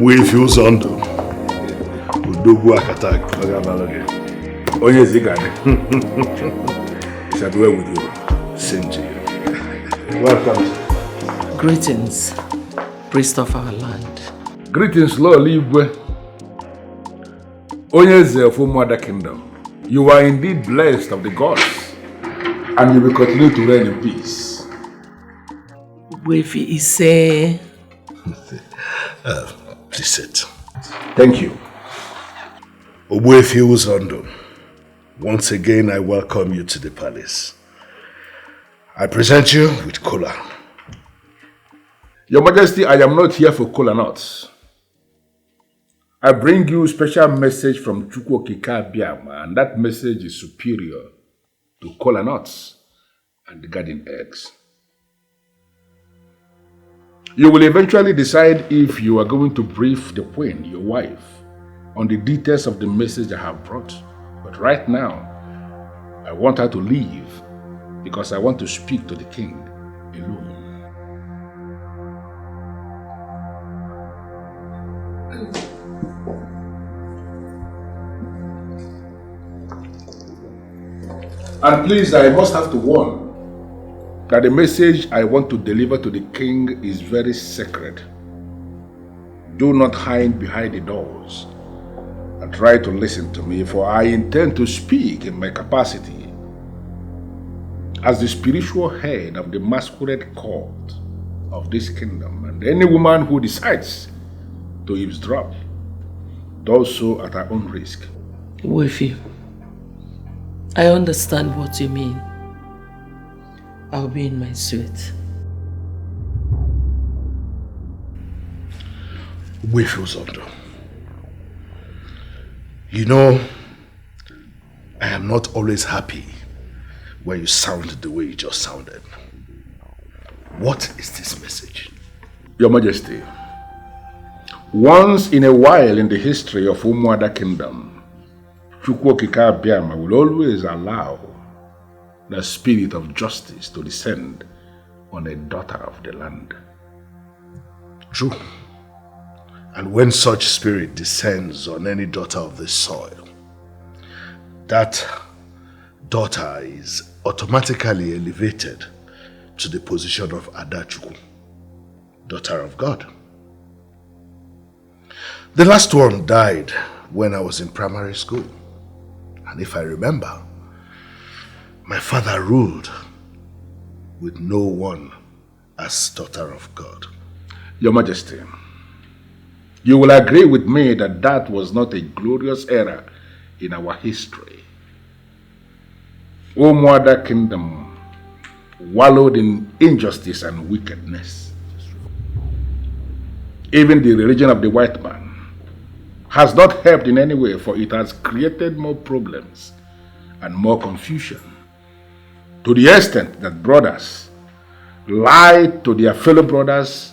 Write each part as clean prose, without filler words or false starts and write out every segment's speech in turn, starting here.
Ugezu. Udogu akatak. Onye zigane. Shall be well with you. Same to you. Welcome. Greetings, priest of our land. Greetings, Lord Libwe. Ugezu from Mother Kingdom. You are indeed blessed of the gods, and you will continue to reign in peace. Akiese. Please sit. Thank you. Ugezu. Once again, I welcome you to the palace. I present you with kola. Your Majesty, I am not here for kola nuts. I bring you a special message from Chukwuokike, and that message is superior to kola nuts and garden eggs. You will eventually decide if you are going to brief the queen, your wife, on the details of the message I have brought. But right now, I want her to leave because I want to speak to the king alone. And please, I must have to warn that the message I want to deliver to the king is very sacred. Do not hide behind the doors and try to listen to me, for I intend to speak in my capacity as the spiritual head of the masquerade court of this kingdom, and any woman who decides to eavesdrop does so at her own risk. Ugezu, I understand what you mean. I'll be in my suite. Ugezu. You know, I am not always happy when you sound the way you just sounded. What is this message? Your Majesty, once in a while in the history of Umuada Kingdom, Chukwuokike will always allow the spirit of justice to descend on a daughter of the land. True. And when such spirit descends on any daughter of the soil, that daughter is automatically elevated to the position of Adachukwu, daughter of God. The last one died when I was in primary school. And if I remember, my father ruled with no one as daughter of God. Your Majesty, you will agree with me that that was not a glorious era in our history. Umuada Kingdom wallowed in injustice and wickedness. Even the religion of the white man has not helped in any way, for it has created more problems and more confusion, to the extent that brothers lied to their fellow brothers,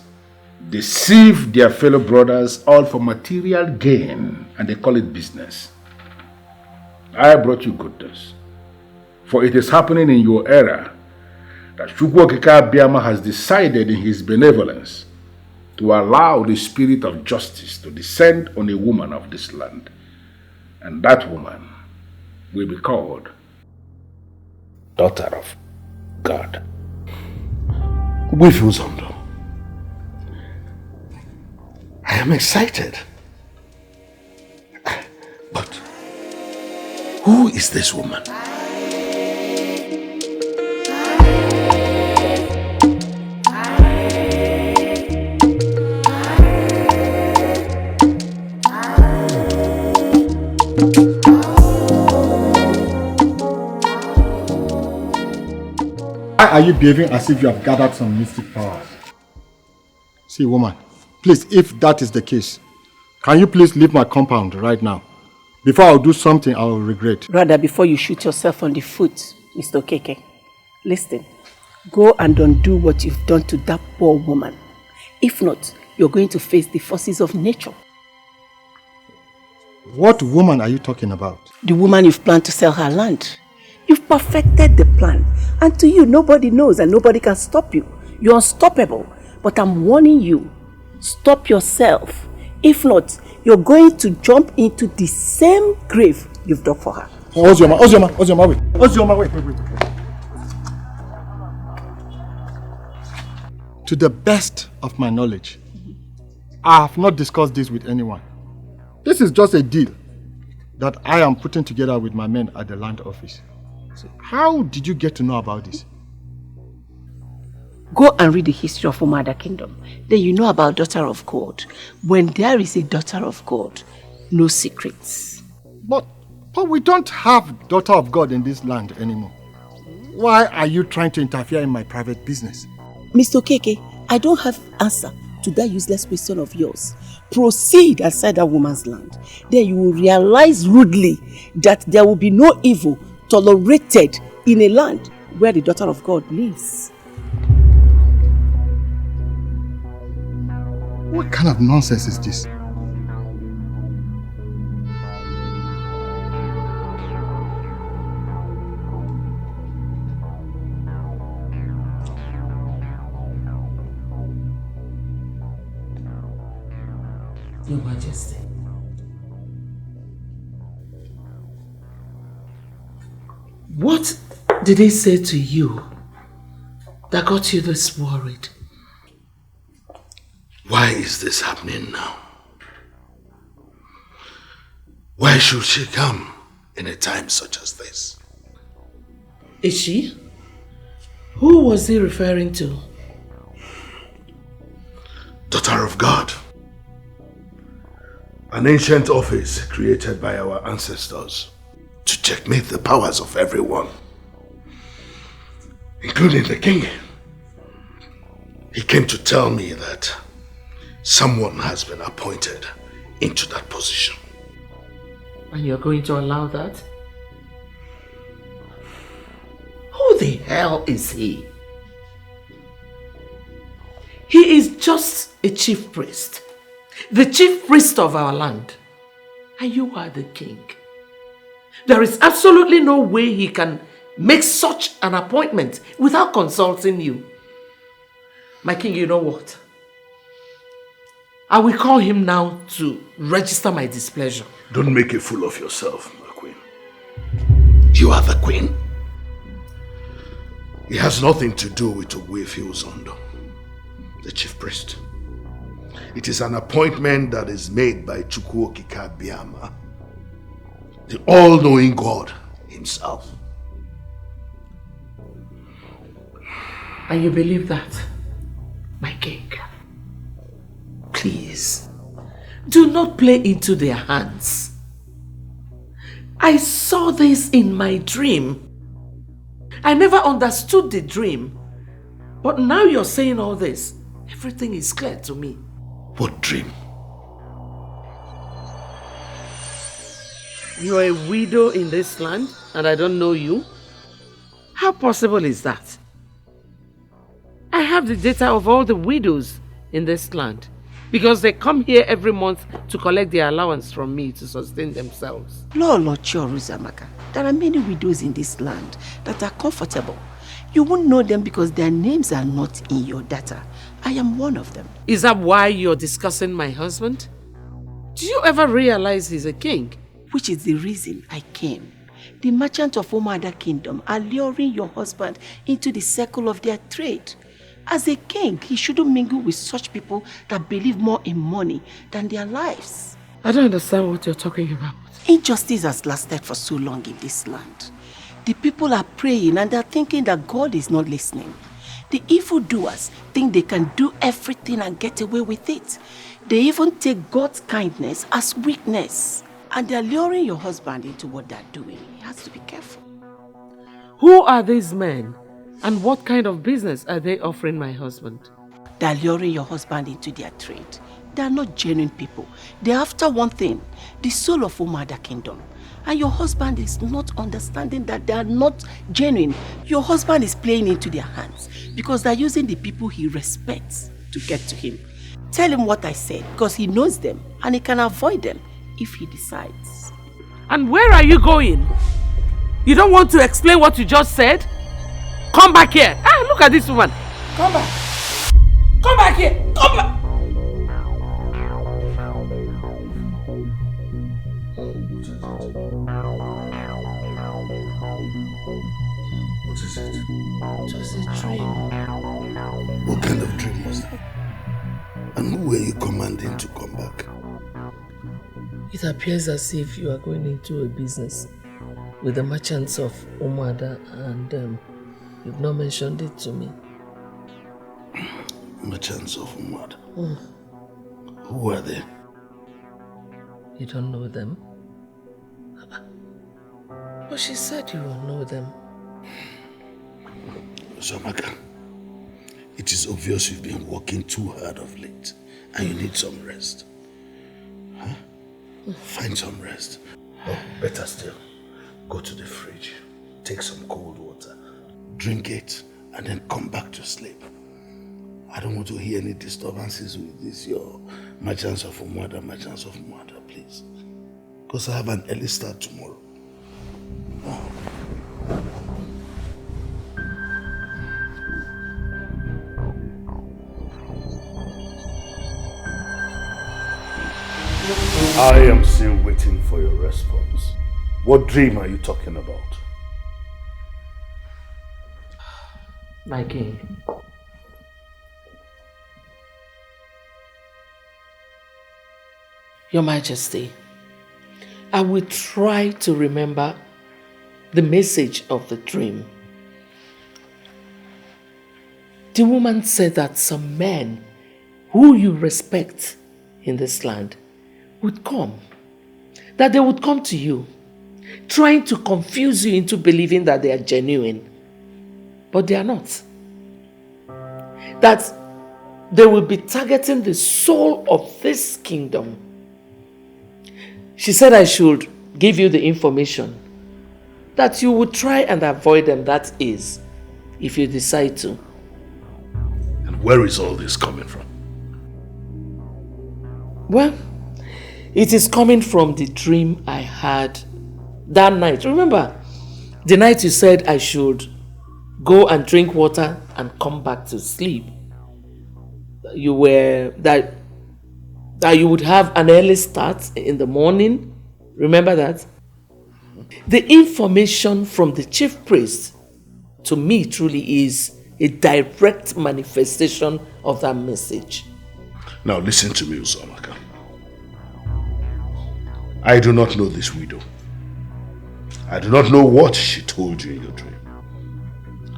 deceive their fellow brothers, all for material gain, and they call it business. I brought you good news, for it is happening in your era that Chukwuokike has decided in his benevolence to allow the spirit of justice to descend on a woman of this land, and that woman will be called daughter of God. Ugezu. I am excited. But who is this woman? Why are you behaving as if you have gathered some mystic powers? See, woman, please, if that is the case, can you please leave my compound right now? Before I'll do something I'll regret. Rather, before you shoot yourself on the foot, Mr. Okeke, listen, go and undo what you've done to that poor woman. If not, you're going to face the forces of nature. What woman are you talking about? The woman you've planned to sell her land. You've perfected the plan, and to you, nobody knows and nobody can stop you. You're unstoppable. But I'm warning you, stop yourself. If not, you're going to jump into the same grave you've dug for her. Ozioma, wait. Ozioma, wait. To the best of my knowledge, I have not discussed this with anyone. This is just a deal that I am putting together with my men at the land office. So how did you get to know about this? Go and read the history of Umada Kingdom. Then you know about Daughter of God. When there is a Daughter of God, no secrets. But we don't have Daughter of God in this land anymore. Why are you trying to interfere in my private business? Mr. Keke, I don't have answer to that useless question of yours. Proceed outside that woman's land. Then you will realize rudely that there will be no evil tolerated in a land where the Daughter of God lives. What kind of nonsense is this? Your Majesty. What did he say to you that got you this worried? Why is this happening now? Why should she come in a time such as this? Is she? Who was he referring to? Daughter of God. An ancient office created by our ancestors to checkmate the powers of everyone, including the king. He came to tell me that someone has been appointed into that position. And you're going to allow that? Who the hell is he? He is just a chief priest. The chief priest of our land. And you are the king. There is absolutely no way he can make such an appointment without consulting you. My king, you know what? I will call him now to register my displeasure. Don't make a fool of yourself, my queen. You are the queen. It has nothing to do with Ugezu, the chief priest. It is an appointment that is made by Chukwuokika Biama, the all-knowing God himself. And you believe that, my king? Please, do not play into their hands. I saw this in my dream. I never understood the dream. But now you're saying all this. Everything is clear to me. What dream? You're a widow in this land and I don't know you? How possible is that? I have the data of all the widows in this land because they come here every month to collect their allowance from me to sustain themselves. Lord Choruzamaka, there are many widows in this land that are comfortable. You won't know them because their names are not in your data. I am one of them. Is that why you're discussing my husband? Did you ever realize he's a king? Which is the reason I came. The merchants of Umada Kingdom are luring your husband into the circle of their trade. As a king, he shouldn't mingle with such people that believe more in money than their lives. I don't understand what you're talking about. Injustice has lasted for so long in this land. The people are praying and they're thinking that God is not listening. The evildoers think they can do everything and get away with it. They even take God's kindness as weakness. And they're luring your husband into what they're doing. He has to be careful. Who are these men? And what kind of business are they offering my husband? They're luring your husband into their trade. They are not genuine people. They're after one thing, the soul of Umada Kingdom. And your husband is not understanding that they are not genuine. Your husband is playing into their hands because they're using the people he respects to get to him. Tell him what I said because he knows them and he can avoid them if he decides. And where are you going? You don't want to explain what you just said? Come back here. Ah, look at this woman. Come back. Come back here. Come back. What is it? It was a dream. What kind of dream was that? And who were you commanding to come back? It appears as if you are going into a business with the merchants of Umuada and you've not mentioned it to me. Merchants of Umuada? Who are they? You don't know them? But she said you will know them. Zamaka, it is obvious you've been working too hard of late and you need some rest. Huh? Find some rest. Or better still, go to the fridge, take some cold water, drink it, and then come back to sleep. I don't want to hear any disturbances with this, your merchants of Umuada, please. Because I have an early start tomorrow. I am still waiting for your response. What dream are you talking about? My king. Your Majesty, I will try to remember the message of the dream. The woman said that some men who you respect in this land would come. That they would come to you, trying to confuse you into believing that they are genuine. But they are not. That they will be targeting the soul of this kingdom. She said I should give you the information that you would try and avoid them, that is, if you decide to. And where is all this coming from? Well, it is coming from the dream I had that night. Remember, the night you said I should go and drink water and come back to sleep. You were that you would have an early start in the morning. Remember that? The information from the chief priest to me truly is a direct manifestation of that message. Now listen to me, Uzomaka. I do not know this widow. I do not know what she told you in your dream.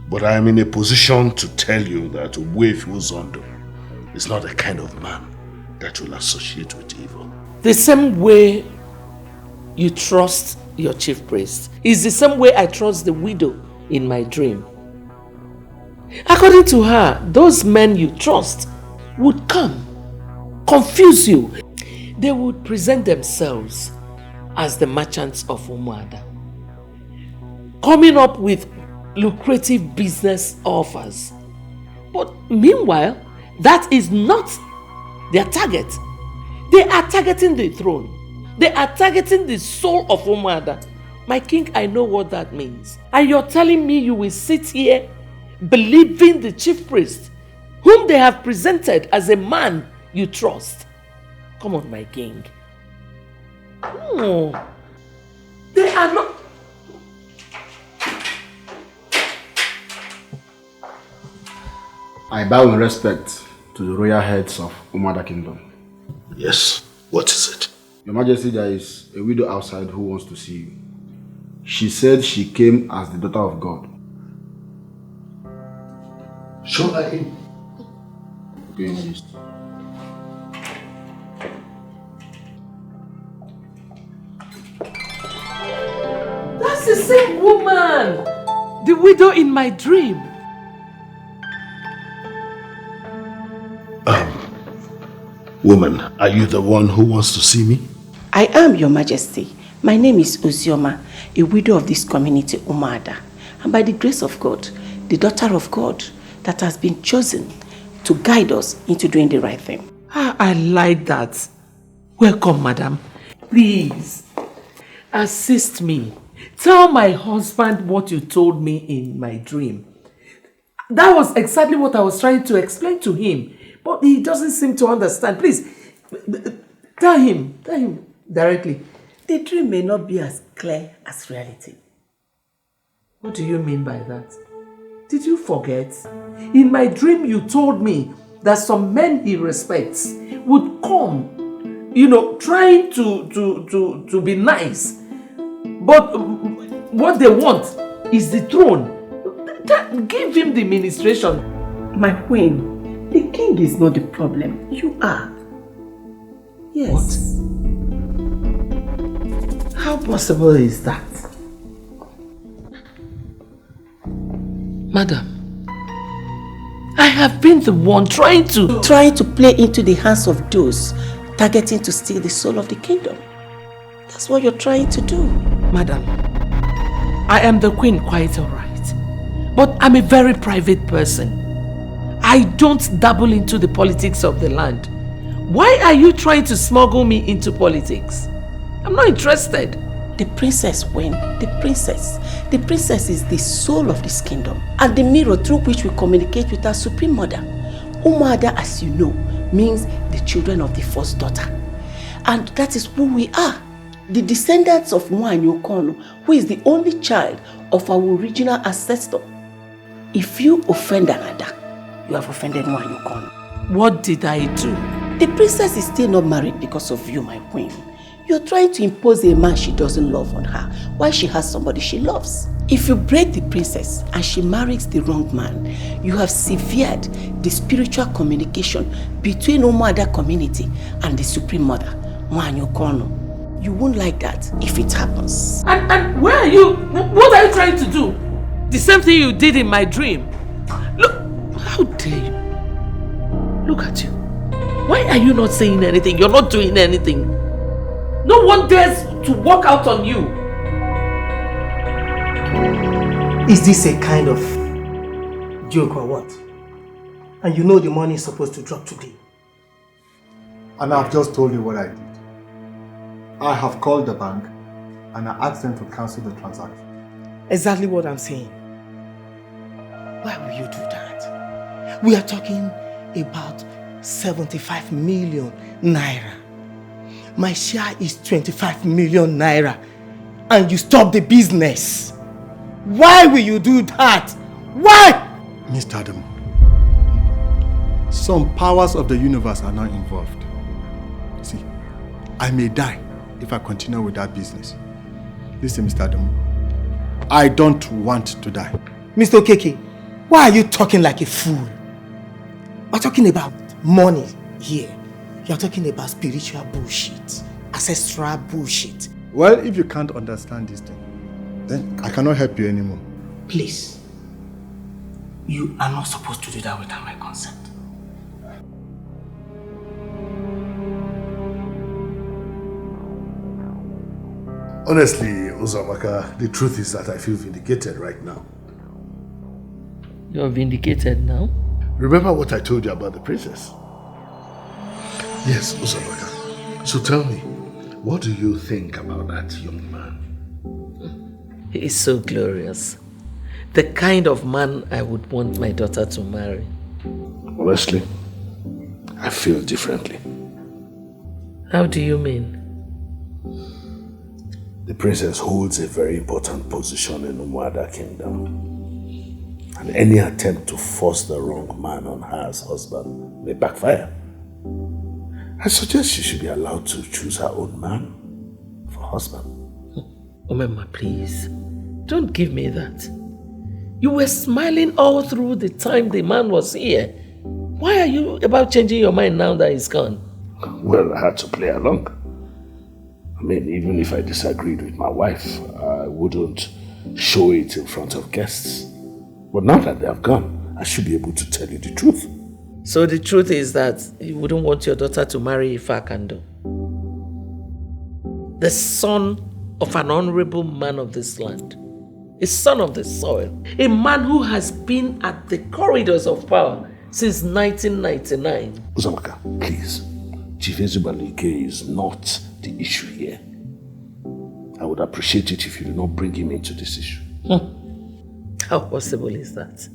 But I am in a position to tell you that Uwefi Uzondo is not the kind of man that will associate with evil. The same way you trust your chief priest is the same way I trust the widow in my dream. According to her, those men you trust would come, confuse you. They would present themselves as the merchants of Umuada, coming up with lucrative business offers. But meanwhile, that is not their target. They are targeting the throne. They are targeting the soul of Umuada. My king, I know what that means. And you're telling me you will sit here believing the chief priest, whom they have presented as a man you trust. Come on, my king. No, they are not. I bow in respect to the royal heads of Umuada Kingdom. Yes, what is it? Your Majesty, there is a widow outside who wants to see you. She said she came as the daughter of God. Show her in. Okay, Your Majesty. That's the same woman, the widow in my dream. Woman, are you the one who wants to see me? I am, Your Majesty. My name is Uzioma, a widow of this community, Umuada. And by the grace of God, the daughter of God that has been chosen to guide us into doing the right thing. I like that. Welcome, madam. Please, assist me. Tell my husband what you told me in my dream. That was exactly what I was trying to explain to him. But he doesn't seem to understand. Please, tell him directly. The dream may not be as clear as reality. What do you mean by that? Did you forget? In my dream you told me that some men he respects would come, trying to be nice. But what they want is the throne. Give him the ministration. My queen, the king is not the problem. You are. Yes. What? How possible is that? Madam, I have been the one trying to play into the hands of those targeting to steal the soul of the kingdom. That's what you're trying to do. Madam, I am the queen, quite all right. But I'm a very private person. I don't dabble into the politics of the land. Why are you trying to smuggle me into politics? I'm not interested. The princess, Gwen, the princess. The princess is the soul of this kingdom and the mirror through which we communicate with our supreme mother. Umuada, as you know, means the children of the first daughter. And that is who we are. The descendants of Nwanyi Okono, who is the only child of our original ancestor. If you offend another, you have offended Nwanyi Okono. What did I do? The princess is still not married because of you, my queen. You're trying to impose a man she doesn't love on her while she has somebody she loves. If you break the princess and she marries the wrong man, you have severed the spiritual communication between Umuada community and the supreme mother, Nwanyi Okono. You won't like that if it happens. And where are you? What are you trying to do? The same thing you did in my dream. Look, how dare you? Look at you. Why are you not saying anything? You're not doing anything. No one dares to walk out on you. Is this a kind of joke or what? And you know the money is supposed to drop today. And I've just told you what I did. I have called the bank and I asked them to cancel the transaction. Exactly what I'm saying. Why will you do that? We are talking about 75 million naira. My share is 25 million naira. And you stop the business. Why will you do that? Why? Mr. Adam, some powers of the universe are now involved. See, I may die if I continue with that business. Listen, Mr. Adam, I don't want to die. Mr. Okeke, why are you talking like a fool? We're talking about money here. You're talking about spiritual bullshit, ancestral bullshit. Well, if you can't understand this thing, then I cannot help you anymore. Please, you are not supposed to do that without my consent. Honestly, Uzamaka, the truth is that I feel vindicated right now. You're vindicated now? Remember what I told you about the princess? Yes, Uzamaka. So tell me, what do you think about that young man? He is so glorious. The kind of man I would want my daughter to marry. Honestly, I feel differently. How do you mean? The princess holds a very important position in the Umuada kingdom. And any attempt to force the wrong man on her as husband may backfire. I suggest she should be allowed to choose her own man for husband. Omema, please. Don't give me that. You were smiling all through the time the man was here. Why are you about changing your mind now that he's gone? Well, I had to play along. I mean, even if I disagreed with my wife, I wouldn't show it in front of guests. But now that they have gone, I should be able to tell you the truth. So the truth is that you wouldn't want your daughter to marry Ifakando, the son of an honorable man of this land, a son of the soil, a man who has been at the corridors of power since 1999. Uzamaka, please. Chief Ezubalike is not the issue here. I would appreciate it if you do not bring him into this issue. How possible is that?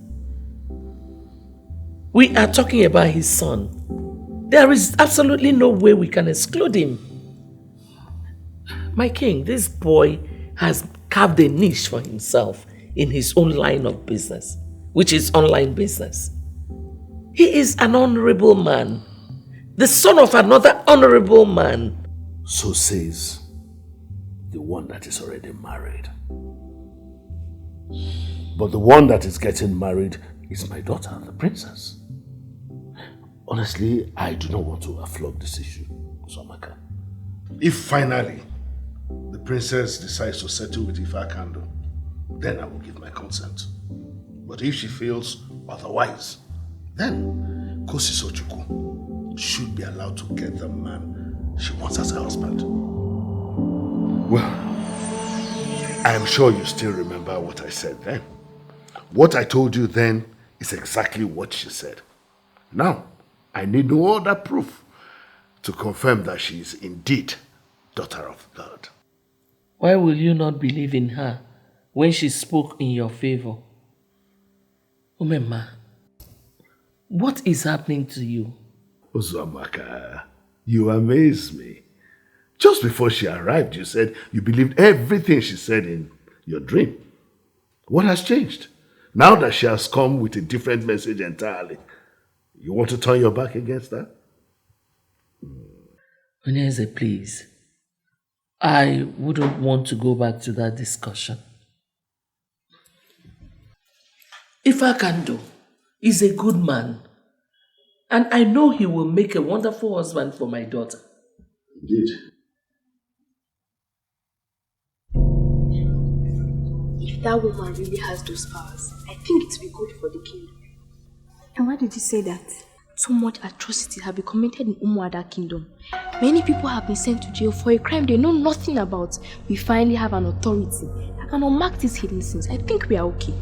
We are talking about his son. There is absolutely no way we can exclude him. My king, this boy has carved a niche for himself in his own line of business, which is online business. He is an honorable man, the son of another honorable man. So says the one that is already married. But the one that is getting married is my daughter, the princess. Honestly, I do not want to flog this issue, Somaka. If finally the princess decides to settle with Ifakando, then I will give my consent. But if she feels otherwise, then Kosi Sochuku should be allowed to get the man she wants as her husband. Well, I am sure you still remember what I said then. What I told you then is exactly what she said. Now, I need no other proof to confirm that she is indeed daughter of God. Why will you not believe in her when she spoke in your favor? Umema, what is happening to you? Uzumaka, you amaze me. Just before she arrived, you said you believed everything she said in your dream. What has changed? Now that she has come with a different message entirely, you want to turn your back against her? Onyeze, please. I wouldn't want to go back to that discussion. Ifakando is a good man, and I know he will make a wonderful husband for my daughter. Indeed. If that woman really has those powers, I think it will be good for the kingdom. And why did you say that? So much atrocities have been committed in Umuada kingdom. Many people have been sent to jail for a crime they know nothing about. We finally have an authority that can unmark these hidden sins. I think we are okay.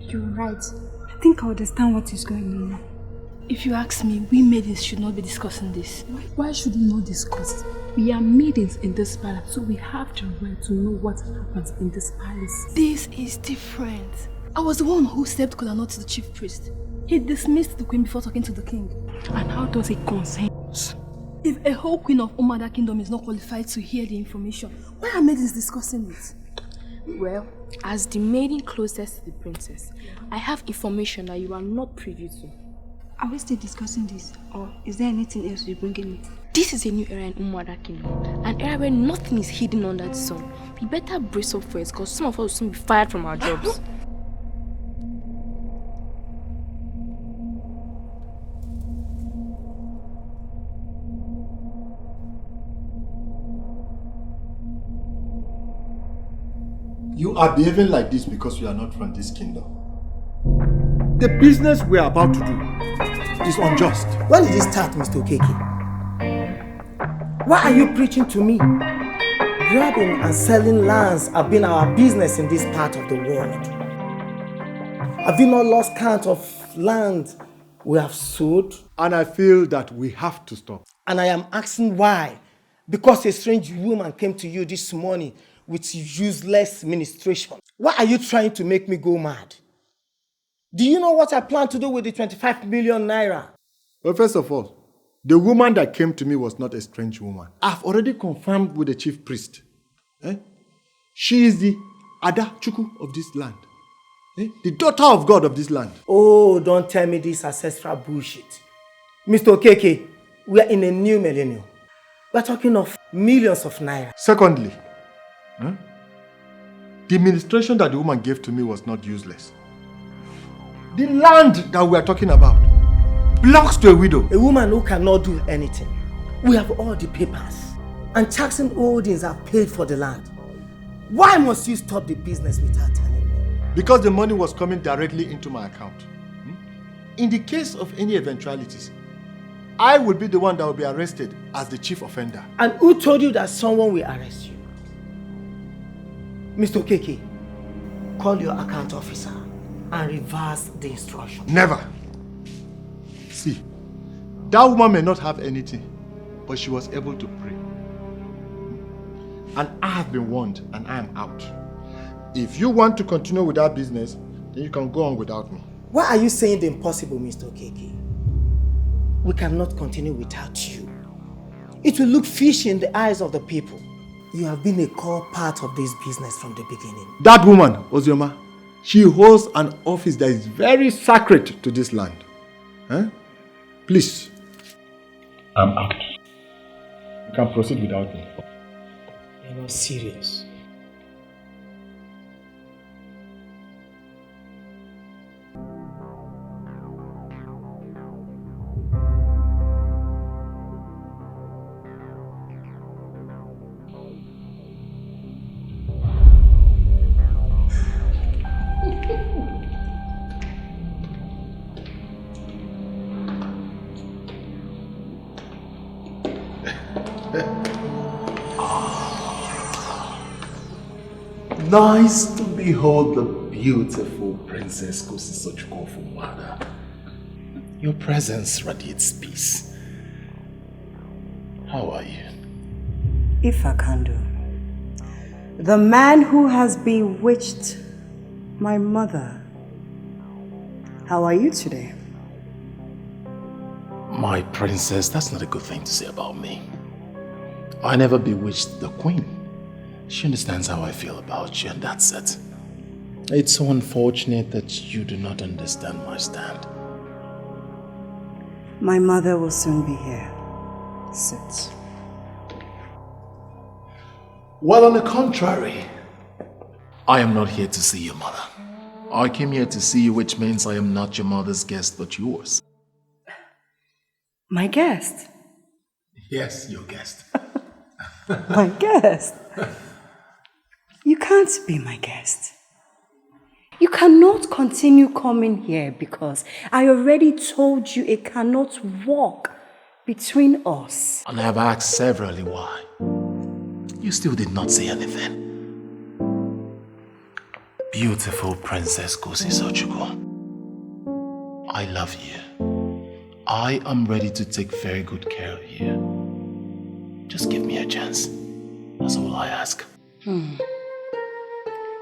You're right. I think I understand what is going on now. If you ask me, we maidens should not be discussing this. Why should we not discuss? We are maidens in this palace, so we have the right to know what happens in this palace. This is different. I was the one who stepped kola nut to the chief priest. He dismissed the queen before talking to the king. And how does it concern us? If a whole queen of Umada kingdom is not qualified to hear the information, why are maidens discussing it? Well, as the maiden closest to the princess, I have information that you are not privy to. Are we still discussing this, or is there anything else you're bringing it? This is a new era in Umada kingdom, an era where nothing is hidden under the sun. We better brace up for it, because some of us will soon be fired from our jobs. You are behaving like this because you are not from this kingdom. The business we are about to do is unjust. When did it start, Mr. Okeke? Why are you preaching to me? Grabbing and selling lands have been our business in this part of the world. Have you not lost count of land we have sold? And I feel that we have to stop. And I am asking why. Because a strange woman came to you this morning with useless ministration. Why are you trying to make me go mad? Do you know what I plan to do with the 25 million naira? Well, first of all, the woman that came to me was not a strange woman. I've already confirmed with the chief priest. She is the Ada Chuku of this land. The daughter of God of this land. Oh, don't tell me this ancestral bullshit. Mr. Okeke, we are in a new millennium. We're talking of millions of naira. Secondly, the ministration that the woman gave to me was not useless. The land that we are talking about belongs to a widow. A woman who cannot do anything. We have all the papers. And Jackson Holdings have paid for the land. Why must you stop the business without telling me? Because the money was coming directly into my account. In the case of any eventualities, I will be the one that will be arrested as the chief offender. And who told you that someone will arrest you? Mr. Okeke, call your account officer and reverse the instruction. Never. See, that woman may not have anything, but she was able to pray. And I have been warned and I am out. If you want to continue with that business, then you can go on without me. Why are you saying the impossible, Mr. Okeke? We cannot continue without you. It will look fishy in the eyes of the people. You have been a core part of this business from the beginning. That woman, Ozioma, She holds an office that is very sacred to this land. Huh? Please. I'm out. You can proceed without me. You're not serious. Nice to behold the beautiful Princess Ngozi Ezeonu. Your presence radiates peace. How are you? Ifakando, the man who has bewitched my mother. How are you today? My princess, that's not a good thing to say about me. I never bewitched the queen. She understands how I feel about you, and that's it. It's so unfortunate that you do not understand my stand. My mother will soon be here. Sit. Well, on the contrary, I am not here to see your mother. I came here to see you, which means I am not your mother's guest, but yours. My guest? Yes, your guest. My guest? You can't be my guest. You cannot continue coming here because I already told you it cannot walk between us. And I have asked severally why. You still did not say anything. Beautiful Princess Ngozi Ezeonu. I love you. I am ready to take very good care of you. Just give me a chance. That's all I ask.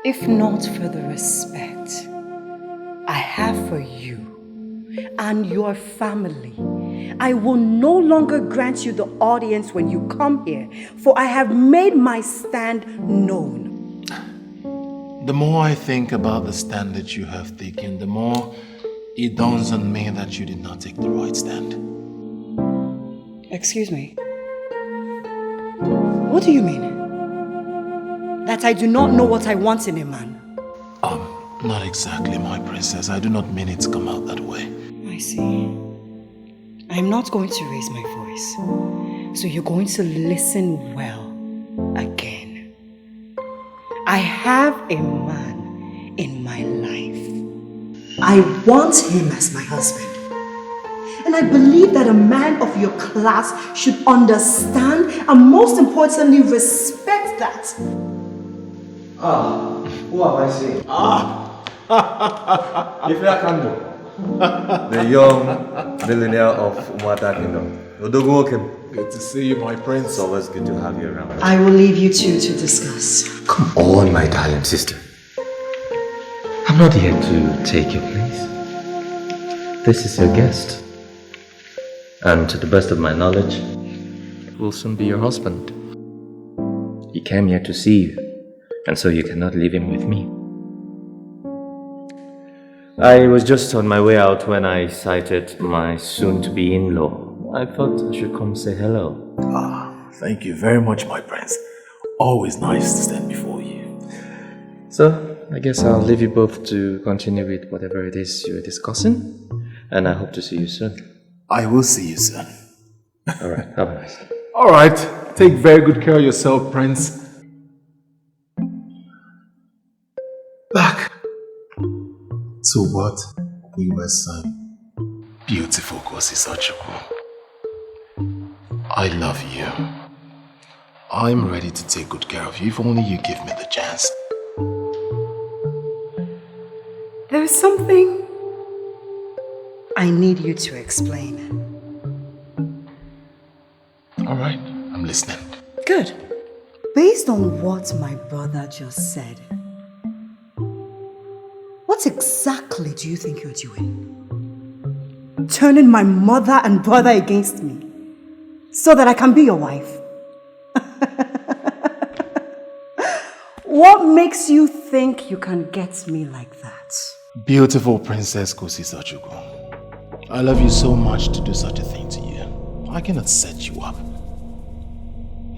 If not for the respect I have for you and your family, I will no longer grant you the audience when you come here, for I have made my stand known. The more I think about the stand that you have taken, the more it dawns on me that you did not take the right stand. Excuse me. What do you mean? That I do not know what I want in a man? Not exactly, my princess. I do not mean it to come out that way. I see. I'm not going to raise my voice. So you're going to listen well again. I have a man in my life. I want him as my husband. And I believe that a man of your class should understand and most importantly respect that. Who have I seen? Ifakando, the young millionaire of Umada Kingdom. Good to see you, my prince. It's always good to have you around. I will leave you two to discuss. Come on, my darling sister. I'm not here to take your place. This is your guest. And to the best of my knowledge, will soon be your husband. He came here to see you, and so you cannot leave him with me. I was just on my way out when I sighted my soon-to-be in-law. I thought I should come say hello. Thank you very much, my prince. Always nice to stand before you. So, I guess I'll leave you both to continue with whatever it is you're discussing, and I hope to see you soon. I will see you soon. Alright, have a nice day. Alright, take very good care of yourself, prince. Back to what we were saying. Beautiful Ngozi Ezeonu. I love you. I'm ready to take good care of you if only you give me the chance. There is something I need you to explain. Alright, I'm listening. Good. Based on what my brother just said, what exactly do you think you're doing? Turning my mother and brother against me so that I can be your wife? What makes you think you can get me like that? Beautiful Princess Kosi Sachuko. I love you so much to do such a thing to you. I cannot set you up.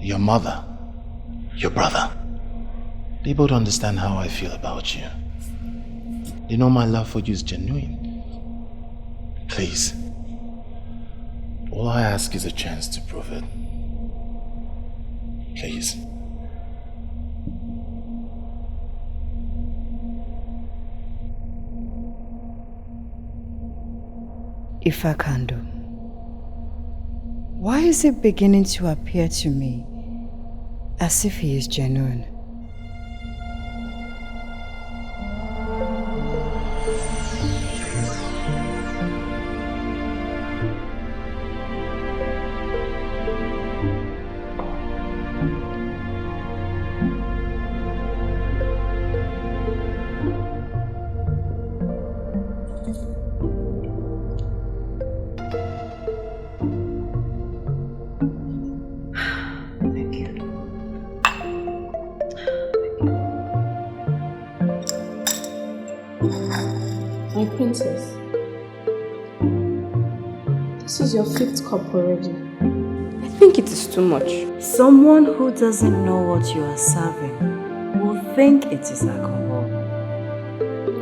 Your mother, your brother, they both understand how I feel about you. They know my love for you is genuine. Please, all I ask is a chance to prove it. Please. Ifakando, why is it beginning to appear to me as if he is genuine? My princess, this is your 5th cup already. I think it is too much. Someone who doesn't know what you are serving will think it is alcohol.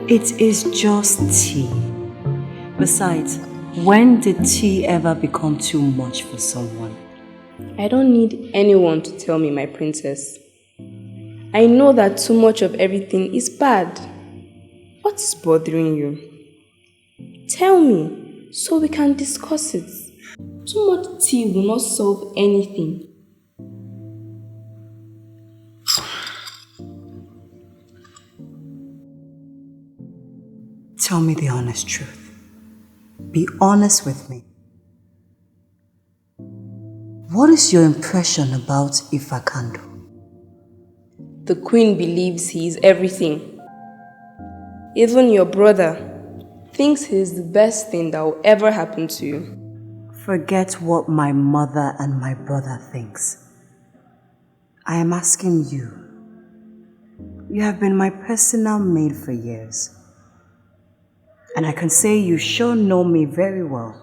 It is just tea. Besides, when did tea ever become too much for someone? I don't need anyone to tell me, my princess. I know that too much of everything is bad. What is bothering you? Tell me, so we can discuss it. Too much tea will not solve anything. Tell me the honest truth. Be honest with me. What is your impression about Ifakando? The queen believes he is everything. Even your brother thinks he is the best thing that will ever happen to you. Forget what my mother and my brother thinks. I am asking you. You have been my personal maid for years. And I can say you sure know me very well.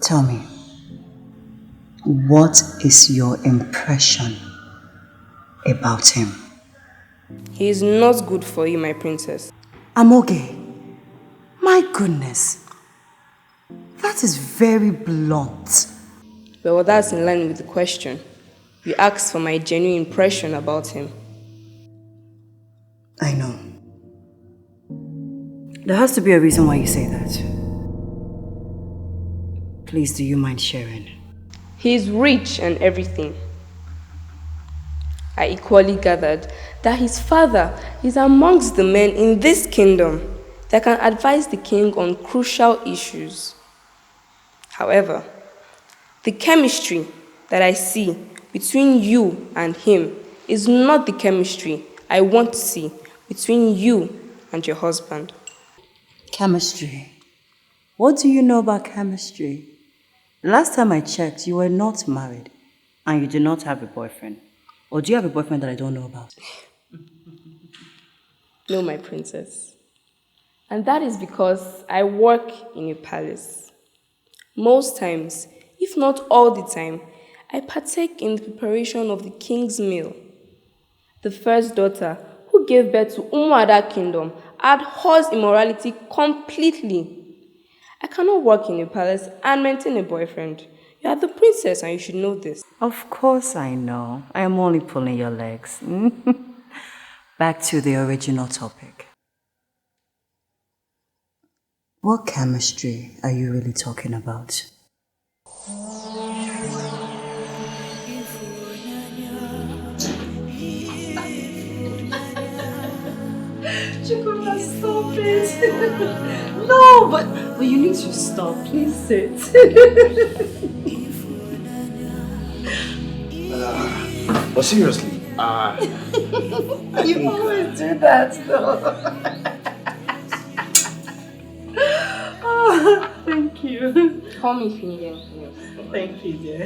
Tell me, what is your impression about him? He is not good for you, my princess. Amoge, my goodness. That is very blunt. Well, that's in line with the question. You asked for my genuine impression about him. I know. There has to be a reason why you say that. Please, do you mind sharing? He is rich and everything. I equally gathered that his father is amongst the men in this kingdom that can advise the king on crucial issues. However, the chemistry that I see between you and him is not the chemistry I want to see between you and your husband. Chemistry? What do you know about chemistry? Last time I checked, you were not married and you do not have a boyfriend. Or do you have a boyfriend that I don't know about? No, my princess. And that is because I work in a palace. Most times, if not all the time, I partake in the preparation of the king's meal. The first daughter, who gave birth to Umuada Kingdom, abhors immorality completely. I cannot work in a palace and maintain a boyfriend. You are the princess and you should know this. Of course I know. I am only pulling your legs. Back to the original topic. What chemistry are you really talking about? Chukuma, stop it. No, but you need to stop. Please sit. But seriously, you always do that though. Oh, thank you. Call me if you need anything else. Thank you, dear.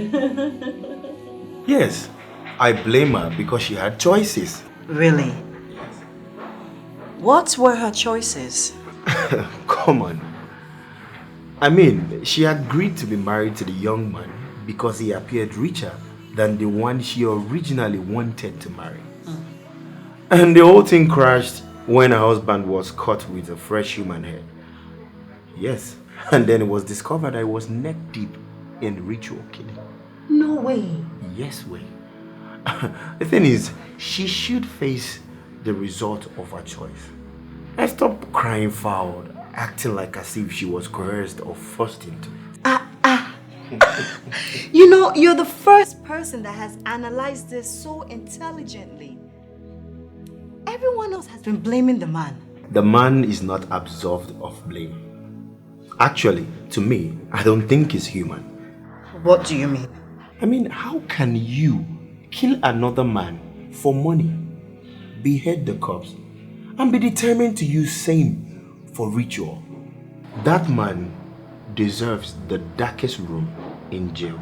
Yes, I blame her because she had choices. Really? What were her choices? Come on. I mean, she agreed to be married to the young man because he appeared richer than the one she originally wanted to marry. And the whole thing crashed when her husband was caught with a fresh human head. Yes, and then it was discovered that he was neck deep in ritual killing. No way. Yes way. The thing is, she should face the result of her choice. And stop crying foul, acting like as if she was coerced or forced into it. You know, you're the first person that has analyzed this so intelligently. Everyone else has been blaming the man. The man is not absolved of blame. Actually, to me, I don't think he's human. What do you mean? I mean, how can you kill another man for money, behead the corpse, and be determined to use same for ritual? That man deserves the darkest room in jail.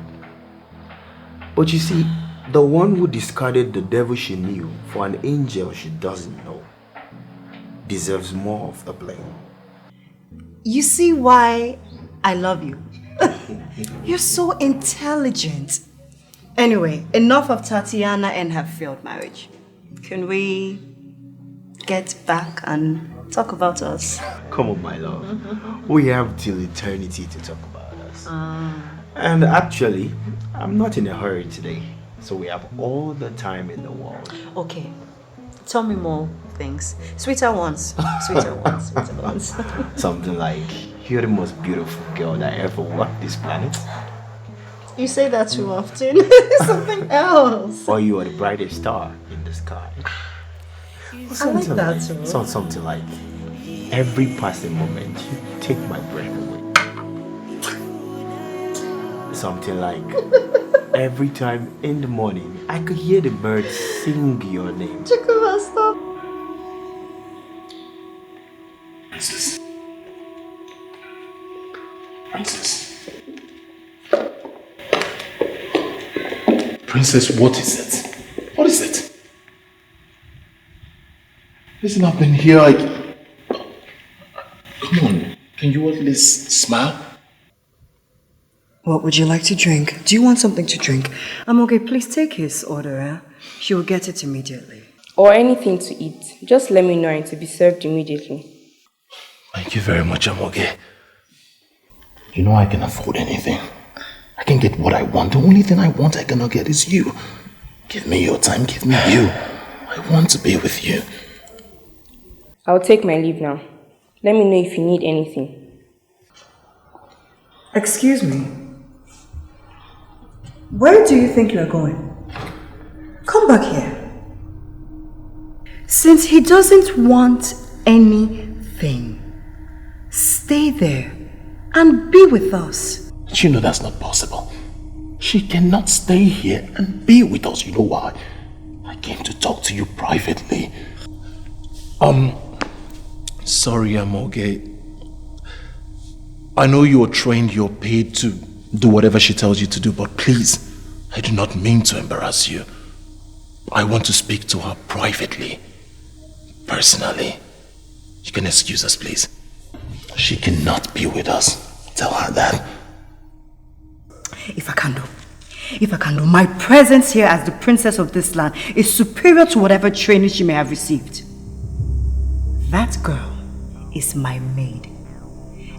But you see, the one who discarded the devil she knew for an angel she doesn't know deserves more of the blame. You see why I love you? You're so intelligent. Anyway, enough of Tatiana and her failed marriage. Can we get back and talk about us? Come on, my love. We have till eternity to talk about us. And actually, I'm not in a hurry today. So we have all the time in the world. Okay. Tell me more things. Sweeter ones. Sweeter ones. Sweeter ones. Something like, you're the most beautiful girl that ever walked this planet. You say that too often. Something else. Or you are the brightest star in the sky. I like that too. Something like, every passing moment, you take my breath away. Something like, every time in the morning, I could hear the birds sing your name. Chikuma, stop. Princess. Princess. Princess, what is it? What is it? Listen, I've been here Come on, can you at least smile? What would you like to drink? Do you want something to drink? Okay, please take his order, eh? She will get it immediately. Or anything to eat. Just let me know and to be served immediately. Thank you very much, Amoge. You know I can afford anything. I can get what I want. The only thing I want I cannot get is you. Give me your time, give me you. I want to be with you. I'll take my leave now. Let me know if you need anything. Excuse me. Where do you think you are going? Come back here. Since he doesn't want anything, stay there and be with us. You know that's not possible. She cannot stay here and be with us. You know why? I came to talk to you privately. Sorry, Amoge. I know you're trained, you're paid to do whatever she tells you to do, but please, I do not mean to embarrass you. I want to speak to her privately, personally. You can excuse us, please. She cannot be with us. Tell her that. If I can do, my presence here as the princess of this land is superior to whatever training she may have received. That girl is my maid,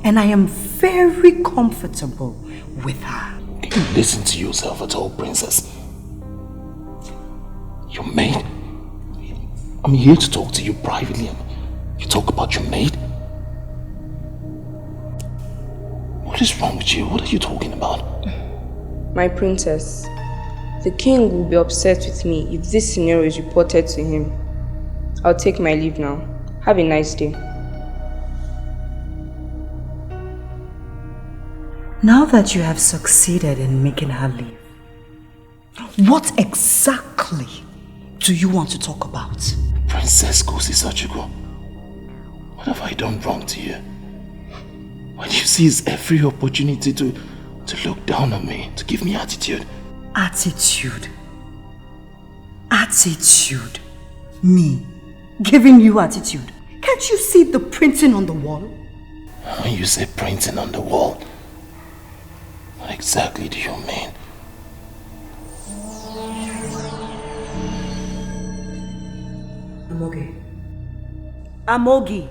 and I am very comfortable with her. Can you listen to yourself at all, princess? Your maid? I'm here to talk to you privately and you talk about your maid? What is wrong with you? What are you talking about? My princess, the king will be upset with me if this scenario is reported to him. I'll take my leave now. Have a nice day. Now that you have succeeded in making her leave, what exactly do you want to talk about? Princess Ngozi Ezeonu, what have I done wrong to you? Why do you seize every opportunity to look down on me, to give me attitude? Attitude? Attitude? Me? Giving you attitude? Can't you see the printing on the wall? When you say printing on the wall, what exactly do you mean? Amogi.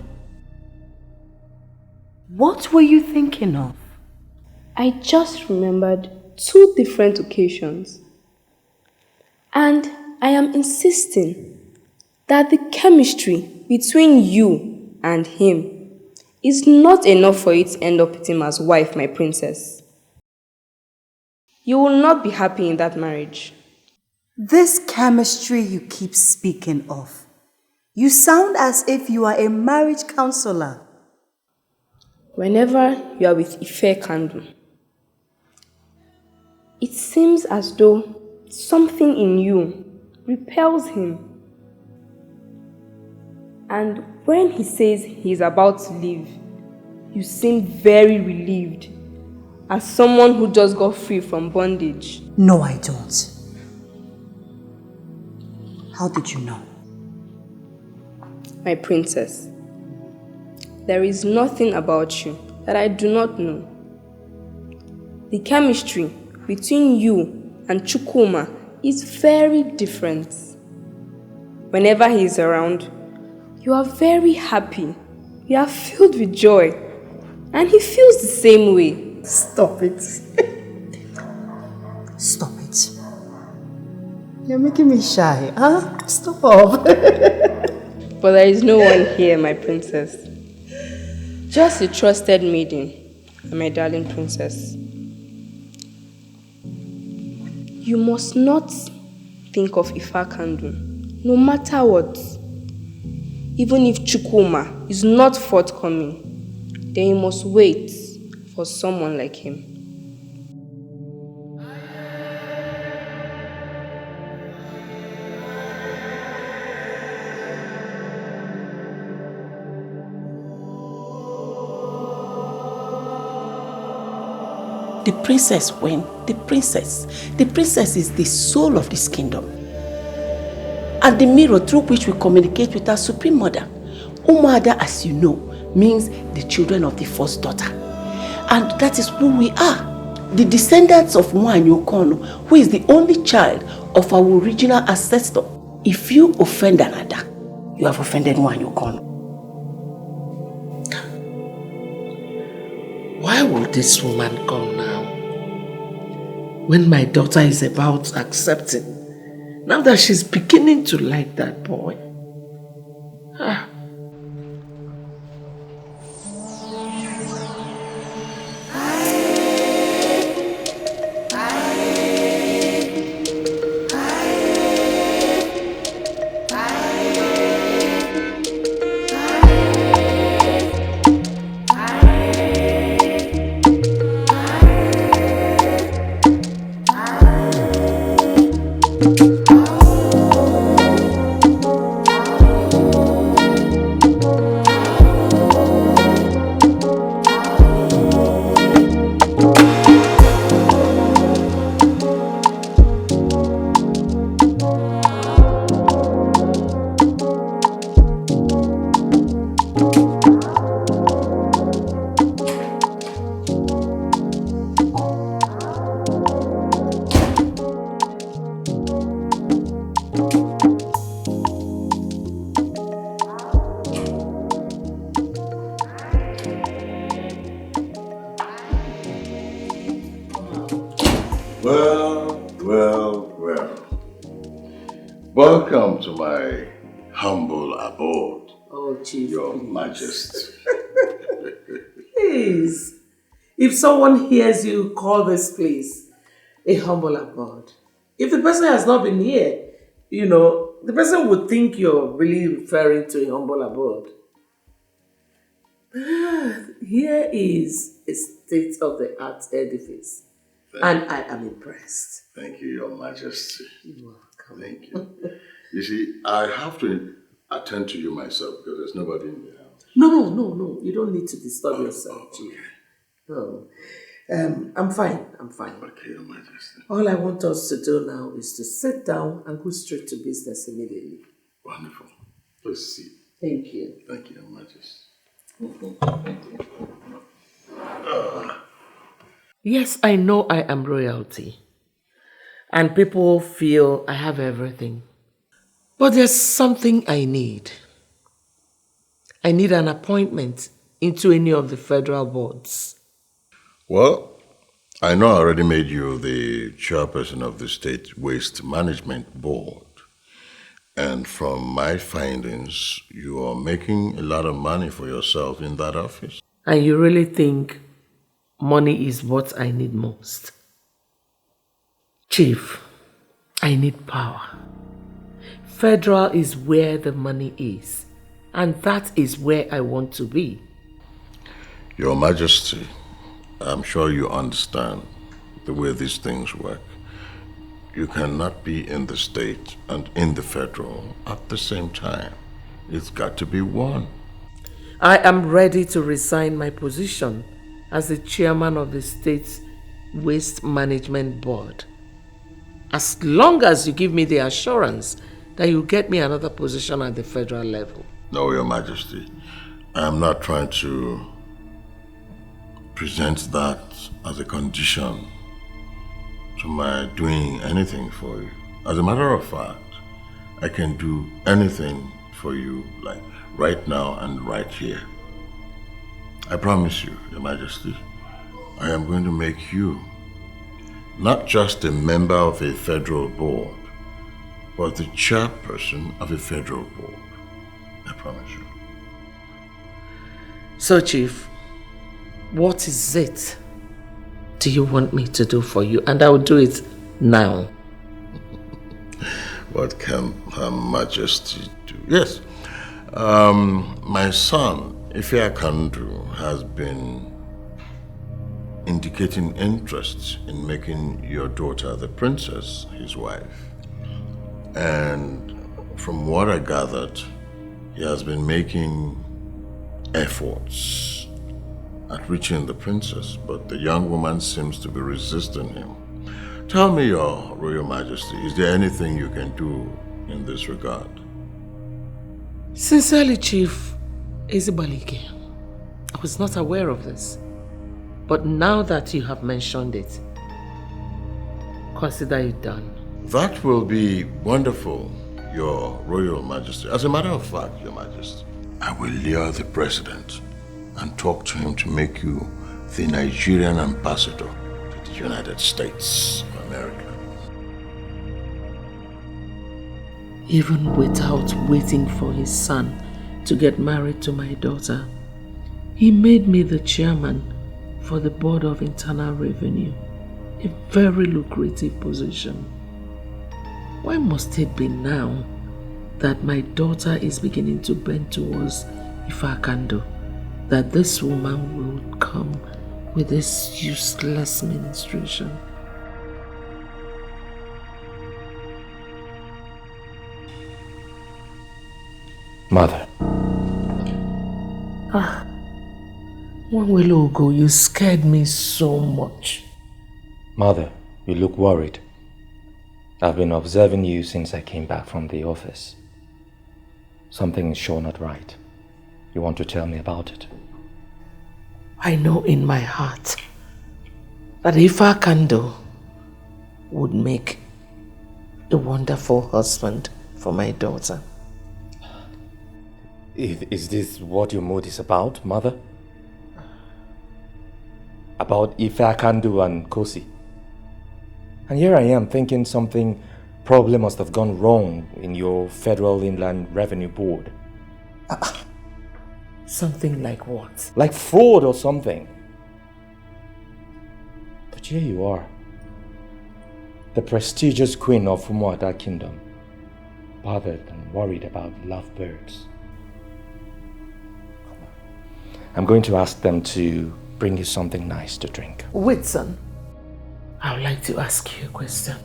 What were you thinking of? I just remembered 2 different occasions. And I am insisting that the chemistry between you and him is not enough for you to end up with him as wife, my princess. You will not be happy in that marriage. This chemistry you keep speaking of. You sound as if you are a marriage counselor. Whenever you are with Ife Candle, it seems as though something in you repels him. And when he says he's about to leave, you seem very relieved, as someone who just got free from bondage. No, I don't. How did you know? My princess, there is nothing about you that I do not know. The chemistry between you and Chukwuma is very different. Whenever he is around, you are very happy. You are filled with joy. And he feels the same way. Stop it. Stop it. You're making me shy, huh? Stop. But there is no one here, my princess. Just a trusted maiden and my darling princess. You must not think of Ifa Kandu, no matter what. Even if Chukwuma is not forthcoming, then you must wait for someone like him. The princess when? The princess is the soul of this kingdom. And the mirror through which we communicate with our supreme mother. Umada, as you know, means the children of the first daughter. And that is who we are. The descendants of Nwanyi Okono, who is the only child of our original ancestor. If you offend another, you have offended Nwanyi Okono. Why will this woman come now? When my daughter is about accepting, now that she's beginning to like that boy. Welcome to my humble abode. Oh, Chief, Your please. Majesty. Please, if someone hears you call this place a humble abode, if the person has not been here, the person would think you're really referring to a humble abode. Here is a state-of-the-art edifice, and I am impressed. Thank you, Your Majesty. You're welcome. Thank you. You see, I have to attend to you myself because there's nobody in the house. No. You don't need to disturb yourself, Chief. Okay. No. I'm fine. I'm fine. Okay, Your Majesty. All I want us to do now is to sit down and go straight to business immediately. Wonderful. Let's see. Thank you. Thank you, Your Majesty. Yes, I know I am royalty. And people feel I have everything. But there's something I need. I need an appointment into any of the federal boards. Well, I know I already made you the chairperson of the State Waste Management Board. And from my findings, you are making a lot of money for yourself in that office. And you really think money is what I need most? Chief, I need power. Federal is where the money is. And that is where I want to be. Your Majesty, I'm sure you understand the way these things work. You cannot be in the state and in the federal at the same time. It's got to be one. I am ready to resign my position as the chairman of the state's Waste Management Board. As long as you give me the assurance that you get me another position at the federal level. No, Your Majesty. I am not trying to present that as a condition to my doing anything for you. As a matter of fact, I can do anything for you, like right now and right here. I promise you, Your Majesty, I am going to make you not just a member of a federal board, but the chairperson of a federal board. I promise you. So, Chief, what is it do you want me to do for you? And I will do it now. What can Her Majesty do? Yes. My son, Akiese, has been indicating interest in making your daughter the princess, his wife. And from what I gathered, he has been making efforts at reaching the princess, but the young woman seems to be resisting him. Tell me, Your Royal Majesty, is there anything you can do in this regard? Sincerely, Chief Ezebalike, I was not aware of this. But now that you have mentioned it, consider it done. That will be wonderful, Your Royal Majesty. As a matter of fact, Your Majesty, I will lure the president and talk to him to make you the Nigerian ambassador to the United States of America. Even without waiting for his son to get married to my daughter, he made me the chairman for the Board of Internal Revenue, a very lucrative position. Why must it be now that my daughter is beginning to bend towards Ifakando, that this woman will come with this useless ministration? Mother. One while ago, you scared me so much. Mother, you look worried. I've been observing you since I came back from the office. Something is sure not right. You want to tell me about it? I know in my heart that Ifakando would make a wonderful husband for my daughter. Is this what your mood is about, Mother? About Ifakando and Kosi? And here I am thinking something probably must have gone wrong in your Federal Inland Revenue Board. Something like what? Like fraud or something. But here you are, the prestigious queen of Umuada Kingdom, bothered and worried about lovebirds. I'm going to ask them to bring you something nice to drink. Wait, son. I would like to ask you a question.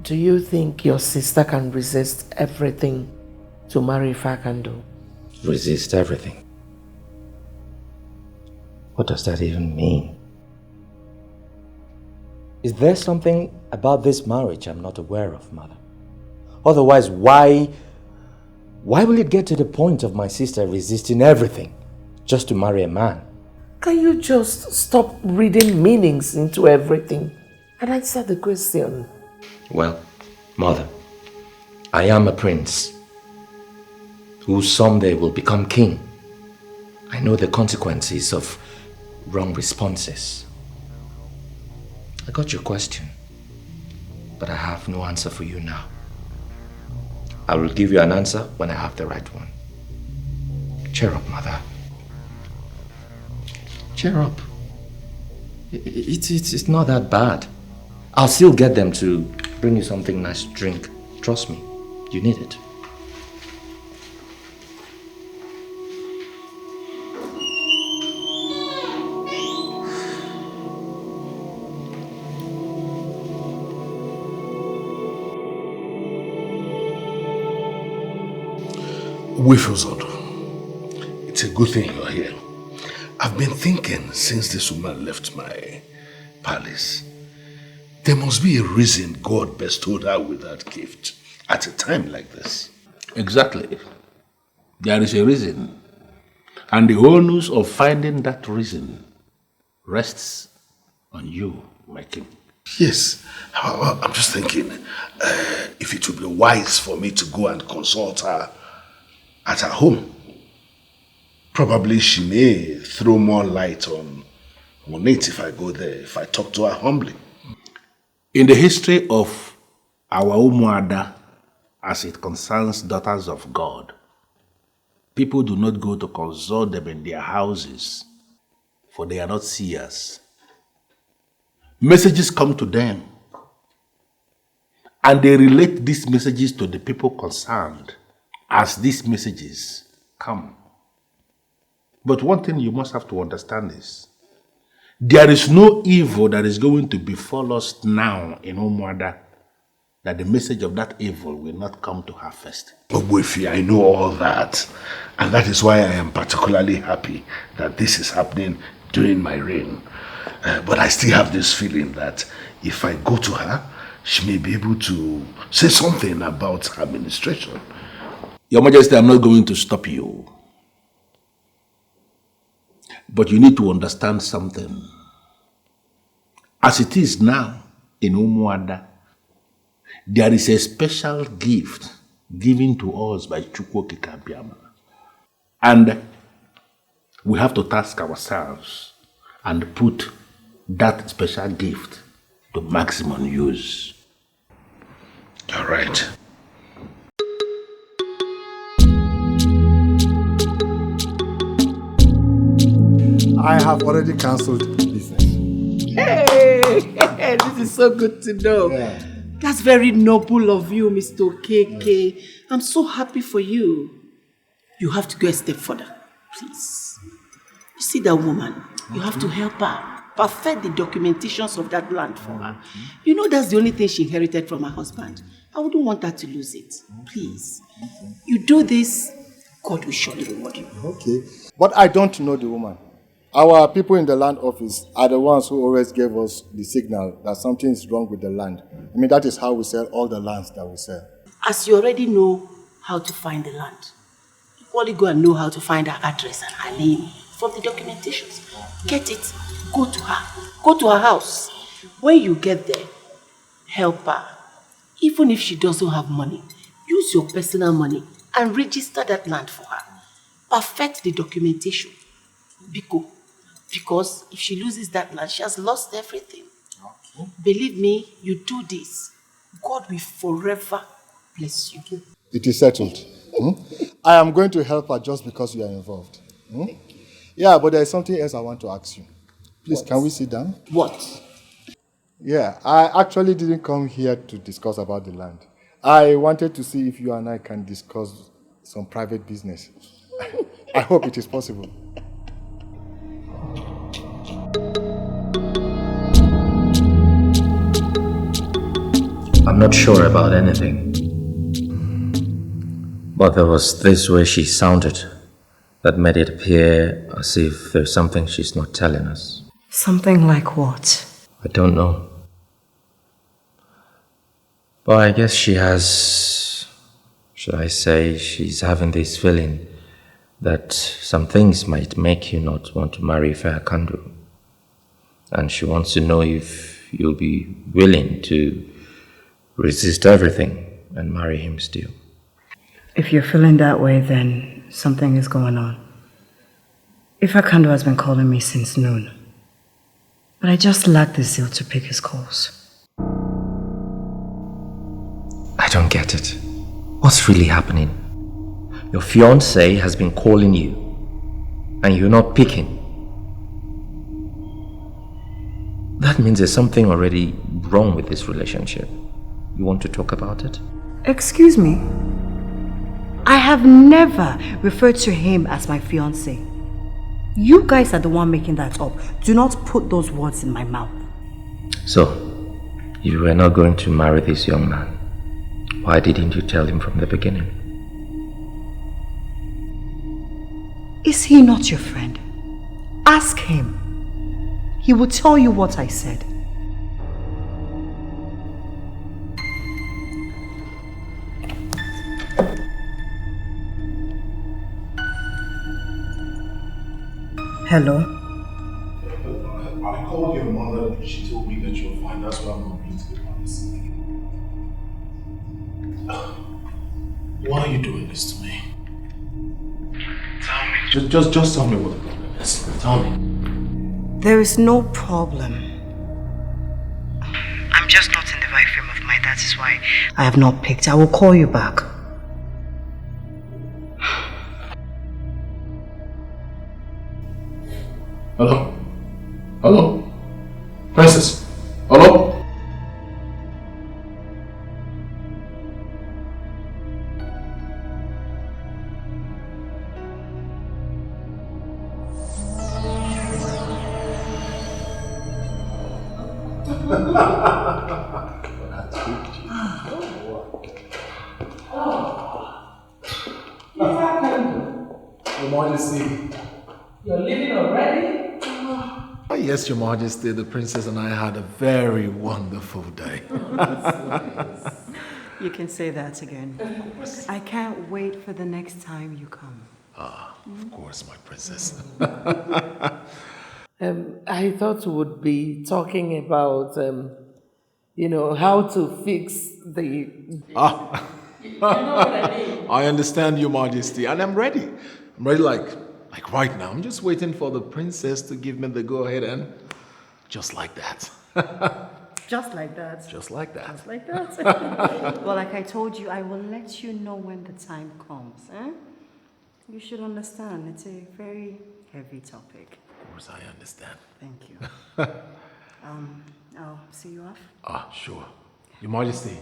Do you think your sister can resist everything to marry Fakando? resist everything. What does that even mean? Is there something about this marriage I'm not aware of, Mother? Otherwise, why will it get to the point of my sister resisting everything just to marry a man? Can you just stop reading meanings into everything and answer the question? Well, Mother, I am a prince who someday will become king. I know the consequences of wrong responses. I got your question, but I have no answer for you now. I will give you an answer when I have the right one. Cheer up, Mother. Cheer up. It's not that bad. I'll still get them to bring you something nice to drink. Trust me, you need it. Wifuzod, it's a good thing you're here. I've been thinking since this woman left my palace. There must be a reason God bestowed her with that gift at a time like this. Exactly. There is a reason. And the onus of finding that reason rests on you, my king. Yes, I'm just thinking if it would be wise for me to go and consult her at her home. Probably she may throw more light on it if I go there, if I talk to her humbly. In the history of our Umuada, as it concerns daughters of God, people do not go to consult them in their houses, for they are not seers. Messages come to them, and they relate these messages to the people concerned as these messages come. But one thing you must have to understand is, there is no evil that is going to befall us now in Umuada that the message of that evil will not come to her first. Ogbuefi, I know all that. And that is why I am particularly happy that this is happening during my reign. But I still have this feeling that if I go to her, she may be able to say something about her administration. Your Majesty, I'm not going to stop you. But you need to understand something. As it is now in Umuada, there is a special gift given to us by Chukwu Kikabiama. And we have to task ourselves and put that special gift to maximum use. All right. I have already cancelled the business. Hey, this is so good to know. Yeah. That's very noble of you, Mr. KK. I'm so happy for you. You have to go a step further, please. You see that woman? You have to help her perfect the documentations of that land for her. You know that's the only thing she inherited from her husband. I wouldn't want her to lose it. Please. You do this, God will surely reward you. Okay. But I don't know the woman. Our people in the land office are the ones who always gave us the signal that something is wrong with the land. I mean, that is how we sell all the lands that we sell. As you already know how to find the land, you only go and know how to find her address and her name from the documentations. Get it, go to her house. When you get there, help her. Even if she doesn't have money, use your personal money and register that land for her. Perfect the documentation. Because if she loses that land, she has lost everything. Okay. Believe me, you do this, God will forever bless you. It is settled. I am going to help her just because you are involved. Yeah, but there is something else I want to ask you. Please, can we sit down? What? Yeah, I actually didn't come here to discuss about the land. I wanted to see if you and I can discuss some private business. I hope it is possible. I'm not sure about anything. But there was this way she sounded that made it appear as if there's something she's not telling us. Something like what? I don't know. But I guess she has, should I say, she's having this feeling that some things might make you not want to marry Kandu. And she wants to know if you'll be willing to resist everything and marry him still. If you're feeling that way, then something is going on. Kandu has been calling me since noon. But I just lack the zeal to pick his calls. I don't get it. What's really happening? Your fiancé has been calling you, and you're not picking. That means there's something already wrong with this relationship. You want to talk about it? Excuse me? I have never referred to him as my fiancé. You guys are the one making that up. Do not put those words in my mouth. So, you were not going to marry this young man. Why didn't you tell him from the beginning? Is he not your friend? Ask him. He will tell you what I said. Hello? I called your mother. She told me that you're fine. That's why I'm not going to the palace. Why are you doing this to me? Tell me. Just tell me what the problem is. Tell me. There is no problem. I'm just not in the right frame of mind. That is why I have not picked. I will call you back. Hello? Hello? Princess? Hello? Your Majesty. You're leaving already? Yes, Your Majesty, the princess and I had a very wonderful day. You can say that again. I can't wait for the next time you come. Of course, my princess. I thought we would be talking about, how to fix the... You know what I mean? I understand, Your Majesty, and I'm ready. I'm ready like right now. I'm just waiting for the princess to give me the go-ahead and just like that. Just like that? Just like that. Just like that. Well, like I told you, I will let you know when the time comes. Eh? You should understand, it's a very heavy topic. Of course, I understand. Thank you. I'll see you off. Sure. Your Majesty.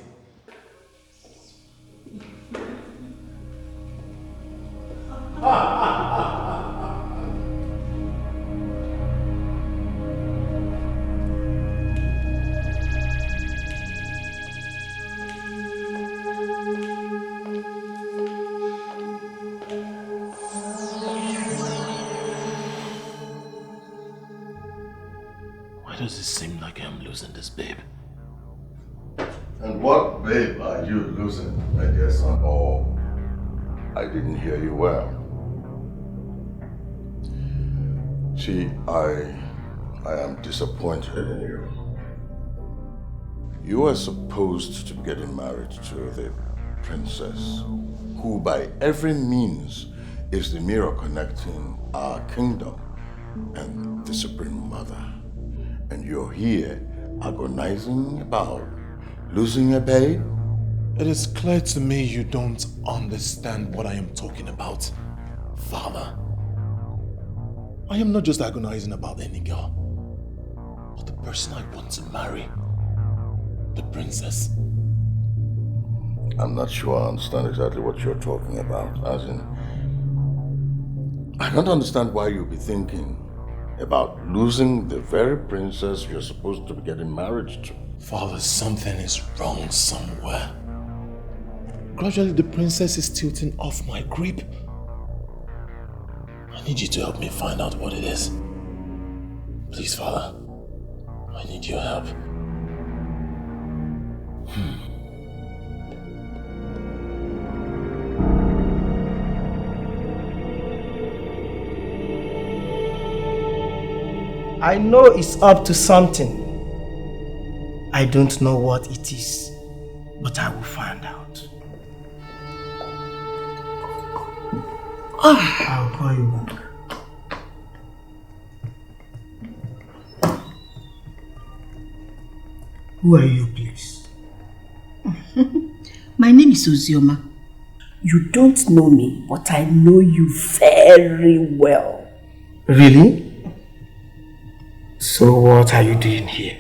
Why does it seem like I'm losing this babe? And what babe are you losing, my dear son? Oh, I didn't hear you well. See, I am disappointed in you. You are supposed to be getting married to the princess, who by every means is the mirror connecting our kingdom and the Supreme Mother. And you're here agonizing about losing a babe? It is clear to me you don't understand what I am talking about, Father. I am not just agonizing about any girl, but the person I want to marry, the princess. I'm not sure I understand exactly what you're talking about. As in, I don't understand why you'll be thinking about losing the very princess you're supposed to be getting married to. Father, something is wrong somewhere. Gradually, the princess is tilting off my grip. need you to help me find out what it is. Please, Father. I need your help. I know it's up to something. I don't know what it is, but I will find out. I'll call you back. Who are you, please? My name is Ozioma. You don't know me, but I know you very well. Really? So what are you doing here?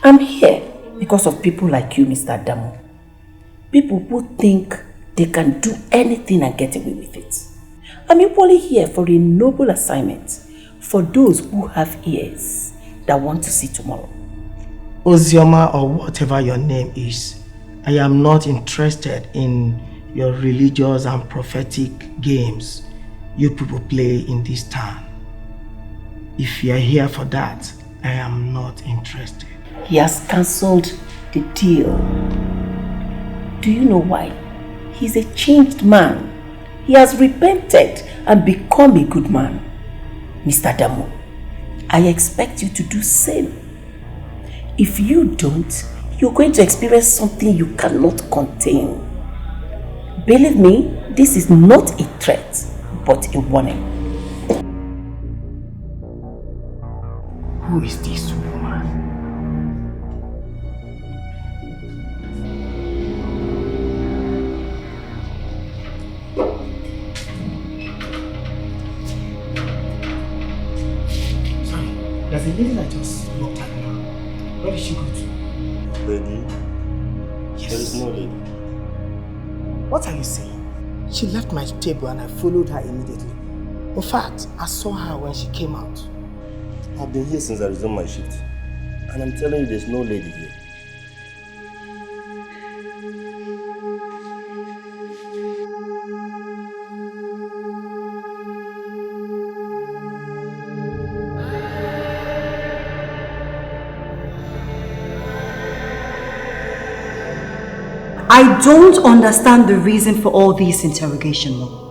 I'm here because of people like you, Mr. Adamu. People who think they can do anything and get away with it. I'm equally here for a noble assignment for those who have ears that want to see tomorrow. Ozioma, or whatever your name is, I am not interested in your religious and prophetic games you people play in this town. If you are here for that, I am not interested. He has cancelled the deal. Do you know why? He's a changed man. He has repented and become a good man. Mr. Adamu, I expect you to do same. If you don't, you're going to experience something you cannot contain. Believe me, this is not a threat, but a warning. Who is this woman? Sorry, there's a lady that just looked at me. Where did she go to? Lady? Yes. There is no lady. What are you saying? She left my table and I followed her immediately. In fact, I saw her when she came out. I've been here since I resumed my shift. And I'm telling you, there's no lady here. I don't understand the reason for all these interrogation, Mom.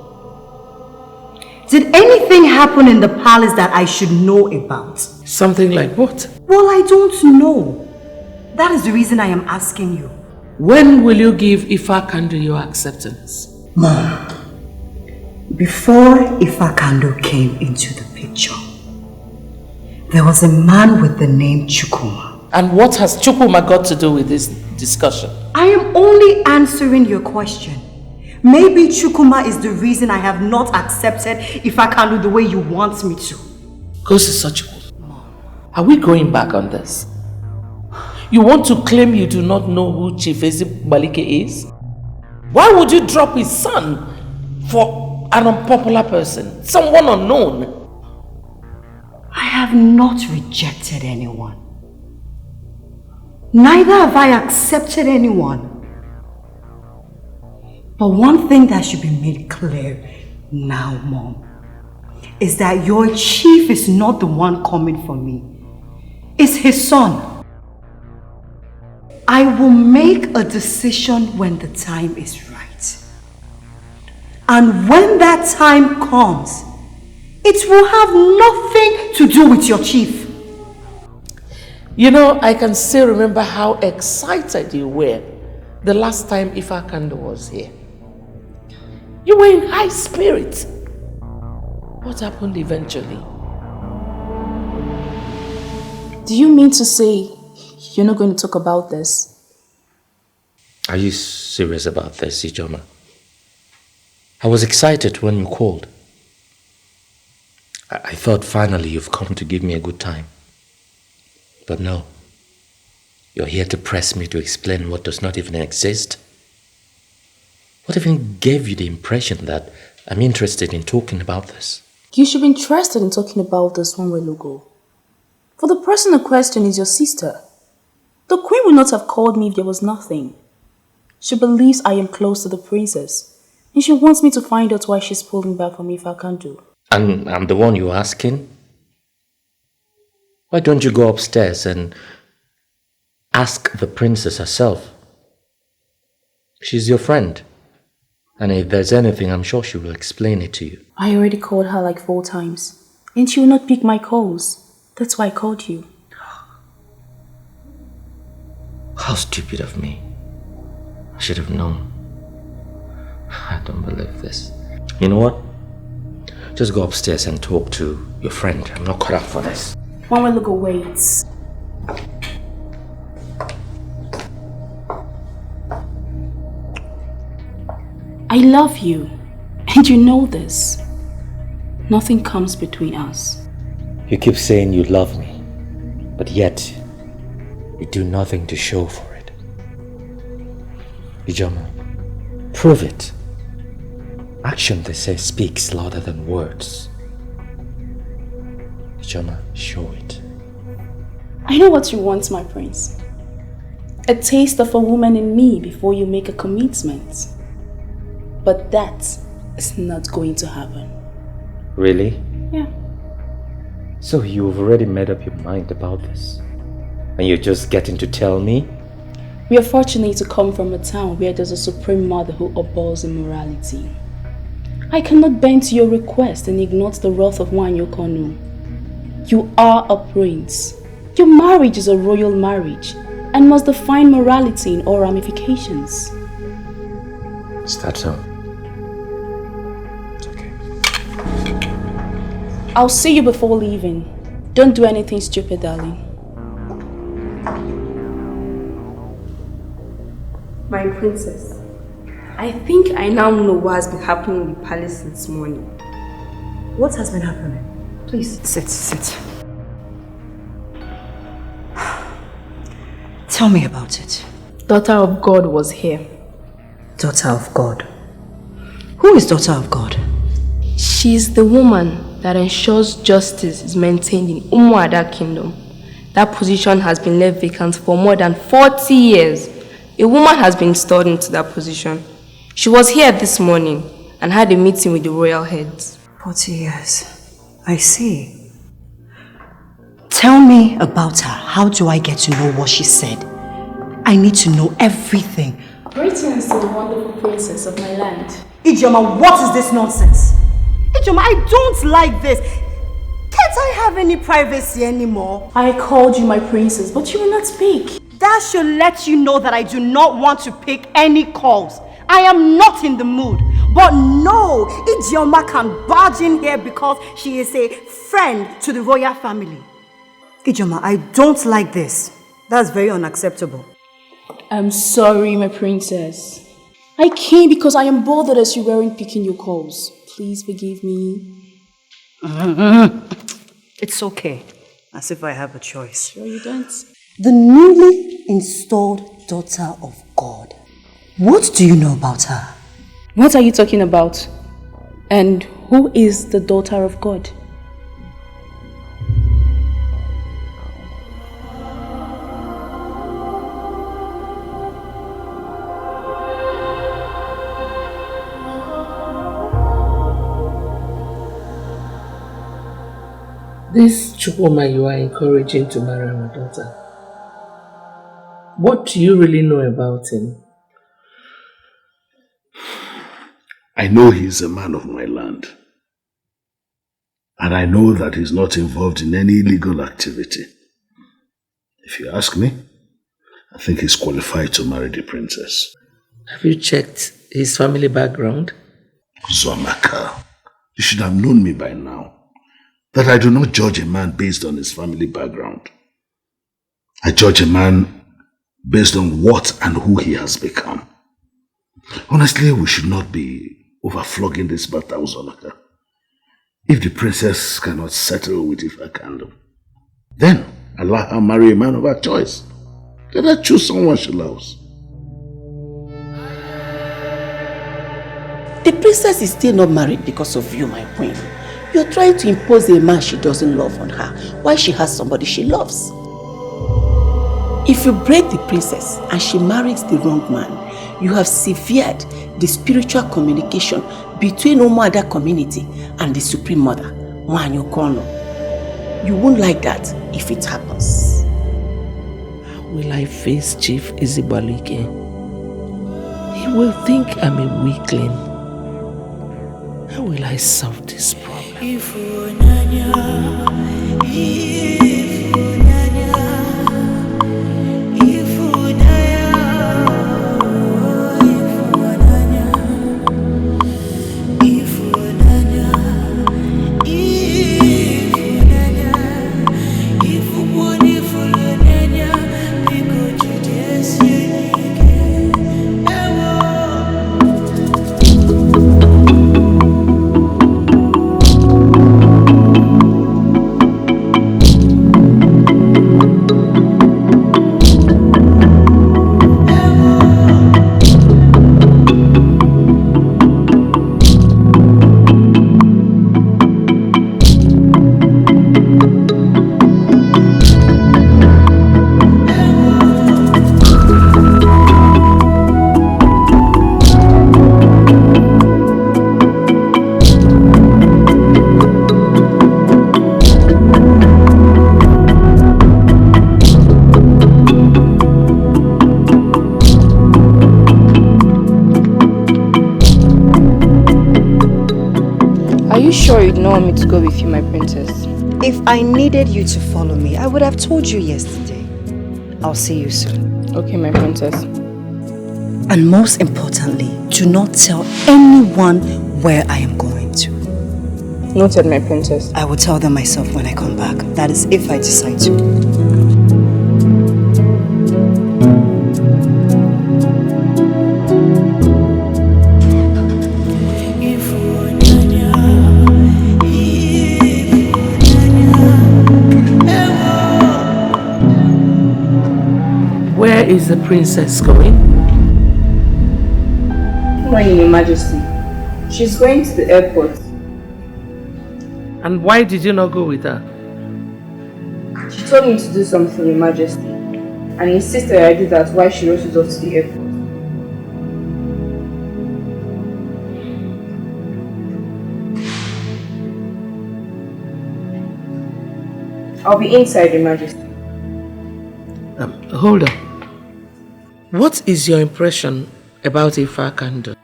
Did anything happen in the palace that I should know about? Something like what? Well, I don't know. That is the reason I am asking you. When will you give Ifakando your acceptance? Mom, before Ifakando came into the picture, there was a man with the name Chukuma. And what has Chukuma got to do with this discussion? I am only answering your question. Maybe Chukuma is the reason I have not accepted Ifakando the way you want me to. Ngozi Ezeonu, are we going back on this? You want to claim you do not know who Chief Balike is? Why would you drop his son for an unpopular person, someone unknown? I have not rejected anyone. Neither have I accepted anyone. But one thing that should be made clear now, Mom, is that your chief is not the one coming for me. It's his son. I will make a decision when the time is right. And when that time comes, it will have nothing to do with your chief. You know, I can still remember how excited you were the last time Ifakando was here. You were in high spirits. What happened eventually? Do you mean to say you're not going to talk about this? Are you serious about this, Ijoma? I was excited when you called. I thought finally you've come to give me a good time. But no. You're here to press me to explain what does not even exist. What even gave you the impression that I'm interested in talking about this? You should be interested in talking about this one while ago. For the person in question is your sister. The queen would not have called me if there was nothing. She believes I am close to the princess And she wants me to find out why she's pulling back from me if I can't do. And I'm the one you're asking? Why don't you go upstairs and ask the princess herself? She's your friend. And if there's anything, I'm sure she will explain it to you. I already called her like 4 times. And she will not pick my calls. That's why I called you. How stupid of me. I should have known. I don't believe this. You know what? Just go upstairs and talk to your friend. I'm not cut out for this. One will look away. It's... I love you. And you know this. Nothing comes between us. You keep saying you love me, but yet you do nothing to show for it. Ijeoma, prove it. Action, they say, speaks louder than words. Ijeoma, show it. I know what you want, my prince. A taste of a woman in me before you make a commitment. But that is not going to happen. Really? Yeah. So you've already made up your mind about this? And you're just getting to tell me? We are fortunate to come from a town where there's a supreme mother who abhors immorality. I cannot bend to your request and ignore the wrath of Nwanyokonu. You are a prince. Your marriage is a royal marriage and must define morality in all ramifications. Is that so? It's okay. I'll see you before leaving. Don't do anything stupid, darling. My princess, I think I now know what has been happening in the palace since morning. What has been happening? Please, sit. Tell me about it. Daughter of God was here. Daughter of God? Who is daughter of God? She's the woman that ensures justice is maintained in Umuada Kingdom. That position has been left vacant for more than 40 years. A woman has been installed into that position. She was here this morning and had a meeting with the royal heads. 40 years. I see. Tell me about her. How do I get to know what she said? I need to know everything. Greetings to the wonderful princess of my land. Ijeoma, what is this nonsense? Ijeoma, I don't like this. Can't I have any privacy anymore? I called you my princess, but you will not speak. That should let you know that I do not want to pick any calls. I am not in the mood. But no, Ijeoma can barge in here because she is a friend to the royal family. Ijeoma, I don't like this. That's very unacceptable. I'm sorry, my princess. I came because I am bothered as you weren't picking your calls. Please forgive me. It's okay. As if I have a choice. Sure you don't. The newly installed daughter of God. What do you know about her? What are you talking about? And who is the daughter of God? This Chukwuma you are encouraging to marry my daughter. What do you really know about him? I know he's a man of my land. And I know that he's not involved in any illegal activity. If you ask me, I think he's qualified to marry the princess. Have you checked his family background? Zwamaka, you should have known me by now. That I do not judge a man based on his family background. I judge a man based on what and who he has become. Honestly, we should not be overflogging this matter, Uzomaka. If the princess cannot settle with Ifa Kingdom, then allow her marry a man of her choice. Let her choose someone she loves. The princess is still not married because of you, my queen. You're trying to impose a man she doesn't love on her while she has somebody she loves. If you break the princess and she marries the wrong man, you have severed the spiritual communication between Umuada community and the Supreme Mother, Nwanyi Okono. You won't like that if it happens. Will I face Chief Izibalike? He will think I'm a weakling. How will I solve this problem? Sure you'd not want me to go with you, my princess? If I needed you to follow me, I would have told you yesterday. I'll see you soon. Okay, my princess. And most importantly, do not tell anyone where I am going to. Noted, my princess. I will tell them myself when I come back. That is if I decide to. Where is the princess going? Going, Your Majesty. She's going to the airport. And why did you not go with her? She told me to do something, Your Majesty, and insisted I do that while she rushes off to the airport. I'll be inside, Your Majesty. Hold on. What is your impression about Ifa Kando?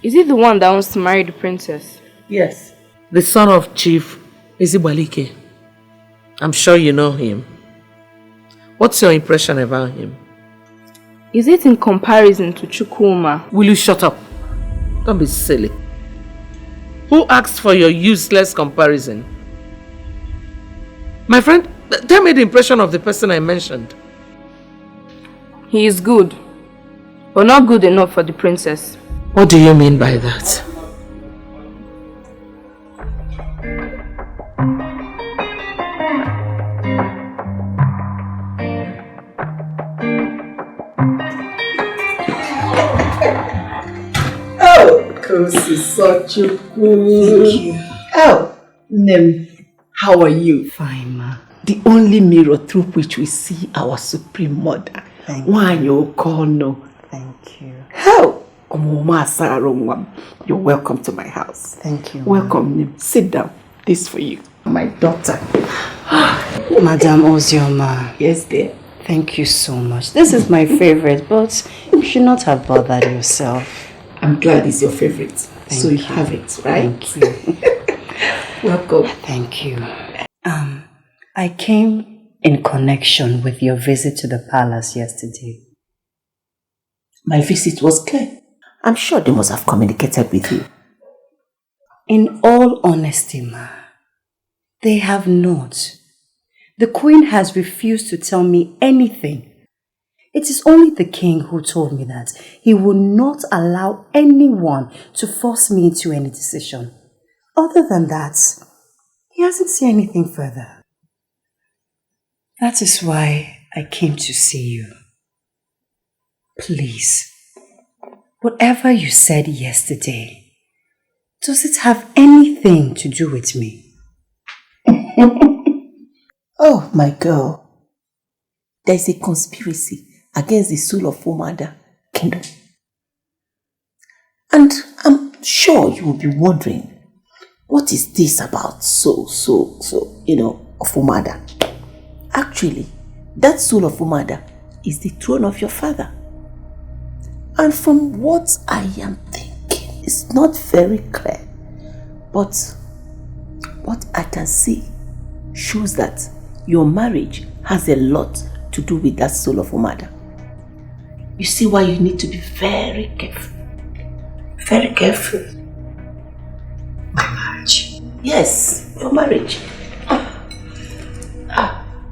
Is he the one that wants to marry the princess? Yes. The son of Chief Izibalike. I'm sure you know him. What's your impression about him? Is it in comparison to Chukwuma? Will you shut up? Don't be silly. Who asked for your useless comparison? My friend, tell me the impression of the person I mentioned. He is good, but not good enough for the princess. What do you mean by that? Oh, Kosi, such a cool. Thank you. Oh, Nem, how are you? Fine, ma. The only mirror through which we see our Supreme Mother. Nwanyi Okono. Thank you. How? You're welcome to my house. Thank you. Welcome, Nem. Sit down. This is for you. My daughter. Madam Ozioma. Yes, dear. Thank you so much. This is my favorite, but you should not have bothered yourself. I'm glad it's your favorite. So you have it, right? Thank you. Welcome. Thank you. I came in connection with your visit to the palace yesterday. My visit was clear. I'm sure they must have communicated with you. In all honesty, ma, they have not. The queen has refused to tell me anything. It is only the king who told me that he will not allow anyone to force me into any decision. Other than that, he hasn't said anything further. That is why I came to see you. Please, whatever you said yesterday, does it have anything to do with me? Oh, my girl. there is a conspiracy against the soul of Umada Kingdom. And I'm sure you will be wondering, what is this about soul, of Umada? Actually, that soul of Umada is the throne of your father. And from what I am thinking, it's not very clear. But what I can see shows that your marriage has a lot to do with that soul of Umada. You see why you need to be very careful. Very careful. My marriage? Yes, your marriage.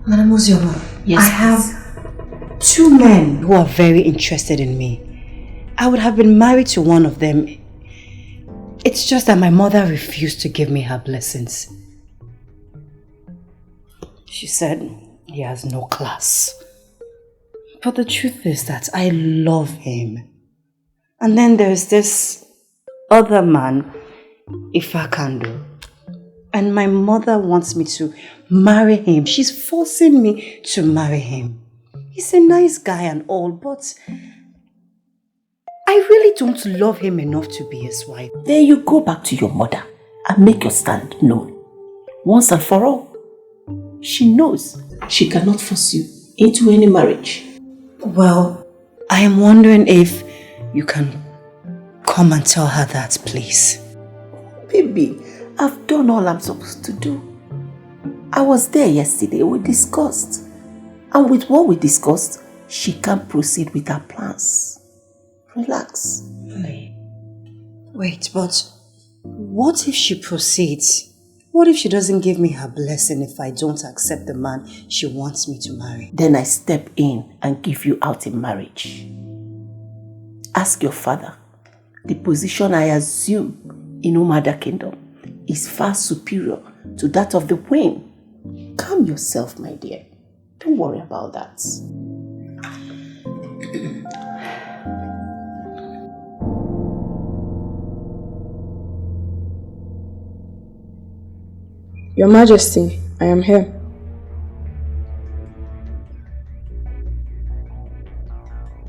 Madam Ozioma, yes, I have 2 men who are very interested in me. I would have been married to one of them. It's just that my mother refused to give me her blessings. She said he has no class. But the truth is that I love him. And then there's this other man, Ifakando. And my mother wants me to marry him. She's forcing me to marry him. He's a nice guy and all, but I really don't love him enough to be his wife. Then you go back to your mother and make your stand known. Once and for all. She knows she cannot force you into any marriage. Well, I am wondering if you can come and tell her that, please. Baby, I've done all I'm supposed to do. I was there yesterday, we discussed. And with what we discussed, she can proceed with her plans. Relax. Wait, but what if she proceeds? What if she doesn't give me her blessing if I don't accept the man she wants me to marry? Then I step in and give you out in marriage. Ask your father. The position I assume in Umada Kingdom is far superior to that of the Queen. Calm yourself, my dear. Don't worry about that. Your Majesty, I am here.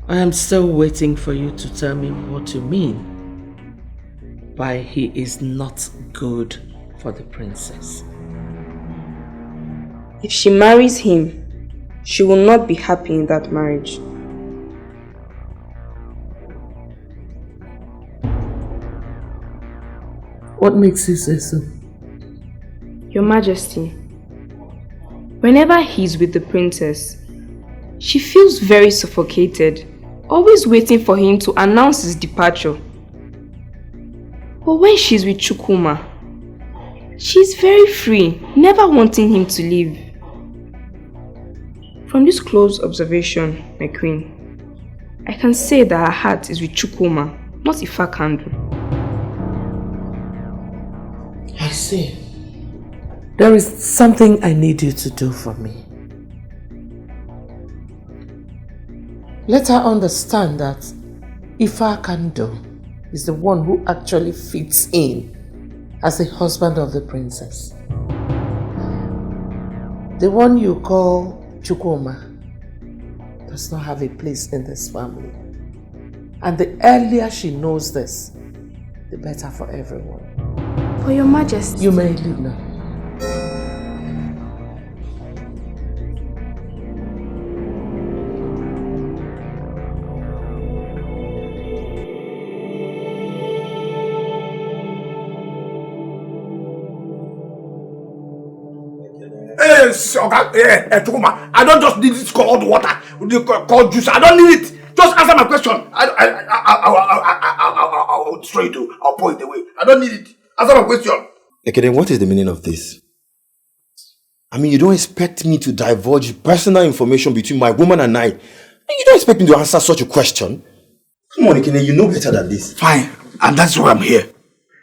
I am still waiting for you to tell me what you mean by he is not good for the princess. If she marries him, she will not be happy in that marriage. What makes you say so? Your Majesty, whenever he's with the princess, she feels very suffocated, always waiting for him to announce his departure. But when she's with Chukwuma, she's very free, never wanting him to leave. From this close observation, my queen, I can say that her heart is with Chukwuma, not Ifakando. I see. There is something I need you to do for me. Let her understand that Ifakando is the one who actually fits in as the husband of the princess. The one you call Chukwuma does not have a place in this family. And the earlier she knows this, the better for everyone. For your Majesty. You may leave now. I don't just need this cold water, cold juice. I don't need it. Just answer my question. I'll destroy it. I'll pour it away. I don't need it. Answer my question. Okay, then what is the meaning of this? I mean, you don't expect me to divulge personal information between my woman and I. You don't expect me to answer such a question? Come on, Ekene, you know better than this. Fine, and that's why I'm here.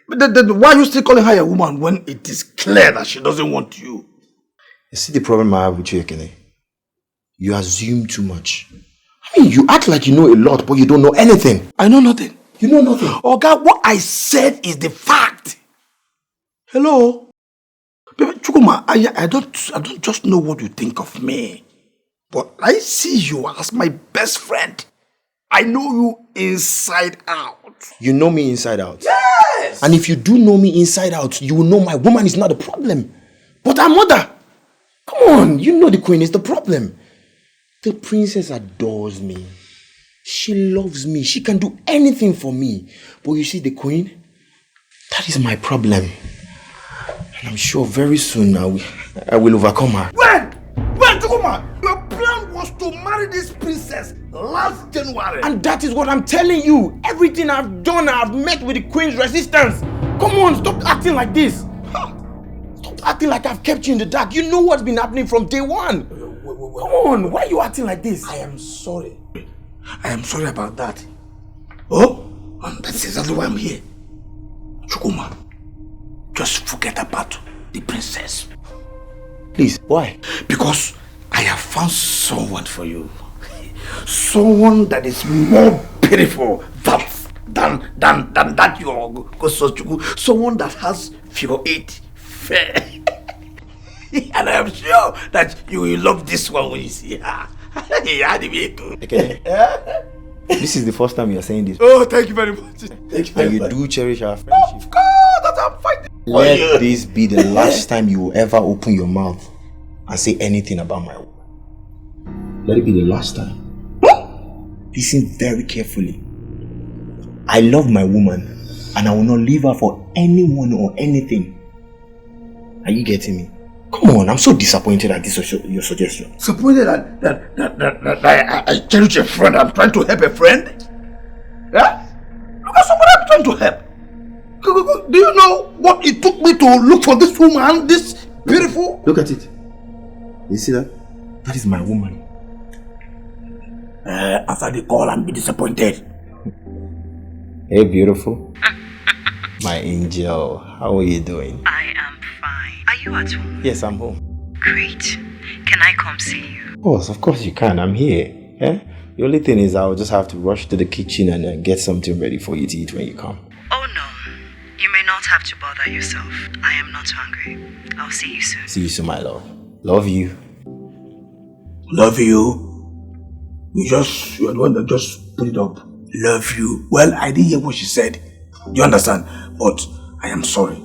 But then why are you still calling her a woman when it is clear that she doesn't want you? You see the problem I have with you, Ekene? You assume too much. I mean, you act like you know a lot, but you don't know anything. I know nothing. You know nothing. Oh God, what I said is the fact. Hello? Baby, Chukwuma, I don't just know what you think of me. But I see you as my best friend. I know you inside out. You know me inside out? Yes! And if you do know me inside out, you will know my woman is not the problem. But her mother! Come on, you know the queen is the problem. The princess adores me. She loves me. She can do anything for me. But you see the queen? That is my problem. And I'm sure very soon I will overcome her. When, Chukuma, your plan was to marry this princess last January. And that is what I'm telling you. Everything I've done, I've met with the queen's resistance. Come on, stop acting like this. Stop acting like I've kept you in the dark. You know what's been happening from day one. Come on, why are you acting like this? I am sorry. I am sorry about that. Oh, and that's exactly why I'm here. Chukuma, just forget about the princess. Please, why? Because I have found someone for you. Someone that is more beautiful than that your Gosochuku. Someone that has figure 8 fair. And I am sure that you will love this one when you see her. Okay. This is the first time you are saying this. Oh, thank you very much. Thank you very much. And you do cherish our friendship. Of course, that I'm fighting. Let this be the last time you will ever open your mouth and say anything about my woman. Let it be the last time. Listen very carefully. I love my woman and I will not leave her for anyone or anything. Are you getting me? Come on, I'm so disappointed at this your suggestion. Disappointed that I cherish a friend. I'm trying to help a friend? Yeah? Look at someone I'm trying to help. Do you know what it took me to look for this woman, this beautiful? Look at it. You see that? That is my woman. After the call, I'm disappointed. Hey, beautiful. My angel, how are you doing? I am fine. Are you at home? Yes, I'm home. Great. Can I come see you? Of course you can. I'm here. Eh? The only thing is I'll just have to rush to the kitchen and get something ready for you to eat when you come. Oh no. You may not have to bother yourself. I am not hungry. I'll see you soon. See you soon, my love. Love you. Love you? You are the one that just put it up. Love you. Well, I didn't hear what she said. You understand? But I am sorry.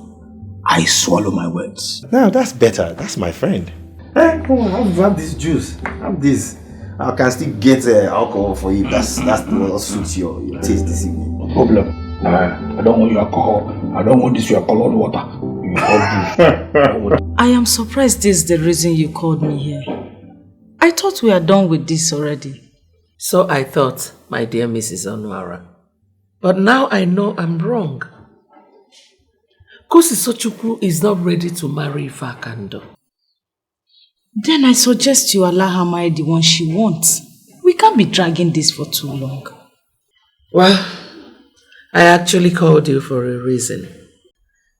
I swallow my words. No, that's better. That's my friend. Hey, come on, have this juice. Have this. I can still get alcohol for you. That's what suits your taste this evening. No problem. I don't want your alcohol. I don't want this your colored water. I am surprised this is the reason you called me here. I thought we are done with this already. So I thought, my dear Mrs. Onwara. But now I know I'm wrong. Ngozi Ezeonu is not ready to marry Ifakando. Then I suggest you allow her marry the one she wants. We can't be dragging this for too long. Well, I actually called you for a reason.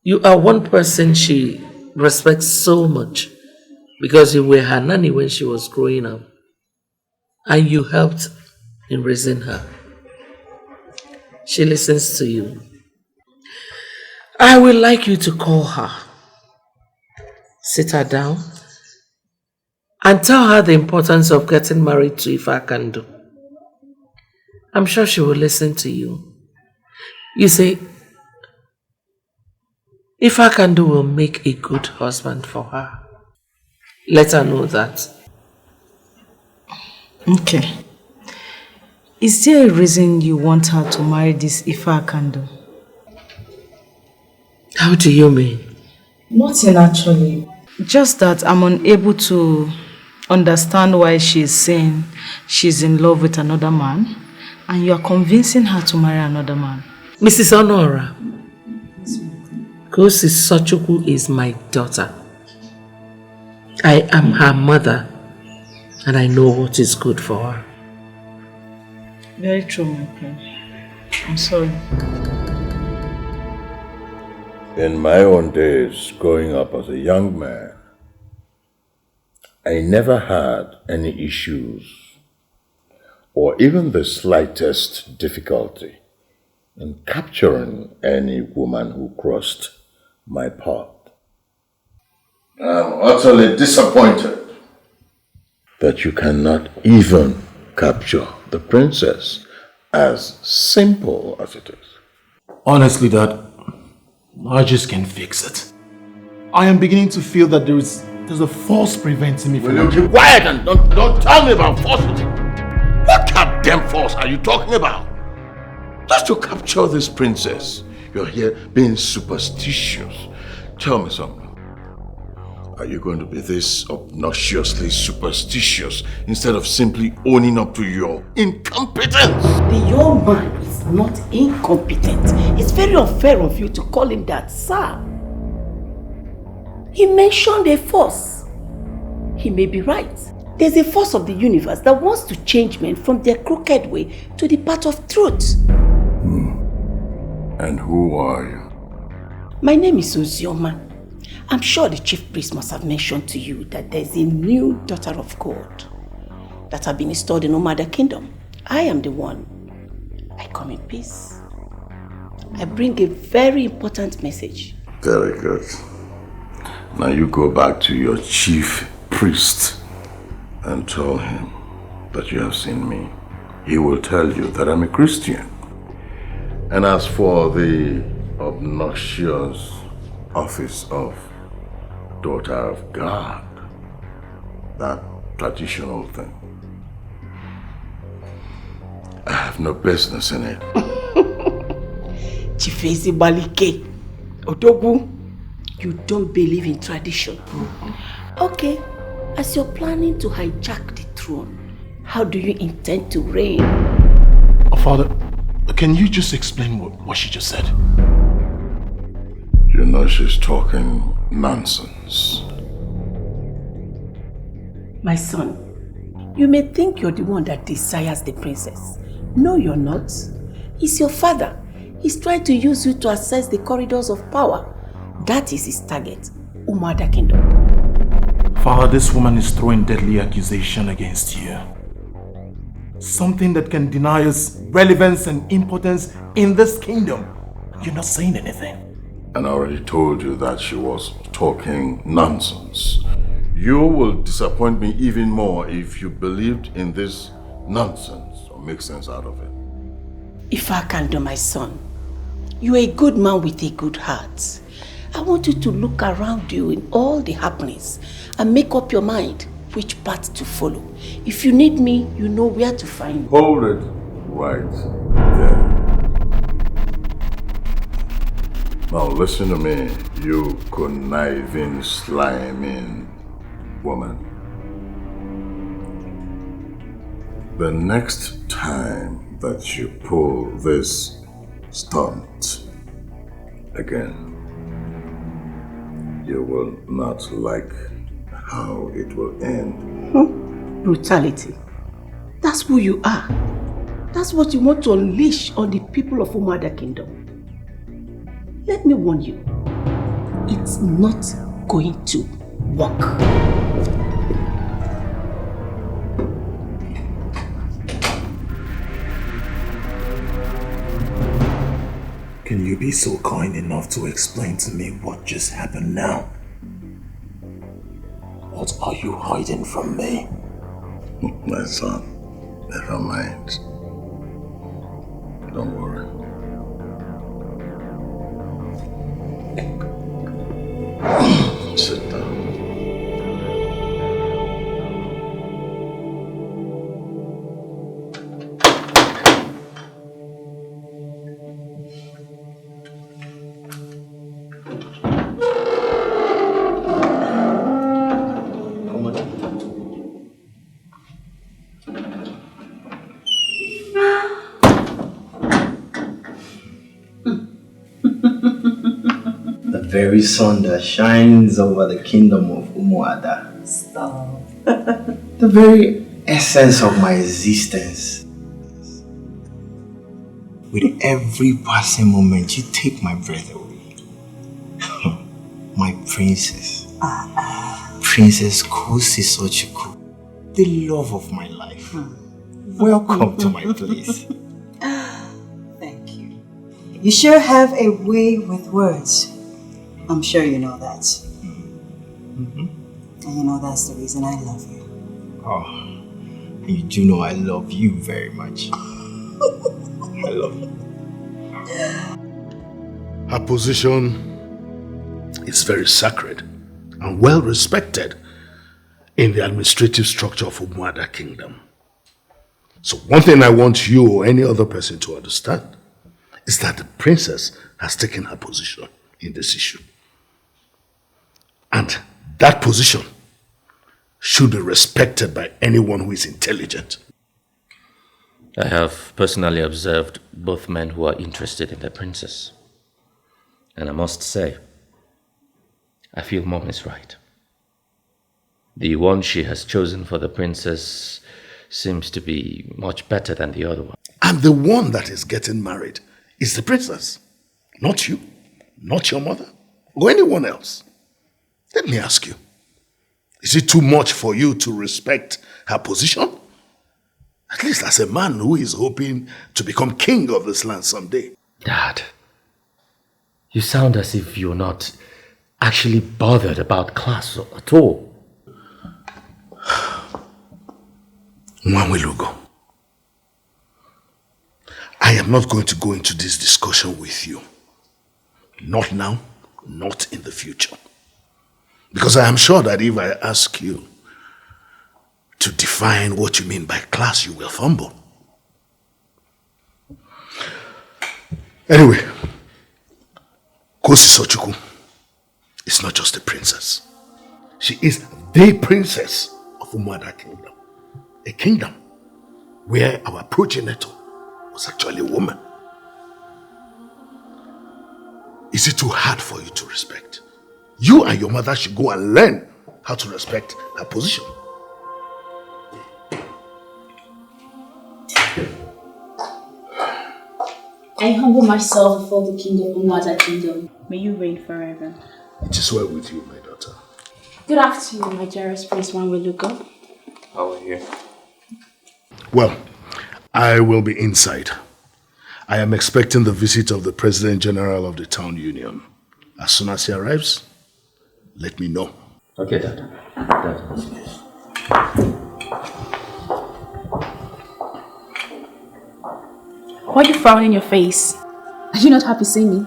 You are one person she respects so much because you were her nanny when she was growing up. And you helped in raising her. She listens to you. I would like you to call her. Sit her down and tell her the importance of getting married to Ifakando. I'm sure she will listen to you. You see, Ifakando will make a good husband for her. Let her know that. Okay. Is there a reason you want her to marry this Ifakando? How do you mean? Nothing actually. Just that I'm unable to understand why she's saying she's in love with another man and you are convincing her to marry another man. Mrs. Honora, Ngozi Ezeonu is my daughter. I am her mother and I know what is good for her. Very true, my friend. I'm sorry. In my own days, growing up as a young man, I never had any issues or even the slightest difficulty in capturing any woman who crossed my path. I'm utterly disappointed that you cannot even capture the princess, as simple as it is. Honestly, Dad, I just can't fix it. I am beginning to feel that there's a force preventing me from... Will you keep quiet and don't tell me about falsity? What goddamn force are you talking about? Just to capture this princess, you're here being superstitious. Tell me something. Are you going to be this obnoxiously superstitious instead of simply owning up to your incompetence? The young man is not incompetent. It's very unfair of you to call him that, sir. He mentioned a force. He may be right. There's a force of the universe that wants to change men from their crooked way to the path of truth. And who are you? My name is Ozioma. I'm sure the chief priest must have mentioned to you that there's a new daughter of God that have been installed in Umada Kingdom. I am the one. I come in peace. I bring a very important message. Very good. Now you go back to your chief priest and tell him that you have seen me. He will tell you that I'm a Christian. And as for the obnoxious office of Daughter of God, that traditional thing, I have no business in it. Chifezi Balike, Odogu, you don't believe in tradition. Okay, as you're planning to hijack the throne, how do you intend to reign? Father, can you just explain what she just said? You know she's talking nonsense. My son, you may think you're the one that desires the princess. No, you're not. He's your father. He's trying to use you to access the corridors of power. That is his target, Umada Kingdom. Father, this woman is throwing deadly accusation against you. Something that can deny us relevance and importance in this kingdom. You're not saying anything. And I already told you that she was talking nonsense. You will disappoint me even more if you believed in this nonsense or make sense out of it. If I can do, my son, you're a good man with a good heart. I want you to look around you in all the happenings and make up your mind which path to follow. If you need me, you know where to find me. Hold it right there. Now listen to me, you conniving, sliming woman. The next time that you pull this stunt again, you will not like how it will end. Brutality. That's who you are. That's what you want to unleash on the people of Umada Kingdom. Let me warn you, it's not going to work. Can you be so kind enough to explain to me what just happened now? What are you hiding from me? My son, never mind. Don't worry. Sit down. The very sun that shines over the kingdom of Umuada. Stop. The very essence of my existence. With every passing moment, you take my breath away. My princess. Princess Kosi Sochukwu. The love of my life. Welcome to my place. Thank you. You sure have a way with words. I'm sure you know that. And you know that's the reason I love you. Oh, you do know I love you very much. I love you. Her position is very sacred and well respected in the administrative structure of Umuada Kingdom. So one thing I want you or any other person to understand is that the princess has taken her position in this issue. And that position should be respected by anyone who is intelligent. I have personally observed both men who are interested in the princess. And I must say, I feel Mom is right. The one she has chosen for the princess seems to be much better than the other one. And the one that is getting married is the princess. Not you, not your mother, or anyone else. Let me ask you, is it too much for you to respect her position? At least as a man who is hoping to become king of this land someday. Dad, you sound as if you're not actually bothered about class at all. Nwanwelugo, I am not going to go into this discussion with you. Not now, not in the future. Because I am sure that if I ask you to define what you mean by class, you will fumble. Anyway, Ngozi Ezeonu is not just a princess. She is the princess of Umuada Kingdom. A kingdom where our progenitor was actually a woman. Is it too hard for you to respect? You and your mother should go and learn how to respect her position. I humble myself before the king of Umuada Kingdom. May you reign forever. It is well with you, my daughter. Good afternoon, my dearest Prince Nwanwelugo. How are you? Well, I will be inside. I am expecting the visit of the President General of the Town Union. As soon as he arrives, let me know. Okay, Dad. Why are you frowning your face? Are you not happy seeing me?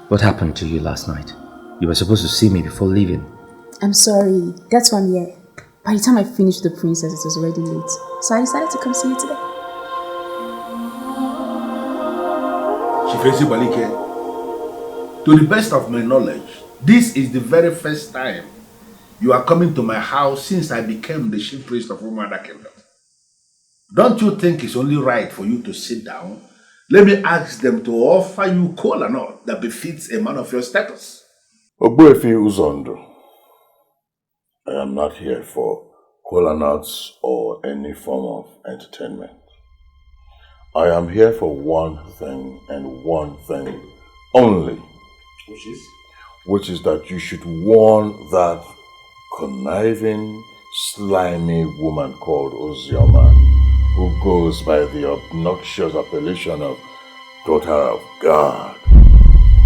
What happened to you last night? You were supposed to see me before leaving. I'm sorry. That's why I'm here. By the time I finished with the princess, it was already late. So I decided to come see you today. Chifezi Balike, to the best of my knowledge, this is the very first time you are coming to my house since I became the chief priest of Umuada Kingdom. Don't you think it's only right for you to sit down? Let me ask them to offer you kola nut that befits a man of your status. Ogbuefi Uzondo, I am not here for kola nuts or any form of entertainment. I am here for one thing and one thing only. Which is that you should warn that conniving, slimy woman called Ozioma, who goes by the obnoxious appellation of Daughter of God,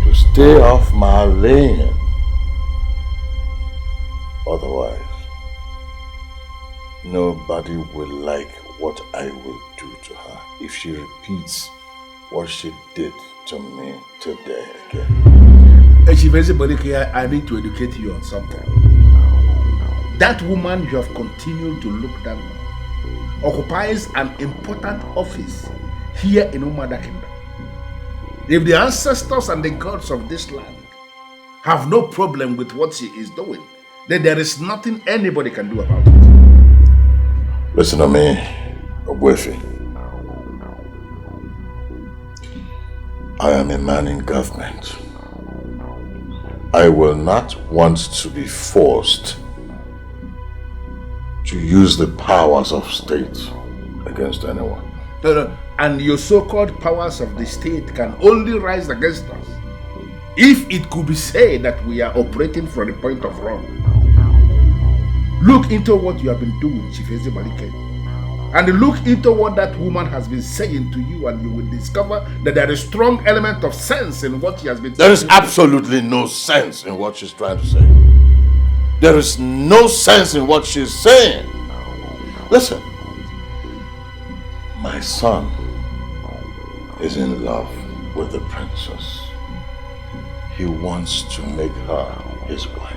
to stay off my lane. Otherwise, nobody will like what I will do to her if she repeats what she did to me today again. I need to educate you on something. That woman you have continued to look down on occupies an important office here in Umuada Kingdom. If the ancestors and the gods of this land have no problem with what she is doing, then there is nothing anybody can do about it. Listen to me, Ogbuefi. I am a man in government. I will not want to be forced to use the powers of state against anyone. No. And your so-called powers of the state can only rise against us if it could be said that we are operating from the point of wrong. Look into what you have been doing, Chifezi Balike. And look into what that woman has been saying to you, and you will discover that there is a strong element of sense in what she has been saying. There is absolutely no sense in what she's trying to say. There is no sense in what she's saying. Listen. My son is in love with the princess. He wants to make her his wife.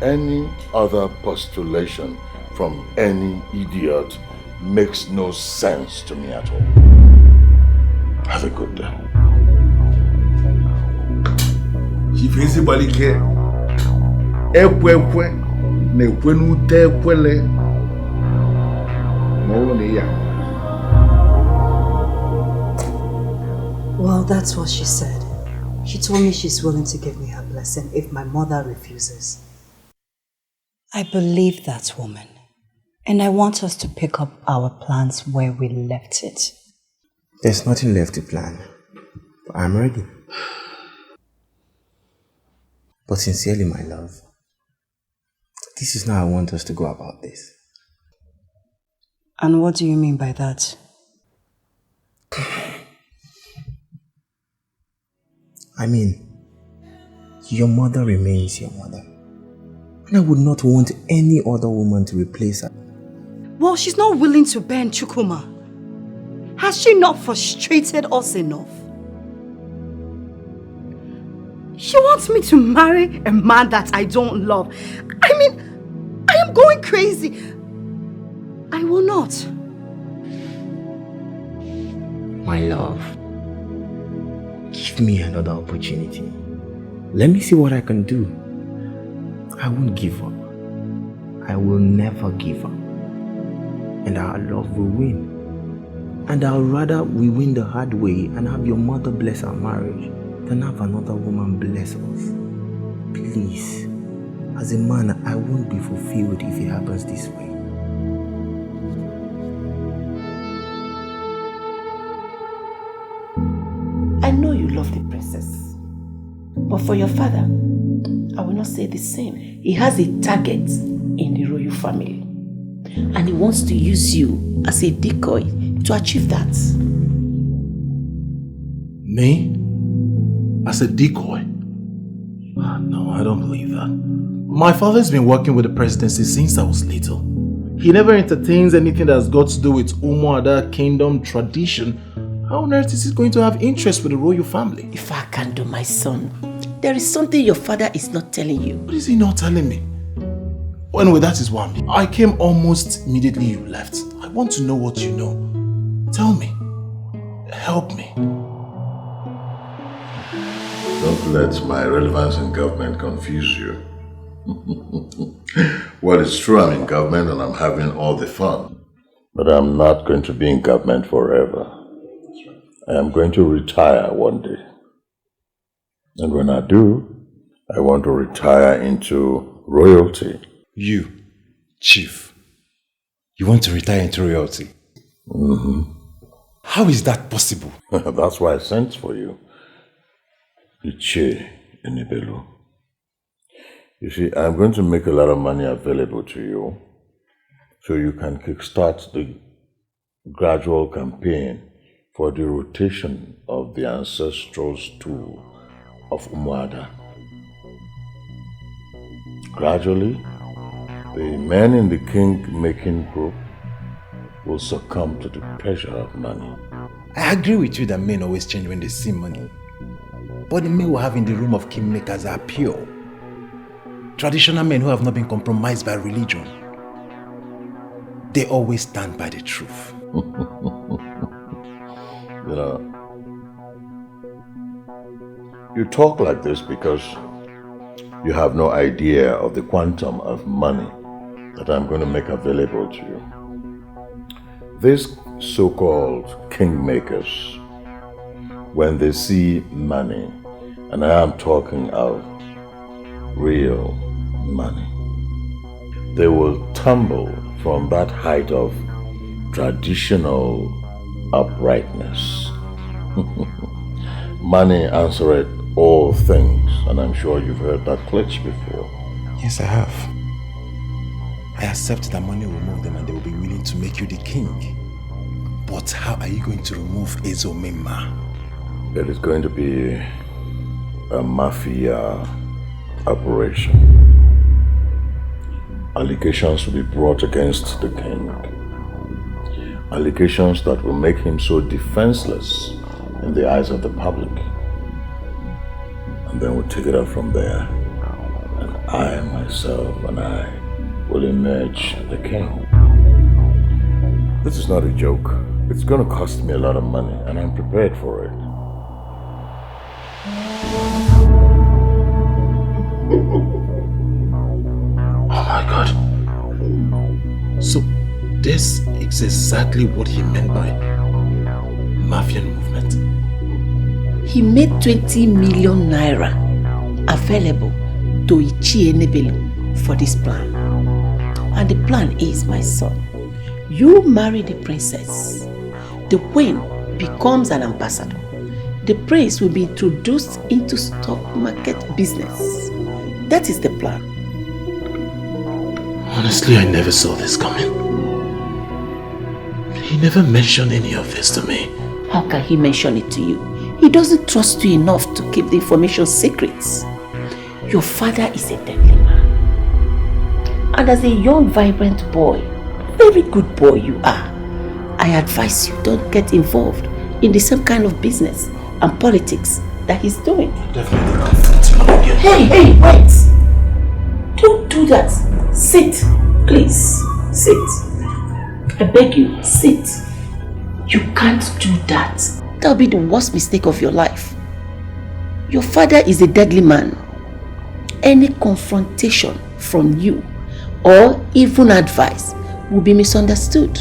Any other postulation from any idiot makes no sense to me at all. Have a good day. If anybody care, ekwe na-ekwenu ute ekwele n'ọrụ na ya. Well, that's what she said. She told me she's willing to give me her blessing if my mother refuses. I believe that woman. And I want us to pick up our plans where we left it. There's nothing left to plan. I'm ready. But sincerely, my love, this is not how I want us to go about this. And what do you mean by that? I mean, your mother remains your mother. And I would not want any other woman to replace her. Well, she's not willing to bend Chukuma. Has she not frustrated us enough? She wants me to marry a man that I don't love. I mean, I am going crazy. I will not. My love, give me another opportunity. Let me see what I can do. I won't give up. I will never give up. And our love will win. And I'll rather we win the hard way and have your mother bless our marriage than have another woman bless us. Please, as a man, I won't be fulfilled if it happens this way. I know you love the princess, but for your father, I will not say the same. He has a target in the royal family, and he wants to use you as a decoy to achieve that. Me? As a decoy? No, I don't believe that. My father's been working with the presidency since I was little. He never entertains anything that's got to do with Umuada kingdom tradition. How on earth is he going to have interest with the royal family? If I can do, my son, there is something your father is not telling you. What is he not telling me? Well, anyway, that is one. I came almost immediately you left. I want to know what you know. Tell me. Help me. Don't let my relevance in government confuse you. Well, it's true I'm in government and I'm having all the fun. But I'm not going to be in government forever. I am going to retire one day. And when I do, I want to retire into royalty. You, Chief, you want to retire into royalty? Mm-hmm. How is that possible? That's why I sent for you. Iche Enebelu. You see, I'm going to make a lot of money available to you so you can kickstart the gradual campaign for the rotation of the ancestral stool of Umuada. Gradually, the men in the king-making group will succumb to the pressure of money. I agree with you that men always change when they see money. But the men we have in the room of kingmakers are pure. Traditional men who have not been compromised by religion. They always stand by the truth. You know, you talk like this because you have no idea of the quantum of money that I'm going to make available to you. These so-called kingmakers, when they see money, and I am talking of real money, they will tumble from that height of traditional uprightness. Money answereth all things, and I'm sure you've heard that clutch before. Yes, I have. I accept that money will move them and they will be willing to make you the king. But how are you going to remove Ezomema? It is going to be a mafia operation. allegations will be brought against the king. Allegations that will make him so defenseless in the eyes of the public. And then we'll take it up from there. And I myself and I will emerge the king. This is not a joke. It's going to cost me a lot of money, and I'm prepared for it. Oh my God. So this is exactly what he meant by Mafian movement. He made 20 million naira available to Ichie Nebelu for this plan. And the plan is, my son, you marry the princess. The queen becomes an ambassador. The prince will be introduced into stock market business. That is the plan. Honestly, I never saw this coming. He never mentioned any of this to me. How can he mention it to you? He doesn't trust you enough to keep the information secrets. Your father is a deadly man. And as a young, vibrant boy, very good boy you are, I advise you don't get involved in the same kind of business and politics that he's doing. Definitely not. Hey, wait! Don't do that. Sit, please. Sit. I beg you, sit. You can't do that. That'll be the worst mistake of your life. Your father is a deadly man. Any confrontation from you or even advice will be misunderstood.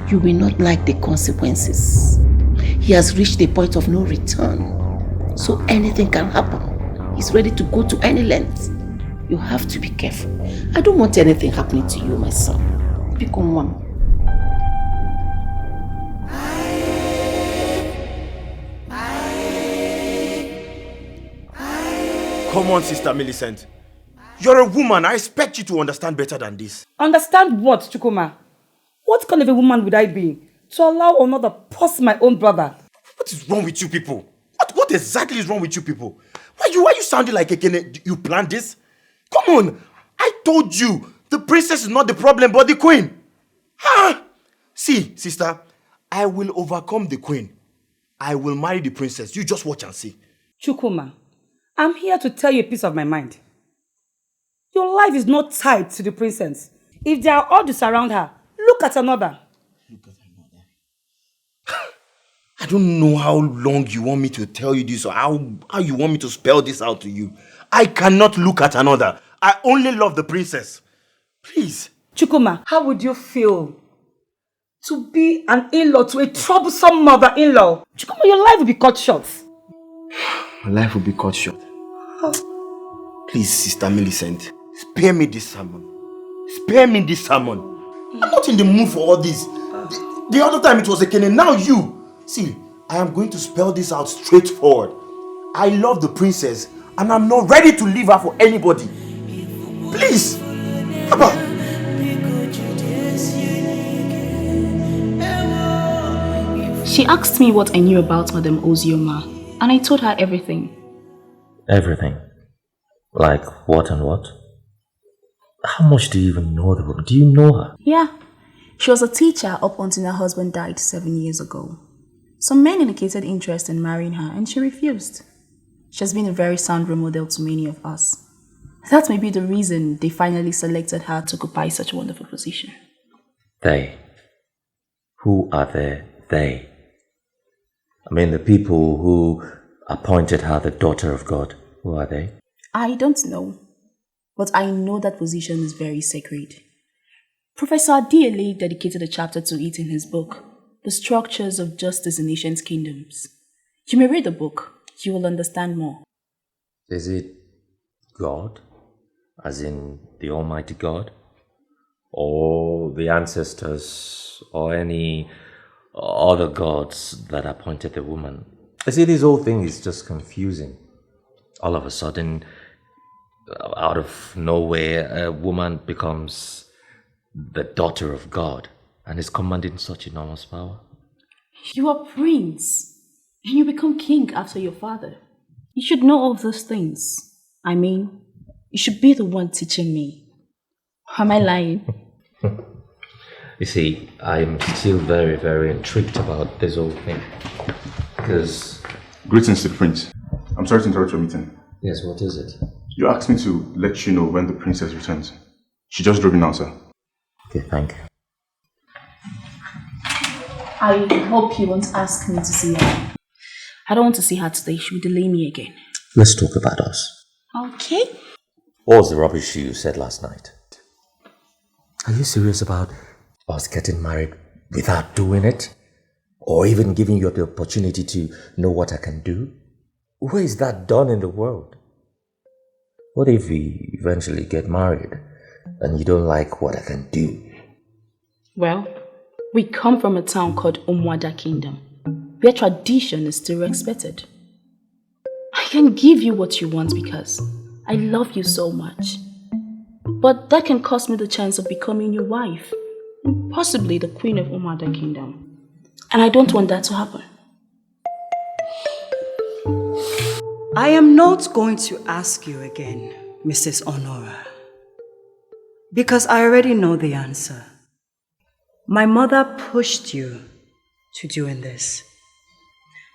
You will not like the consequences. He has reached a point of no return. So anything can happen. He's ready to go to any length. You have to be careful. I don't want anything happening to you, my son. Become one. Come on, Sister Millicent. You're a woman. I expect you to understand better than this. Understand what, Chukwuma? What kind of a woman would I be to allow another past my own brother? What is wrong with you people? What exactly is wrong with you people? Why you sounding like Ekene? You planned this? Come on. I told you the princess is not the problem but the queen. Huh? See, sister, I will overcome the queen. I will marry the princess. You just watch and see. Chukwuma, I'm here to tell you a piece of my mind. Your life is not tied to the princess. If there are others around her, look at another. I don't know how long you want me to tell you this or how you want me to spell this out to you. I cannot look at another. I only love the princess. Please. Chukwuma, how would you feel to be an in-law to a troublesome mother-in-law? Chukwuma, your life will be cut short. My life will be cut short. Please, Sister Millicent, spare me this sermon. Spare me this sermon. I'm not in the mood for all this. The other time it was Ekene, now you. See, I am going to spell this out straightforward. I love the princess and I'm not ready to leave her for anybody. Please. Papa. She asked me what I knew about Madame Ozioma, and I told her everything. Everything? Like what and what? How much do you even know the woman? Do you know her? Yeah. She was a teacher up until her husband died 7 years ago. Some men indicated interest in marrying her and she refused. She has been a very sound role model to many of us. That may be the reason they finally selected her to occupy such a wonderful position. They? Who are they? I mean the people who appointed her the daughter of God. Who are they? I don't know. But I know that position is very sacred. Professor Adiele dedicated a chapter to it in his book, The Structures of Justice in Ancient Kingdoms. You may read the book. You will understand more. Is it God? As in the Almighty God? Or the ancestors? Or any other gods that appointed the woman? I see, this whole thing is just confusing. All of a sudden, out of nowhere, a woman becomes the daughter of God and is commanding such enormous power. You are prince, and you become king after your father. You should know all those things. I mean, you should be the one teaching me. Am I lying? You see, I'm still very, very intrigued about this whole thing. Because... Greetings to the prince. I'm sorry to interrupt your meeting. Yes, what is it? You asked me to let you know when the princess returns. She just drove in now, sir. Okay, thank you. I hope you won't ask me to see her. I don't want to see her today. She will delay me again. Let's talk about us. Okay. What was the rubbish you said last night? Are you serious about us getting married without doing it? Or even giving you the opportunity to know what I can do? Where is that done in the world? What if we eventually get married and you don't like what I can do? Well, we come from a town called Umuada Kingdom, where tradition is still respected. I can give you what you want because I love you so much. But that can cost me the chance of becoming your wife, and possibly the queen of Umuada Kingdom. And I don't want that to happen. I am not going to ask you again, Mrs. Honora, because I already know the answer. My mother pushed you to doing this.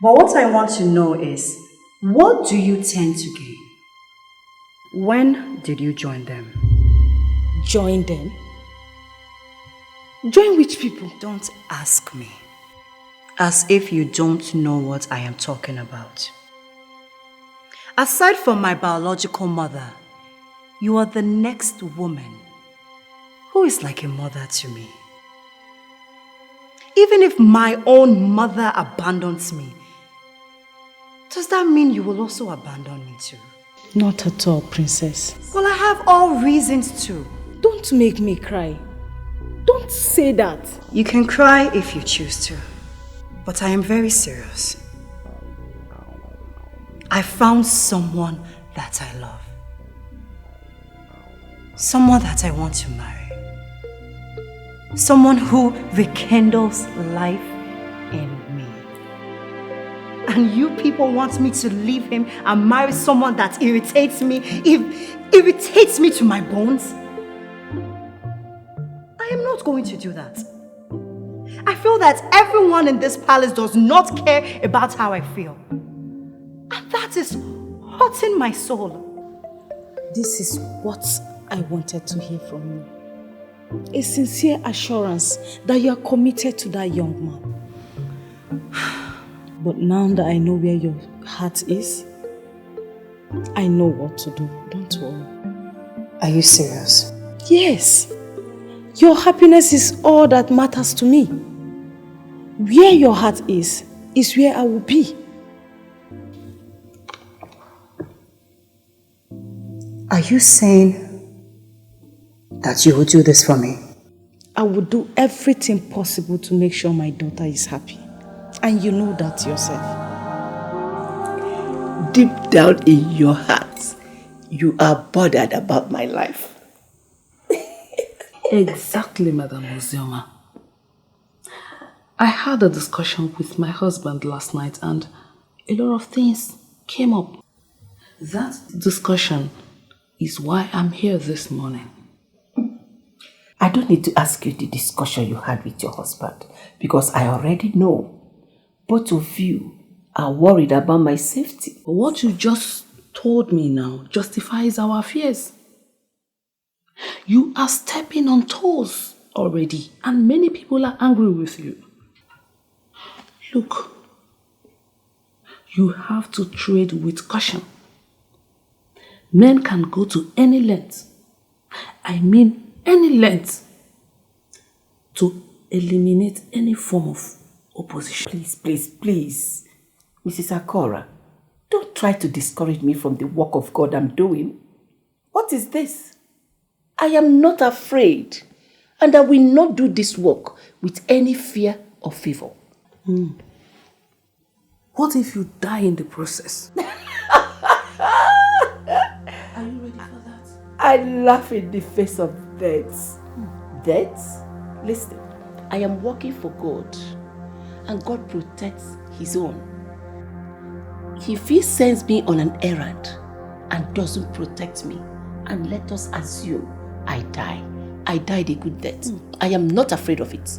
But what I want to know is, what do you tend to gain? When did you join them? Join them? Join which people? Don't ask me. As if you don't know what I am talking about. Aside from my biological mother, you are the next woman who is like a mother to me. Even if my own mother abandons me, does that mean you will also abandon me too? Not at all, princess. Well, I have all reasons to. Don't make me cry. Don't say that. You can cry if you choose to, but I am very serious. I found someone that I love. Someone that I want to marry. Someone who rekindles life in me. And you people want me to leave him and marry someone that irritates me, irritates me to my bones? I am not going to do that. I feel that everyone in this palace does not care about how I feel. And that is hurting my soul. This is what I wanted to hear from you. A sincere assurance that you are committed to that young man. But now that I know where your heart is, I know what to do. Don't worry. Are you serious? Yes. Your happiness is all that matters to me. Where your heart is where I will be. Are you saying that you will do this for me? I will do everything possible to make sure my daughter is happy. And you know that yourself. Deep down in your heart, you are bothered about my life. Exactly, Madam Ezeonu. I had a discussion with my husband last night and a lot of things came up. That discussion is why I'm here this morning. I don't need to ask you the discussion you had with your husband because I already know. Both of you are worried about my safety. But what you just told me now justifies our fears. You are stepping on toes already and many people are angry with you. Look, you have to trade with caution. Men can go to any length, I mean any length, to eliminate any form of opposition. Please, Mrs. Akora, don't try to discourage me from the work of God I'm doing. What is this? I am not afraid, and I will not do this work with any fear or favor. What if you die in the process? Are you ready for that? I laugh in the face of death. Death? Listen, I am working for God, and God protects His own. If He sends me on an errand and doesn't protect me, and let us assume I die, I died a good death. I am not afraid of it.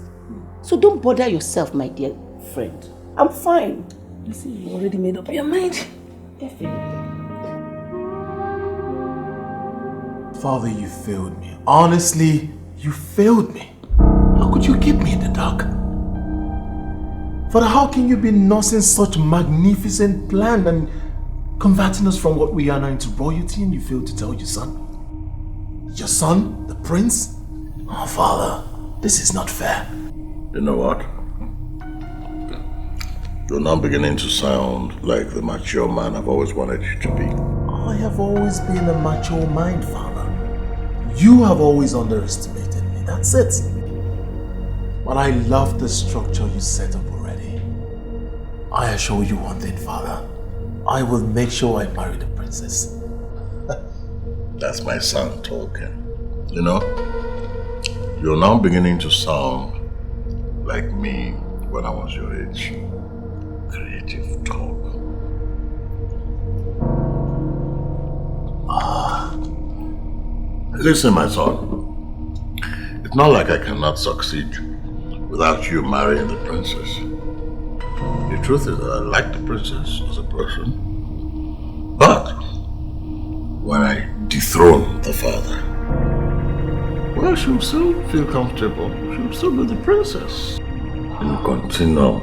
So don't bother yourself, my dear friend. I'm fine. You see, you already made up your mind. Definitely. Father, you failed me. Honestly, you failed me. How could you keep me in the dark? Father, how can you be nursing such magnificent plan and converting us from what we are now into royalty, and you fail to tell your son? Your son, the prince? Oh, Father, this is not fair. You know what? You're now beginning to sound like the mature man I've always wanted you to be. I have always been a mature mind, Father. You have always underestimated me, that's it. But I love the structure you set up already. I assure you one thing, Father. I will make sure I marry the princess. That's my son talking. You know, you're now beginning to sound like me when I was your age. Creative talk. Listen, my son. It's not like I cannot succeed without you marrying the princess. The truth is that I like the princess as a person. But when I dethrone the father, well, she'll still feel comfortable. She'll still be the princess. And continue.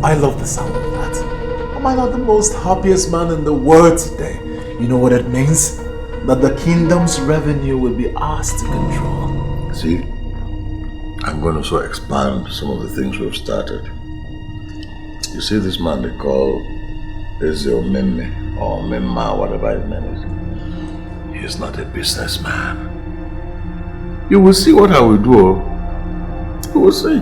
I love the sound of that. Am I not the most happiest man in the world today? You know what it means? That the kingdom's revenue will be ours to control. See, I'm going to so expand some of the things we've started. You see this man they call Ezeonu or Mema, whatever his name is. He's not a businessman. You will see what I will do. You will see.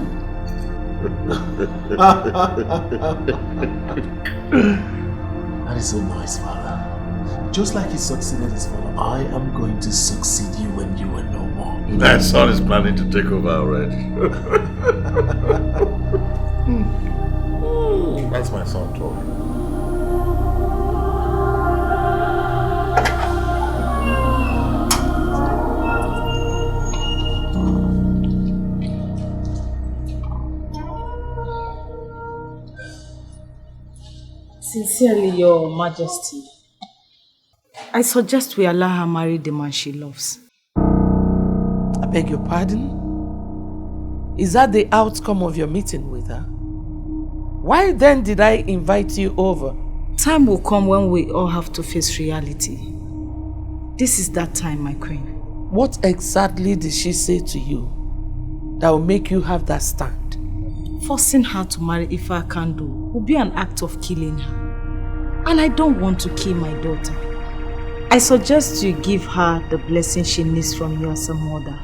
That is so nice, Father. Just like he succeeded his father, I am going to succeed you when you are no more. My son is planning to take over already. That's my son talking. Sincerely, Your Majesty, I suggest we allow her marry the man she loves. I beg your pardon? Is that the outcome of your meeting with her? Why then did I invite you over? Time will come when we all have to face reality. This is that time, my queen. What exactly did she say to you that will make you have that stand? Forcing her to marry Ifa Kando will be an act of killing her. And I don't want to kill my daughter. I suggest you give her the blessing she needs from you as a mother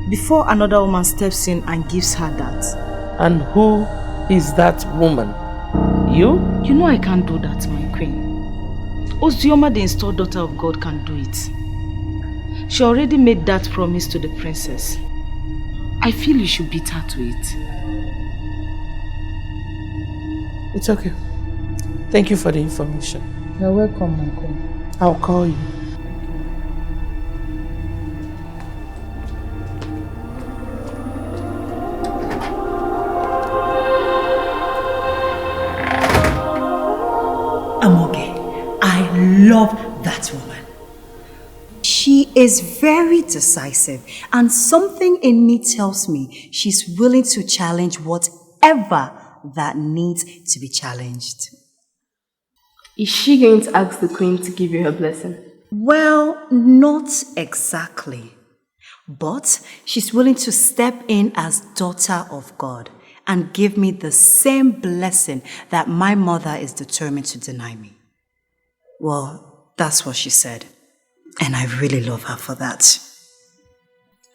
before another woman steps in and gives her that. And who is that woman? You? You know I can't do that, my queen. Osdioma, the installed daughter of God, can do it. She already made that promise to the princess. I feel you should beat her to it. It's okay. Thank you for the information. You're welcome, my queen. I'll call you. Amoge, I love that woman. She is very decisive, and something in me tells me she's willing to challenge whatever that needs to be challenged. Is she going to ask the queen to give you her blessing? Well, not exactly. But she's willing to step in as daughter of God and give me the same blessing that my mother is determined to deny me. Well, that's what she said. And I really love her for that.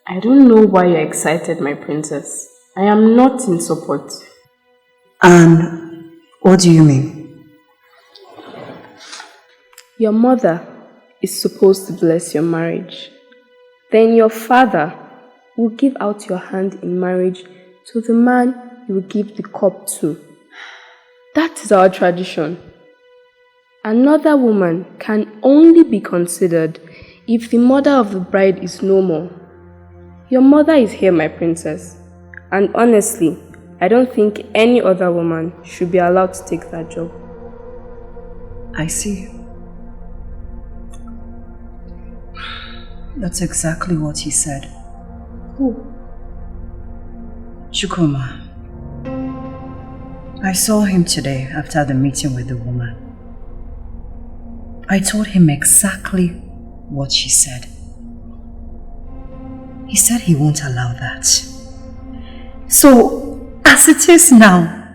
I don't know why you're excited, my princess. I am not in support. And what do you mean? Your mother is supposed to bless your marriage. Then your father will give out your hand in marriage to the man you will give the cup to. That is our tradition. Another woman can only be considered If the mother of the bride is no more, your mother is here, my princess. And honestly, I don't think any other woman should be allowed to take that job. I see. That's exactly what he said. Who? Chukwuma. I saw him today after the meeting with the woman. I told him exactly what she said. He said he won't allow that. So, as it is now,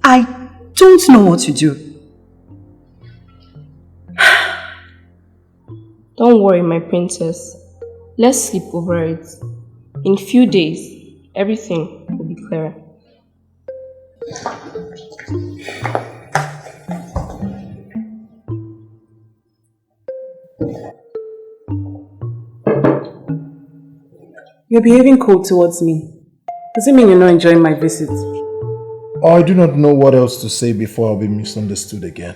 I don't know what to do. Don't worry, my princess. Let's sleep over it. In few days, everything will be clearer. You're behaving cold towards me. Does it mean you're not enjoying my visit? I do not know what else to say before I'll be misunderstood again.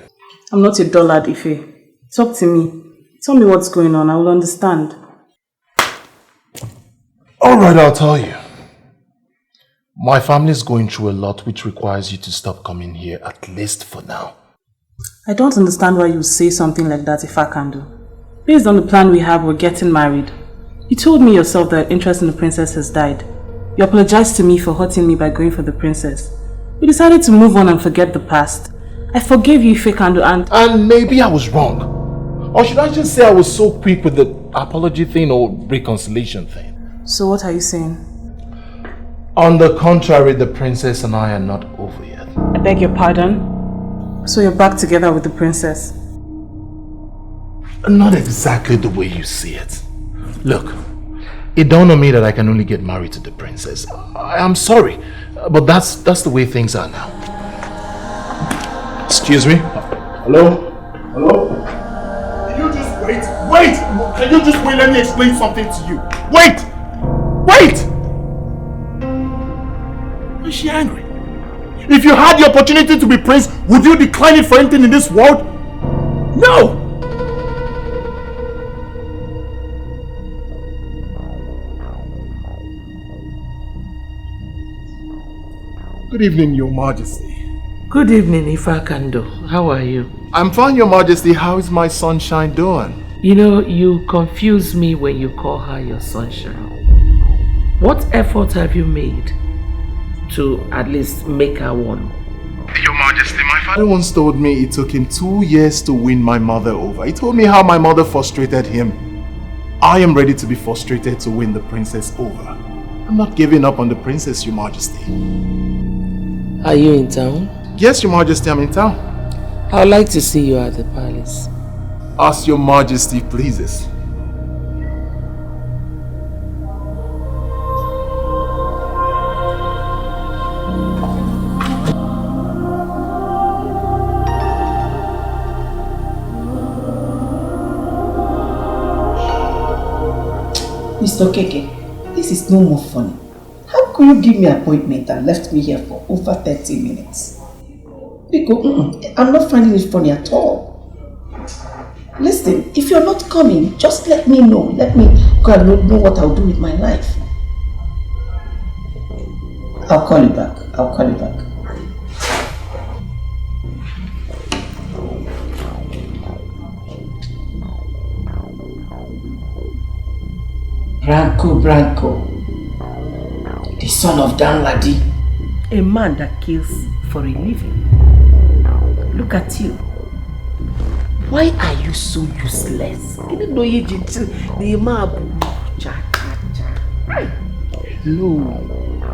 I'm not a dullard, Ife. Talk to me. Tell me what's going on. I will understand. Alright, I'll tell you. My family is going through a lot which requires you to stop coming here, at least for now. I don't understand why you say something like that, Ifekandu. Based on the plan we have, we're getting married. You told me yourself that interest in the princess has died. You apologized to me for hurting me by going for the princess. We decided to move on and forget the past. I forgave you, Ifekandu, and maybe I was wrong. Or should I just say I was so quick with the apology thing or reconciliation thing? So what are you saying? On the contrary, the princess and I are not over yet. I beg your pardon? So you're back together with the princess? Not exactly the way you see it. Look, it dawned on me that I can only get married to the princess. I'm sorry, but that's the way things are now. Excuse me? Hello? Hello? Can you just wait? Wait! Can you just wait? Let me explain something to you. Wait! Wait! Is she angry? If you had the opportunity to be prince, would you decline it for anything in this world? No! Good evening, Your Majesty. Good evening, Ifekandu. How are you? I'm fine, Your Majesty. How is my sunshine doing? You know, you confuse me when you call her your sunshine. What effort have you made to at least make her one? Your Majesty, my father once told me it took him 2 years to win my mother over. He told me how my mother frustrated him. I am ready to be frustrated to win the princess over. I'm not giving up on the princess, Your Majesty. Are you in town? Yes, Your Majesty, I'm in town. I'd like to see you at the palace. As Your Majesty pleases. Mr. Keke, this is no more funny. How could you give me an appointment and left me here for over 30 minutes? Because I'm not finding it funny at all. Listen, if you're not coming, just let me know. Let me go and know what I'll do with my life. I'll call you back. I'll call you back. Branko, the son of Danladi, a man that kills for a living. Look at you. Why are you so useless? Hello,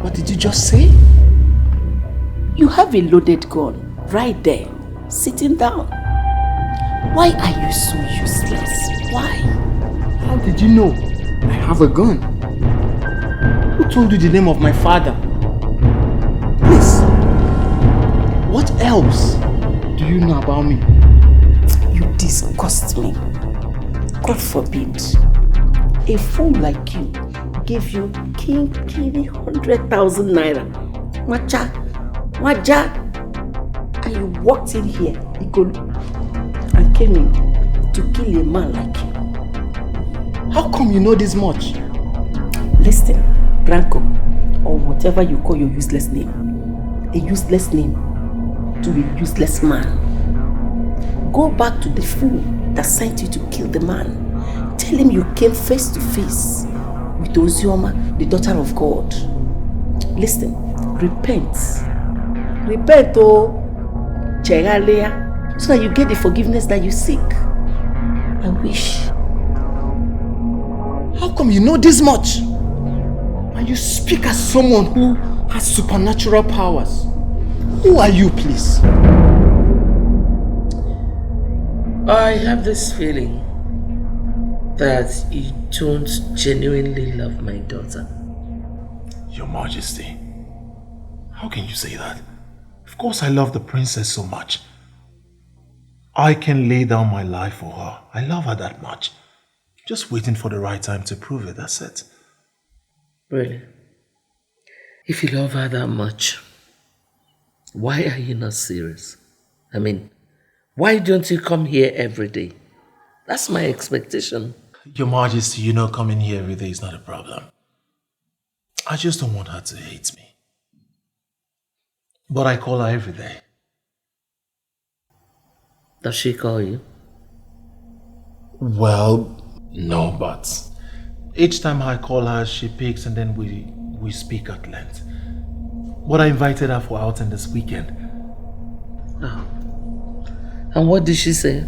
what did you just say? You have a loaded gun right there, sitting down. Why are you so useless? Why? How did you know I have a gun? Who told you the name of my father? Please, what else do you know about me? You disgust me. God forbid. A fool like you gave you King 100,000 naira. Waja. And you walked in here, Ikolu, and came in to kill a man like you. How come you know this much? Listen, Branko, or whatever you call your useless name. A useless name to a useless man. Go back to the fool that sent you to kill the man. Tell him you came face to face with Ozioma, the daughter of God. Listen, repent. Repent, oh, Chegalea, so that you get the forgiveness that you seek. I wish. How come you know this much? And you speak as someone who has supernatural powers. Who are you, please? I have this feeling that you don't genuinely love my daughter. Your Majesty, how can you say that? Of course I love the princess so much. I can lay down my life for her. I love her that much. Just waiting for the right time to prove it, that's it. Really? If you love her that much, why are you not serious? I mean, why don't you come here every day? That's my expectation. Your Majesty, you know coming here every day is not a problem. I just don't want her to hate me. But I call her every day. Does she call you? Well, no, but each time I call her, she picks and then we speak at length. But I invited her for outing this weekend. Oh. And what did she say?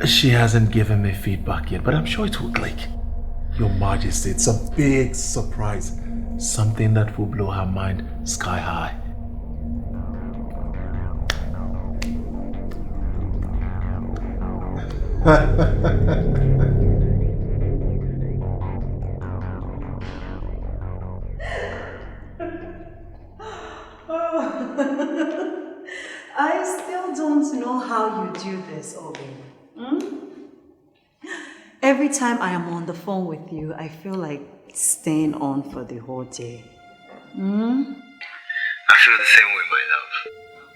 She hasn't given me feedback yet, but I'm sure it will click. Your Majesty, it's a big surprise. Something that will blow her mind sky high. I still don't know how you do this, Obi. Every time I am on the phone with you, I feel like staying on for the whole day. I feel the same way, my love.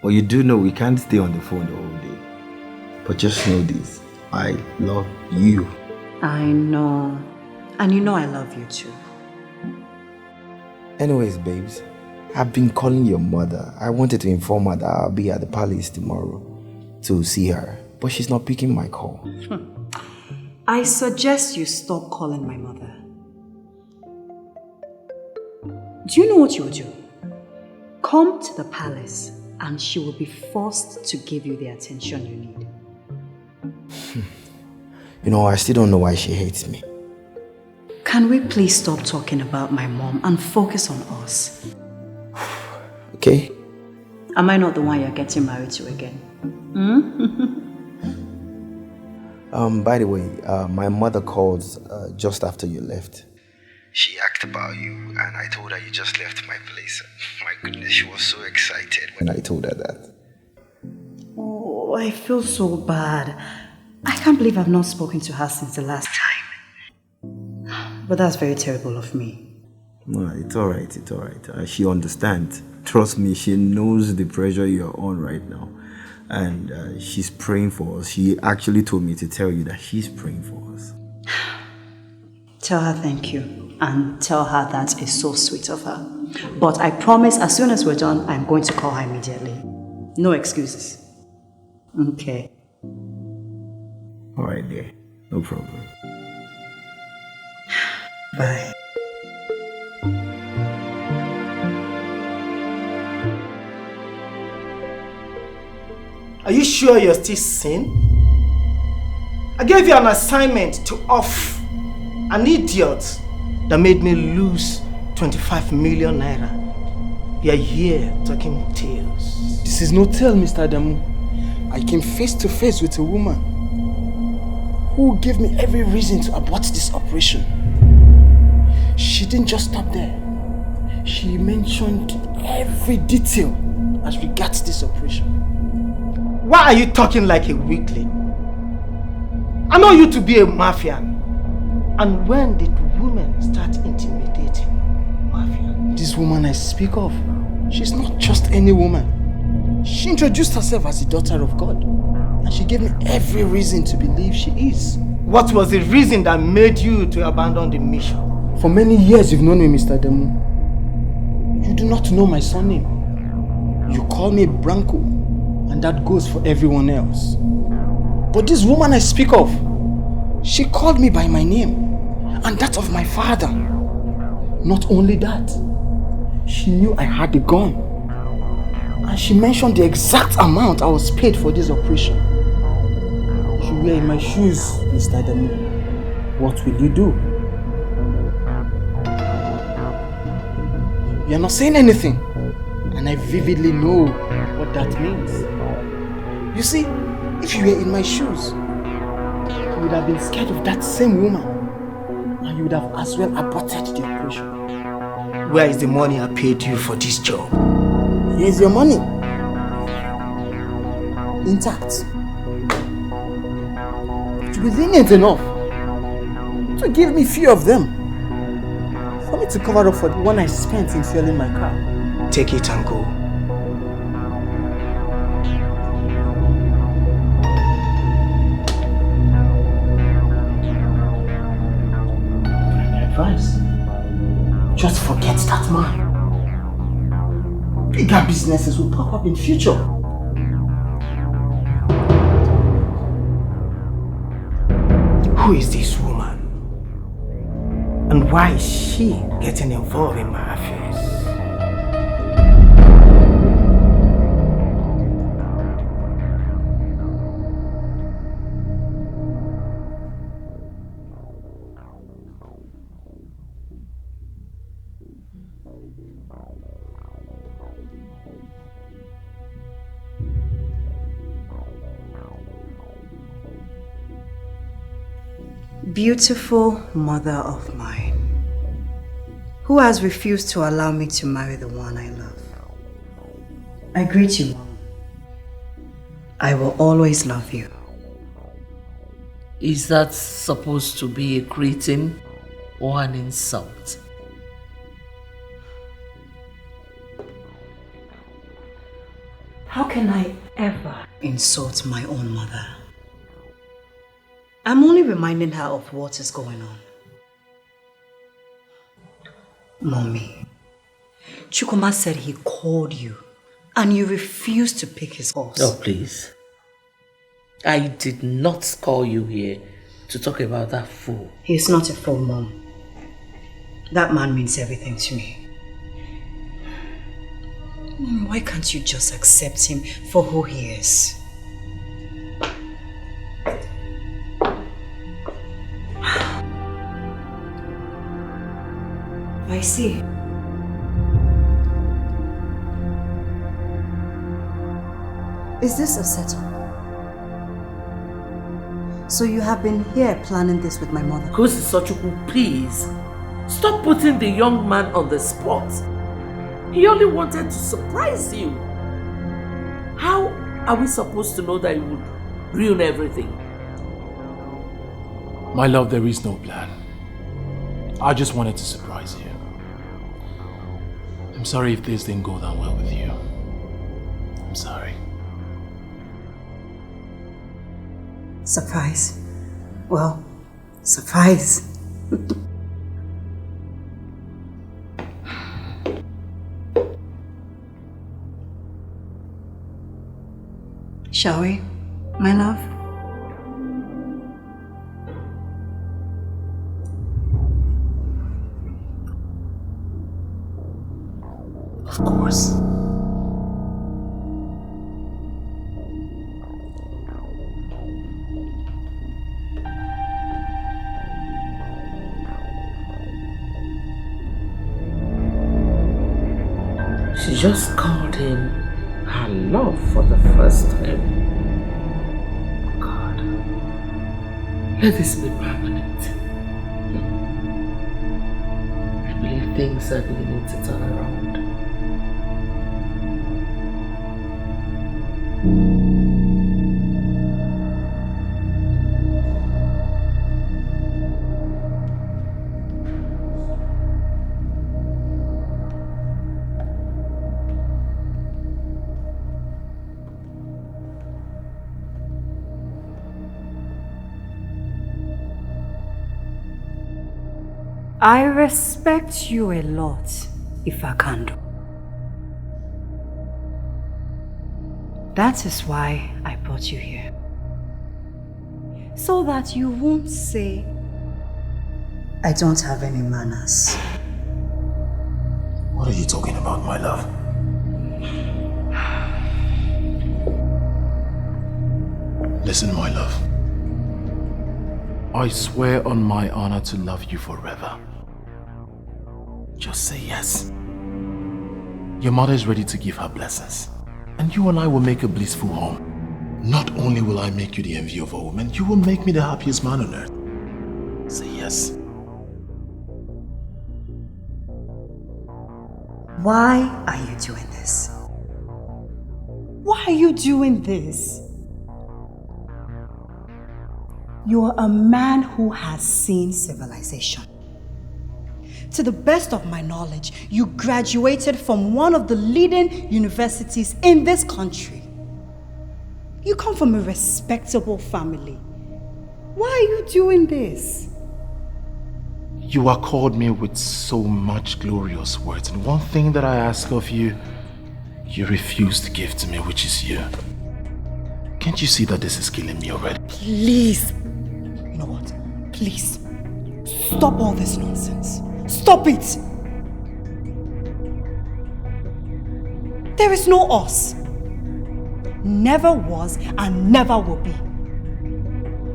Well, you do know we can't stay on the phone the whole day. But just know this, I love you. I know. And you know I love you too. Anyways, babes, I've been calling your mother. I wanted to inform her that I'll be at the palace tomorrow to see her, but she's not picking my call. I suggest you stop calling my mother. Do you know what you will do? Come to the palace and she will be forced to give you the attention you need. You know, I still don't know why she hates me. Can we please stop talking about my mom and focus on us? Okay? Am I not the one you're getting married to again? By the way, my mother called just after you left. She asked about you and I told her you just left my place. My goodness, she was so excited when I told her that. Oh, I feel so bad. I can't believe I've not spoken to her since the last time. But that's very terrible of me. No, it's alright, it's alright. She understands. Trust me, she knows the pressure you're on right now. And she's praying for us. She actually told me to tell you that she's praying for us. Tell her thank you. And tell her that is so sweet of her. But I promise as soon as we're done, I'm going to call her immediately. No excuses. Okay. Alright, dear. No problem. Bye. Are you sure you're still sane? I gave you an assignment to off an idiot that made me lose 25 million naira. You're here talking tales. This is no tale, Mr. Adamu. I came face to face with a woman who gave me every reason to abort this operation. She didn't just stop there. She mentioned every detail as regards this operation. Why are you talking like a weakling? I know you to be a mafian. And when did women start intimidating mafian? This woman I speak of, she's not just any woman. She introduced herself as the daughter of God. And she gave me every reason to believe she is. What was the reason that made you to abandon the mission? For many years you've known me, Mr. Demu. You do not know my surname. You call me Branko, and that goes for everyone else. But this woman I speak of, she called me by my name, and that of my father. Not only that, she knew I had the gun, and she mentioned the exact amount I was paid for this operation. If you were in my shoes, Mr. Demu, what will you do? You are not saying anything, and I vividly know what that means. You see, if you were in my shoes, you would have been scared of that same woman, and you would have as well aborted the operation. Where is the money I paid you for this job? Here's your money. Intact. To be lenient enough to give me few of them, for me to cover up for the one I spent in fueling my car. Take it and go. My advice, just forget that man. Bigger businesses will pop up in future. Who is this woman? And why is she getting involved in my affairs? Beautiful mother of mine, who has refused to allow me to marry the one I love. I greet you, Mom. I will always love you. Is that supposed to be a greeting or an insult? How can I ever insult my own mother? I'm only reminding her of what is going on. Mommy, Chukwuma said he called you and you refused to pick his calls. Oh, please. I did not call you here to talk about that fool. He's not a fool, Mom. That man means everything to me. Mom, why can't you just accept him for who he is? I see. Is this a setup? So you have been here planning this with my mother? Ngozi Ezeonu, please. Stop putting the young man on the spot. He only wanted to surprise you. How are we supposed to know that he would ruin everything? My love, there is no plan. I just wanted to surprise you. I'm sorry if this didn't go down well with you. I'm sorry. Surprise? Well, surprise. Shall we, my love? Of course. She just called him her love for the first time. God, let this be permanent. I believe things are beginning to turn around. I respect you a lot, Ifakando. That is why I brought you here. So that you won't say I don't have any manners. What are you talking about, my love? Listen, my love. I swear on my honor to love you forever. Just say yes. Your mother is ready to give her blessings. And you and I will make a blissful home. Not only will I make you the envy of all women, you will make me the happiest man on earth. Say yes. Why are you doing this? Why are you doing this? You are a man who has seen civilization. To the best of my knowledge, you graduated from one of the leading universities in this country. You come from a respectable family. Why are you doing this? You are called me with so much glorious words, and one thing that I ask of you, you refuse to give to me, which is you. Can't you see that this is killing me already? Please. You know what? Please. Stop all this nonsense. Stop it! There is no us. Never was and never will be.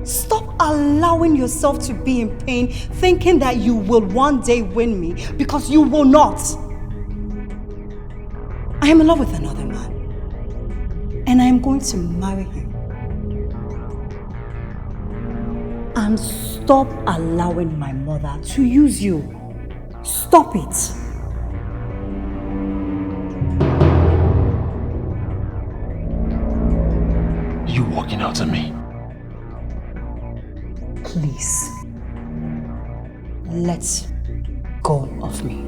Stop allowing yourself to be in pain, thinking that you will one day win me, because you will not. I am in love with another man, and I am going to marry him. And stop allowing my mother to use you. Stop it. You walking out on me? Please, let go of me.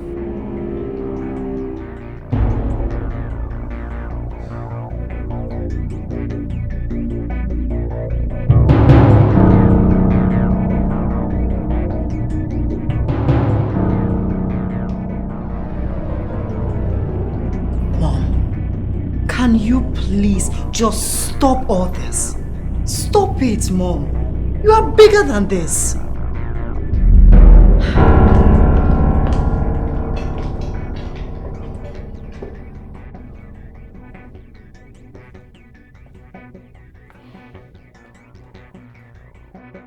Can you please just stop all this? Stop it, Mom. You are bigger than this.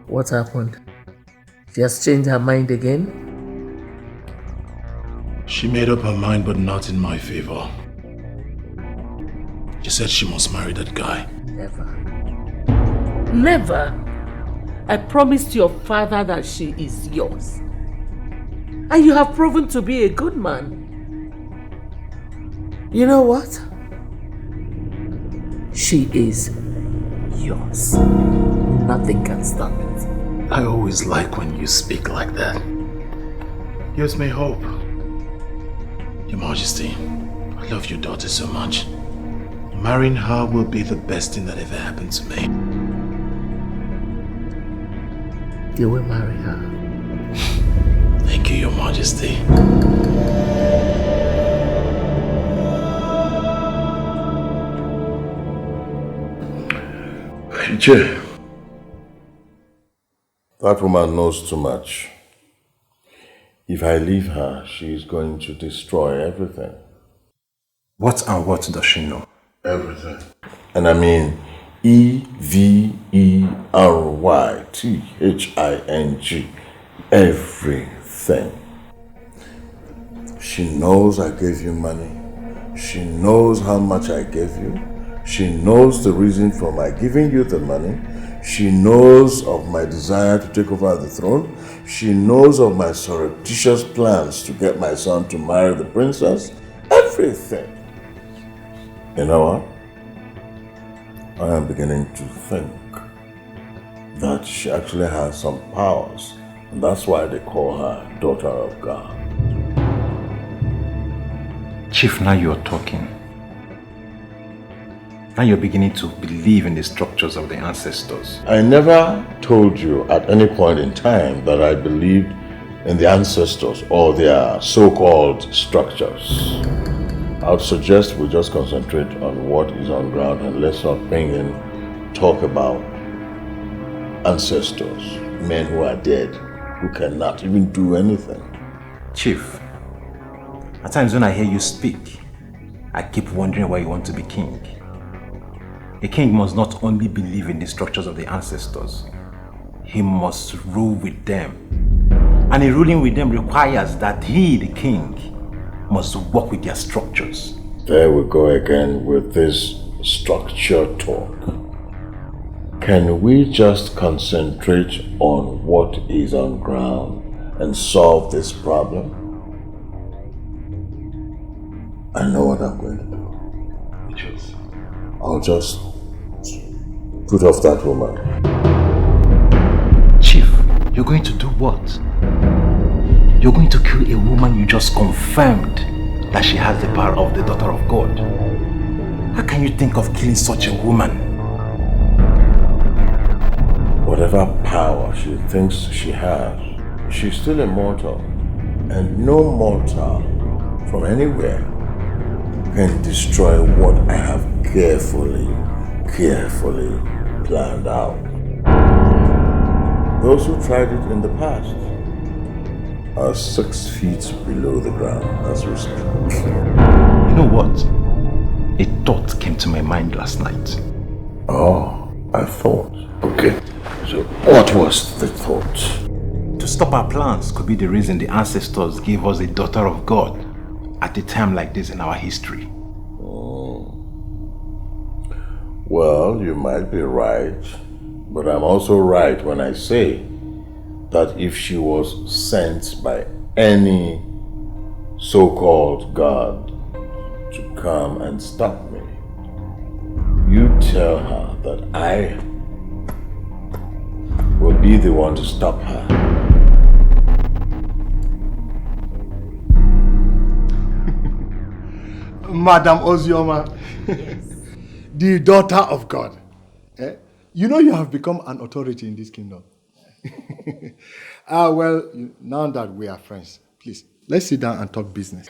What happened? She has changed her mind again? She made up her mind, but not in my favor. She said she must marry that guy. Never. Never. I promised your father that she is yours. And you have proven to be a good man. You know what? She is yours. Nothing can stop it. I always like when you speak like that. Gives me hope. Your Majesty, I love your daughter so much. Marrying her will be the best thing that ever happened to me. You will marry her. Thank you, Your Majesty. Che, that woman knows too much. If I leave her, she is going to destroy everything. What and what does she know? Everything. And I mean EVERYTHING. Everything. She knows I gave you money. She knows how much I gave you. She knows the reason for my giving you the money. She knows of my desire to take over the throne. She knows of my surreptitious plans to get my son to marry the princess. Everything. You know what? I am beginning to think that she actually has some powers. And that's why they call her Daughter of God. Chief, now you're talking. Now you're beginning to believe in the structures of the ancestors. I never told you at any point in time that I believed in the ancestors or their so-called structures. I would suggest we just concentrate on what is on ground and let's not bring in talk about ancestors, men who are dead, who cannot even do anything. Chief, at times when I hear you speak, I keep wondering why you want to be king. A king must not only believe in the structures of the ancestors, he must rule with them. And in ruling with them requires that he, the king, must work with their structures. There we go again with this structure talk. Can we just concentrate on what is on ground and solve this problem? I know what I'm going to do. I'll just put off that woman. Chief, you're going to do what? You're going to kill a woman you just confirmed that she has the power of the daughter of God. How can you think of killing such a woman? Whatever power she thinks she has, she's still immortal. And no mortal from anywhere can destroy what I have carefully planned out. Those who tried it in the past are 6 feet below the ground as we speak. You know what? A thought came to my mind last night. Oh, a thought. Okay. So what was the thought? To stop our plans could be the reason the ancestors gave us a daughter of God at a time like this in our history. Well, you might be right, but I'm also right when I say that if she was sent by any so-called God to come and stop me, you tell her that I will be the one to stop her. Madam Ozioma, yes. The daughter of God. You know you have become an authority in this kingdom. Well, now that we are friends, please, let's sit down and talk business.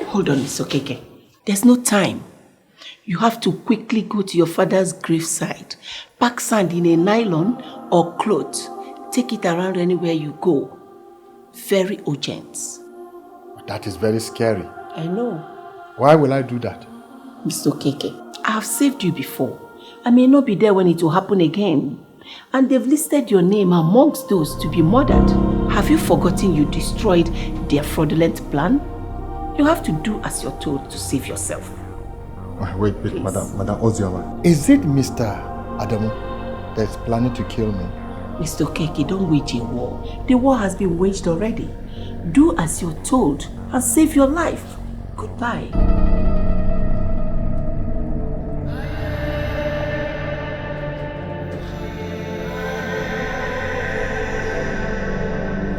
Hold on, Mr. Okeke. There's no time. You have to quickly go to your father's graveside, pack sand in a nylon or cloth, take it around anywhere you go. Very urgent. That is very scary. I know. Why will I do that? Mr. Okeke, I have saved you before. I may not be there when it will happen again. And they've listed your name amongst those to be murdered. Have you forgotten you destroyed their fraudulent plan? You have to do as you're told to save yourself. Wait, Madam Ozioma. Is it Mr. Adamu that's planning to kill me? Mr. Okeke, don't wage a war. The war has been waged already. Do as you're told and save your life. Goodbye.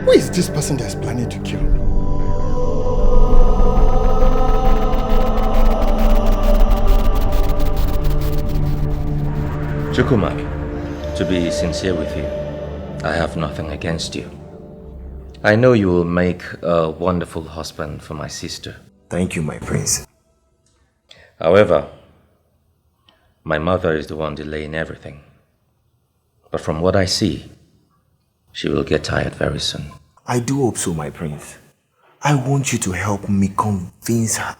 Who is this person that's planning to kill me? Chukwumak, to be sincere with you, I have nothing against you. I know you will make a wonderful husband for my sister. Thank you, my prince. However, my mother is the one delaying everything. But from what I see, she will get tired very soon. I do hope so, my prince. I want you to help me convince her.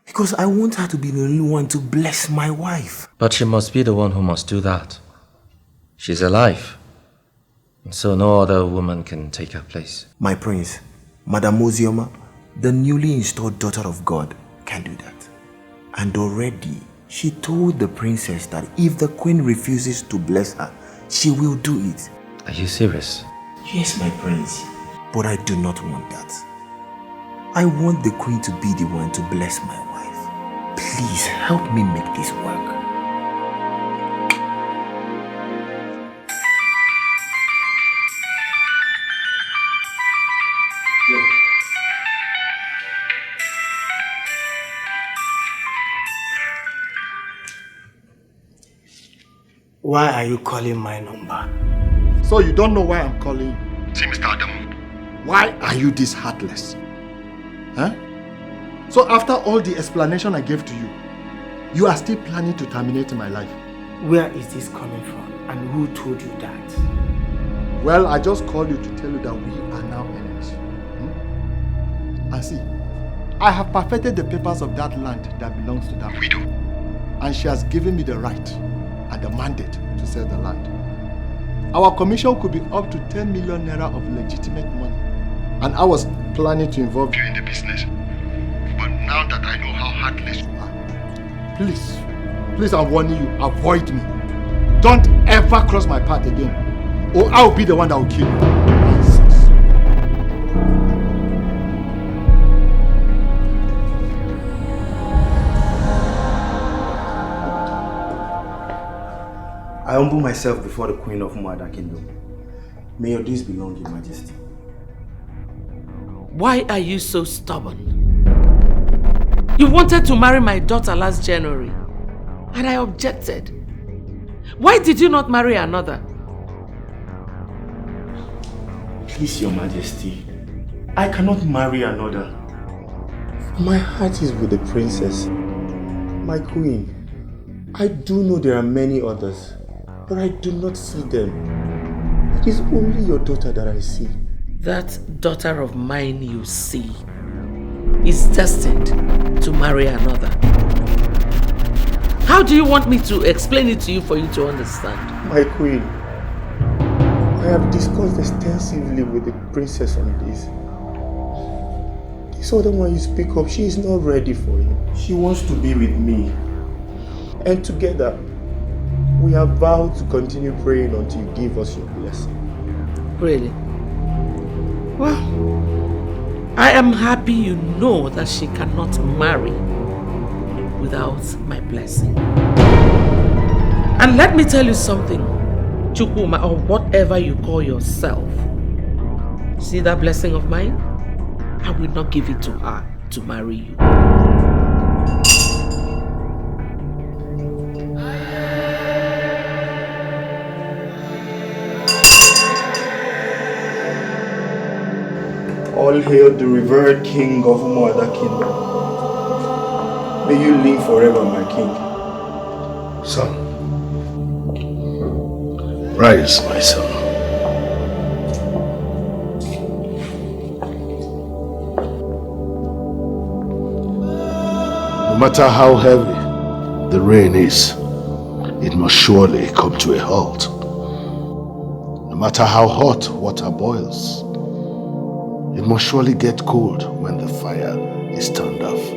Because I want her to be the only one to bless my wife. But she must be the one who must do that. She's alive. So no other woman can take her place. My prince, Madam Ozioma, the newly installed daughter of God, can do that. And already, she told the princess that if the queen refuses to bless her, she will do it. Are you serious? Yes, my prince. But I do not want that. I want the queen to be the one to bless my wife. Please help me make this work. Why are you calling my number? So you don't know why I'm calling you? See, Mr. Adam, Why are you this heartless? Huh? So after all the explanation I gave to you, you are still planning to terminate my life? Where is this coming from? And who told you that? Well, I just called you to tell you that we are now enemies. And see, I have perfected the papers of that land that belongs to that widow. And she has given me the right and the mandate to sell the land. Our commission could be up to 10 million naira of legitimate money. And I was planning to involve you in the business. But now that I know how heartless you are, please I'm warning you, avoid me. Don't ever cross my path again, or I'll be the one that will kill you. I humble myself before the Queen of Umuada Kingdom. May your days be long, Your Majesty. Why are you so stubborn? You wanted to marry my daughter last January, and I objected. Why did you not marry another? Please, Your Majesty, I cannot marry another. My heart is with the princess, my queen. I do know there are many others, but I do not see them. It is only your daughter that I see. That daughter of mine you see is destined to marry another. How do you want me to explain it to you for you to understand? My queen, I have discussed extensively with the princess on this. This other one you speak of, she is not ready for you. She wants to be with me. And together, we have vowed to continue praying until you give us your blessing. Really? Well, I am happy you know that she cannot marry without my blessing. And let me tell you something, Chukwuma, or whatever you call yourself. See that blessing of mine? I will not give it to her to marry you. All hail the revered King of Umuada Kingdom. May you live forever, my king. Son, rise, my son. No matter how heavy the rain is, it must surely come to a halt. No matter how hot water boils, it must surely get cold when the fire is turned off.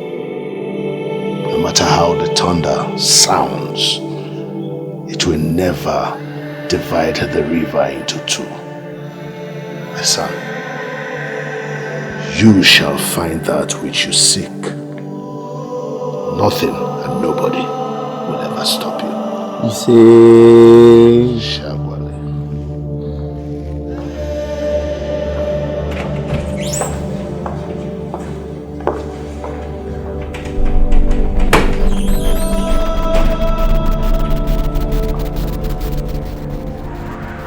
No matter how the thunder sounds, it will never divide the river into two. My son, you shall find that which you seek. Nothing and nobody will ever stop you. You say... Shagwale.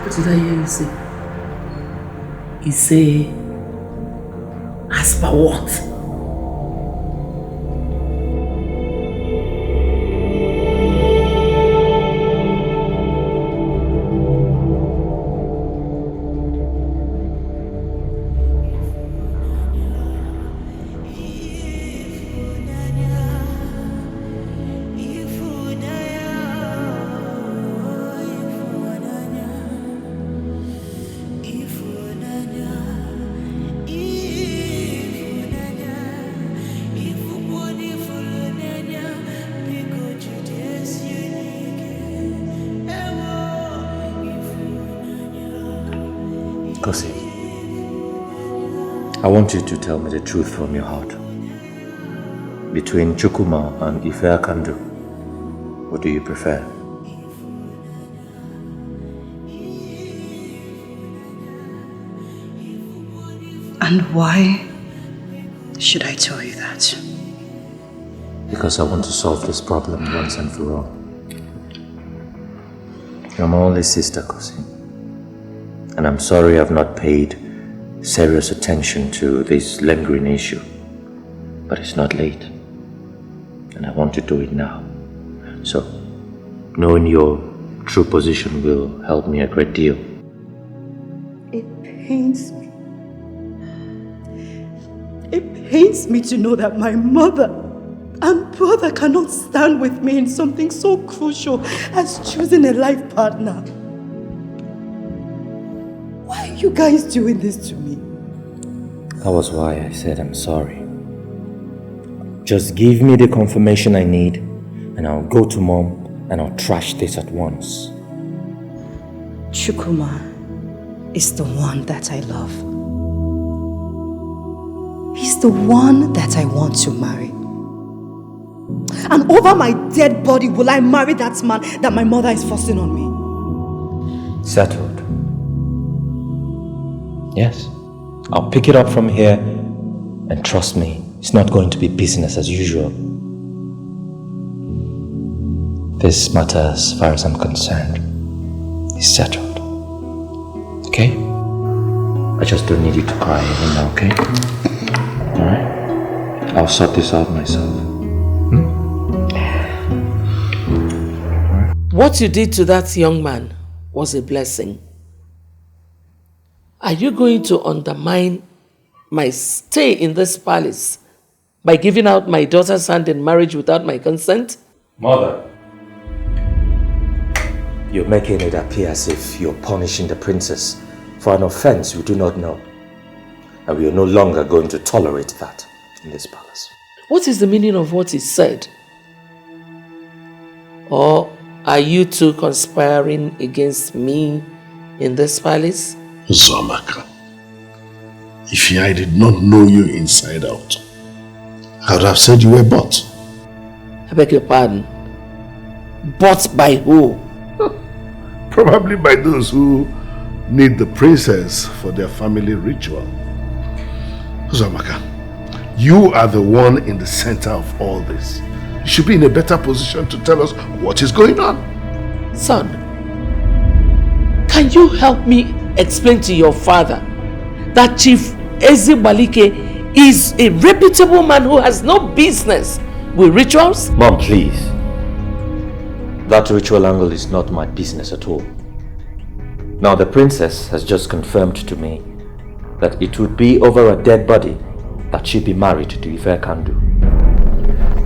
What did I hear you say? You say, as per what? Ngozi, I want you to tell me the truth from your heart. Between Chukwuma and Ife Akandu, what do you prefer? And why should I tell you that? Because I want to solve this problem once and for all. You're my only sister, Ngozi. And I'm sorry I've not paid serious attention to this lingering issue. But it's not late. And I want to do it now. So, knowing your true position will help me a great deal. It pains me. It pains me to know that my mother and brother cannot stand with me in something so crucial as choosing a life partner. Why are you guys doing this to me? That was why I said I'm sorry. Just give me the confirmation I need and I'll go to Mom and I'll trash this at once. Chukwuma is the one that I love. He's the one that I want to marry. And over my dead body will I marry that man that my mother is forcing on me. Settled. Yes. I'll pick it up from here and trust me, it's not going to be business as usual. This matter, as far as I'm concerned, is settled. Okay? I just don't need you to cry anymore, okay? Alright? I'll sort this out myself. What you did to that young man was a blessing. Are you going to undermine my stay in this palace by giving out my daughter's hand in marriage without my consent? Mother, you're making it appear as if you're punishing the princess for an offense you do not know. And we are no longer going to tolerate that in this palace. What is the meaning of what is said? Or are you two conspiring against me in this palace? Uzomaka, if I did not know you inside out, I would have said you were bought. I beg your pardon. Bought by who? Probably by those who need the princess for their family ritual. Uzomaka, you are the one in the center of all this. You should be in a better position to tell us what is going on. Son, can you help me explain to your father that Chief Ezebalike is a reputable man who has no business with rituals? Mom, please. That ritual angle is not my business at all. Now, the princess has just confirmed to me that it would be over a dead body that she'd be married to Ife Kandu.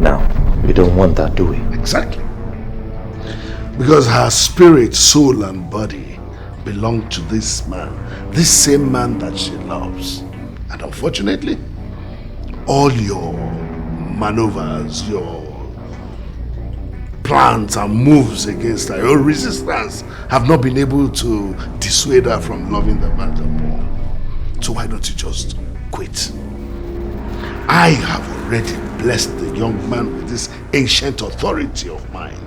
Now, we don't want that, do we? Exactly. Because her spirit, soul and body belong to this man, this same man that she loves. And unfortunately, all your maneuvers, your plans and moves against her, your resistance have not been able to dissuade her from loving the man more. So why don't you just quit? I have already blessed the young man with this ancient authority of mine,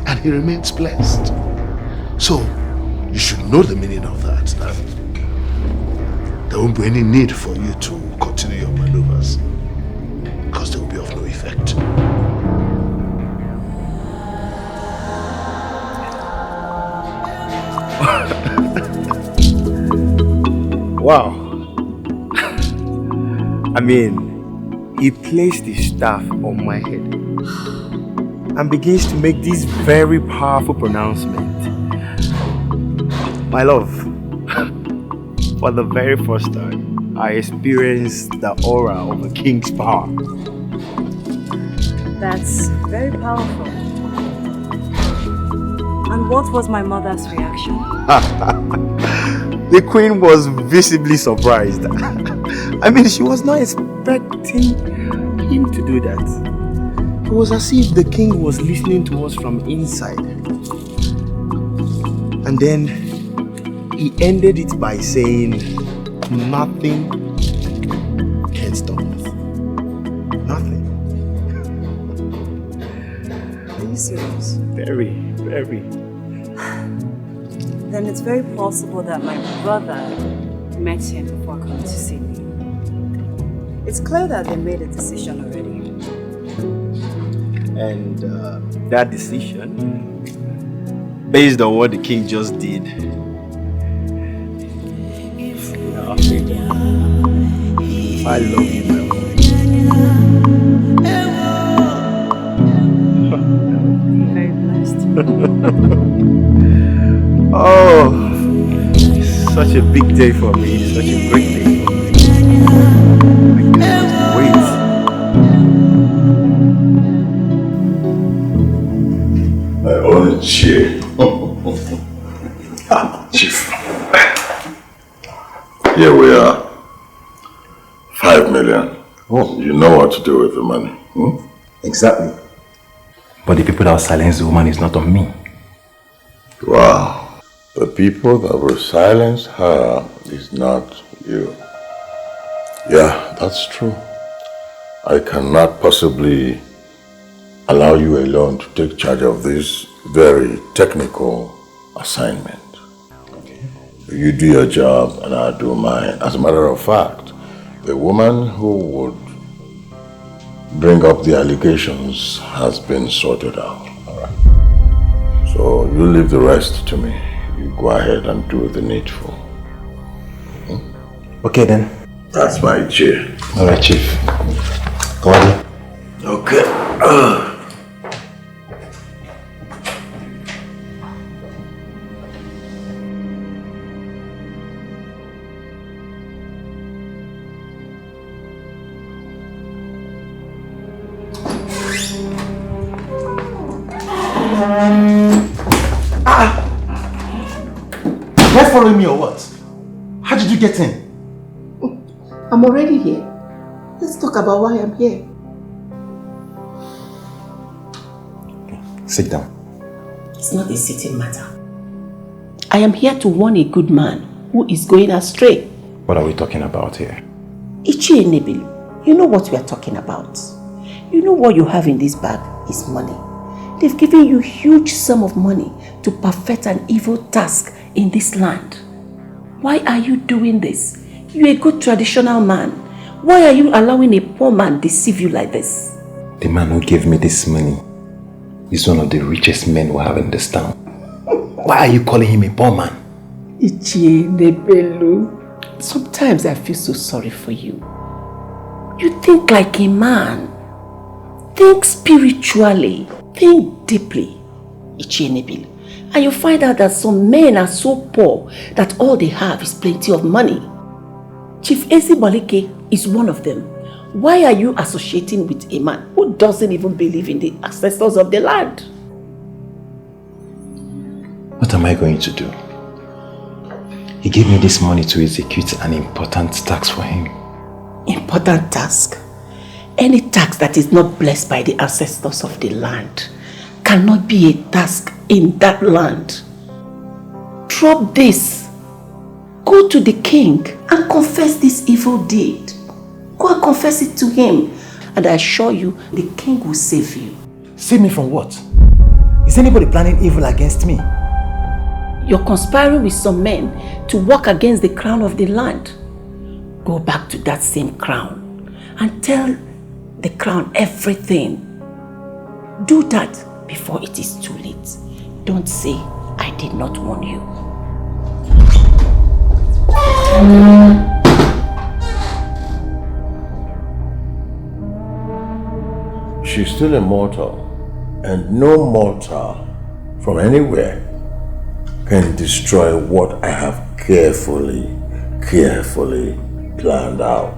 and he remains blessed. So you should know the meaning of that there won't be any need for you to continue your maneuvers, because they will be of no effect. Wow. I mean, he placed his staff on my head and begins to make this very powerful pronouncement. My love, for the very first time, I experienced the aura of a king's power. That's very powerful. And what was my mother's reaction? The queen was visibly surprised. I mean, she was not expecting him to do that. It was as if the king was listening to us from inside. And then he ended it by saying, nothing can stop us. Nothing. Are you serious? Very, very. Then it's very possible that my brother met him before coming to see me. It's clear that they made a decision already. And that decision, based on what the king just did, baby. I love you, my own. Very blessed. Oh, such a big day for me. Such a great day for me. I cannot wait. My own chief. Chief. Here we are. 5 million. Oh. You know what to do with the money. Hmm? Exactly. But the people that will silence the woman is not on me. Wow. The people that will silence her is not you. Yeah, that's true. I cannot possibly allow you alone to take charge of this very technical assignment. Okay. You do your job and I'll do mine. As a matter of fact, the woman who would bring up the allegations has been sorted out. Alright. So you leave the rest to me. You go ahead and do the needful. Okay then. That's my chair. Alright, Chief. Go on. Okay. You're following me or what? How did you get in? I'm already here. Let's talk about why I'm here. Sit down. It's not a sitting matter. I am here to warn a good man who is going astray. What are we talking about here? Ichie Nebilu, you know what we are talking about. You know what you have in this bag is money. They've given you huge sum of money to perfect an evil task in this land. Why are you doing this? You're a good traditional man. Why are you allowing a poor man deceive you like this? The man who gave me this money is one of the richest men we have in this town. Why are you calling him a poor man? Ichie Nebelu, sometimes I feel so sorry for you. You think like a man. Think spiritually. Think deeply, Ichie Nebelu. And you find out that some men are so poor that all they have is plenty of money. Chief Ezibalike is one of them. Why are you associating with a man who doesn't even believe in the ancestors of the land? What am I going to do? He gave me this money to execute an important task for him. Important task? Any task that is not blessed by the ancestors of the land cannot be a task in that land. Drop this. Go to the king and confess this evil deed. Go and confess it to him. And I assure you, the king will save you. Save me from what? Is anybody planning evil against me? You're conspiring with some men to work against the crown of the land. Go back to that same crown and tell the crown everything. Do that before it is too late. Don't say I did not warn you. She's still immortal, and no mortal from anywhere can destroy what I have carefully planned out.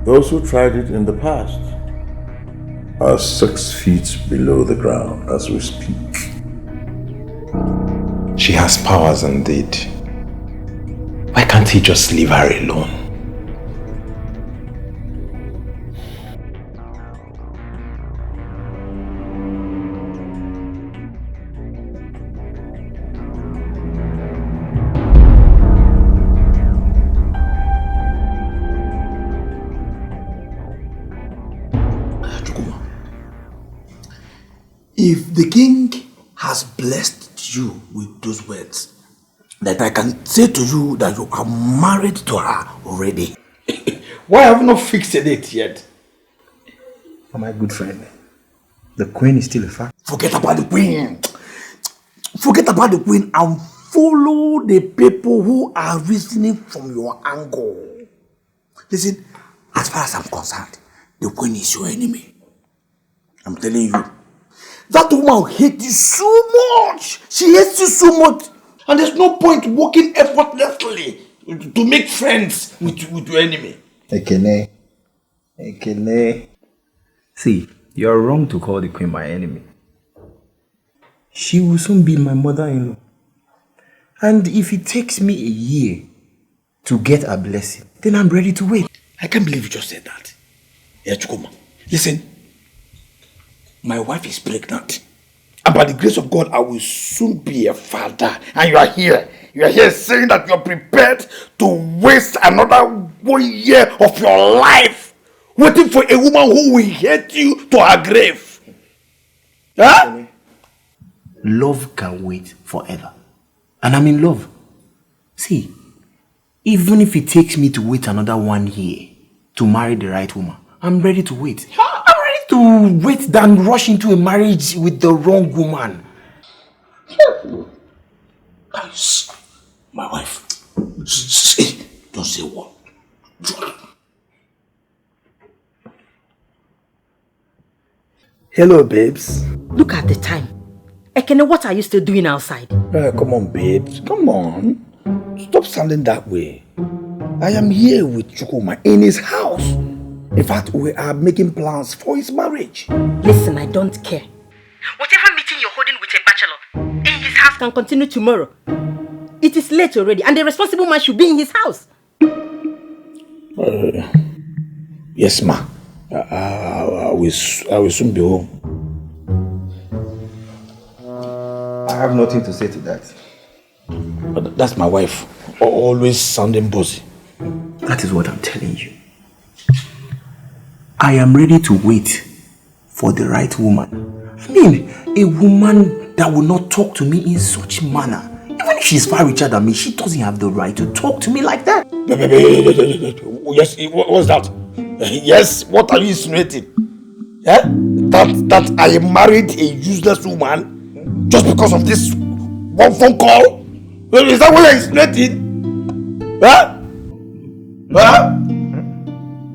Those who tried it in the past are 6 feet below the ground as we speak. She has powers indeed. Why can't he just leave her alone? If the king has blessed you with those words, that I can say to you that you are married to her already. Why have you not fixed a date yet? My good friend, the queen is still a fact. Forget about the queen. Forget about the queen and Follow the people who are reasoning from your angle. Listen, as far as I'm concerned, the queen is your enemy. I'm telling you. That woman hates you so much. She hates you so much. And there's no point working effortlessly to make friends with your enemy. Ekene. See, you're wrong to call the queen my enemy. She will soon be my mother-in-law. And if it takes me a year to get a blessing, then I'm ready to wait. I can't believe you just said that. Chukuma, listen. My wife is pregnant. And by the grace of God, I will soon be a father. And you are here. You are here saying that you are prepared to waste another 1 year of your life waiting for a woman who will hate you to her grave. Huh? Love can wait forever. And I'm in love. See, even if it takes me to wait another 1 year to marry the right woman, I'm ready to wait. I'm ready to wait than rush into a marriage with the wrong woman. My wife. Don't say what. Hello, babes. Look at the time. Ekene, what are you still doing outside? Come on, babes. Come on. Stop sounding that way. I am here with Chukuma in his house. In fact, we are making plans for his marriage. Listen, I don't care. Whatever meeting you're holding with a bachelor in his house can continue tomorrow. It is late already, and the responsible man should be in his house. Yes, ma. I will soon be home. I have nothing to say to that. But that's my wife. Always sounding bossy. That is what I'm telling you. I am ready to wait for the right woman. I mean, a woman that will not talk to me in such manner. Even if she's far richer than me, she doesn't have the right to talk to me like that. Yes, what's that? Yes, what are you insinuating? Eh? That I married a useless woman just because of this one phone call? Is that what you're insinuating? Huh? Huh?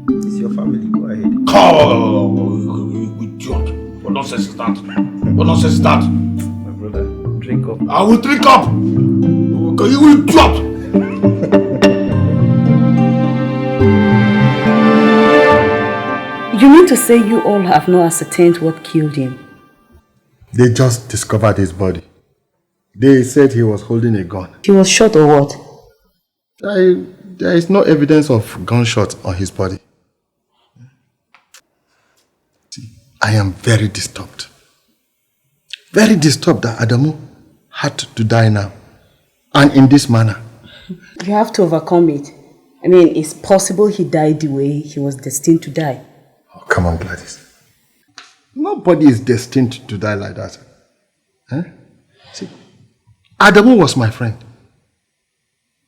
It's your family, go ahead. Oh, idiot. What nonsense is that? What nonsense is that? My brother, drink up. I will drink up. You will drop. You mean to say you all have not ascertained what killed him? They just discovered his body. They said he was holding a gun. He was shot or what? There is no evidence of gunshot on his body. See, I am very disturbed. Very disturbed that Adamu had to die now. And in this manner. You have to overcome it. I mean, it's possible he died the way he was destined to die. Oh, come on, Gladys. Nobody is destined to die like that. Eh? See, Adamu was my friend.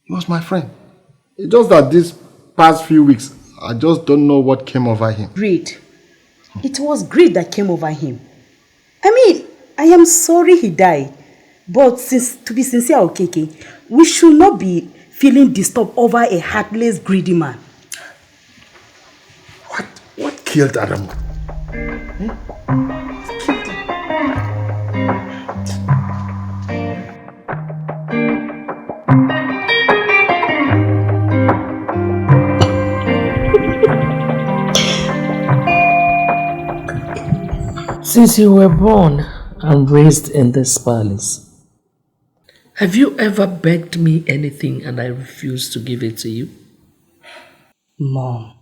He was my friend. It's just that these past few weeks, I just don't know what came over him. Greed. It was greed that came over him. I mean, I am sorry he died. But to be sincere, Okeke, we should not be feeling disturbed over a heartless, greedy man. What killed Adamu? Since you were born and raised in this palace, have you ever begged me anything and I refused to give it to you? Mom,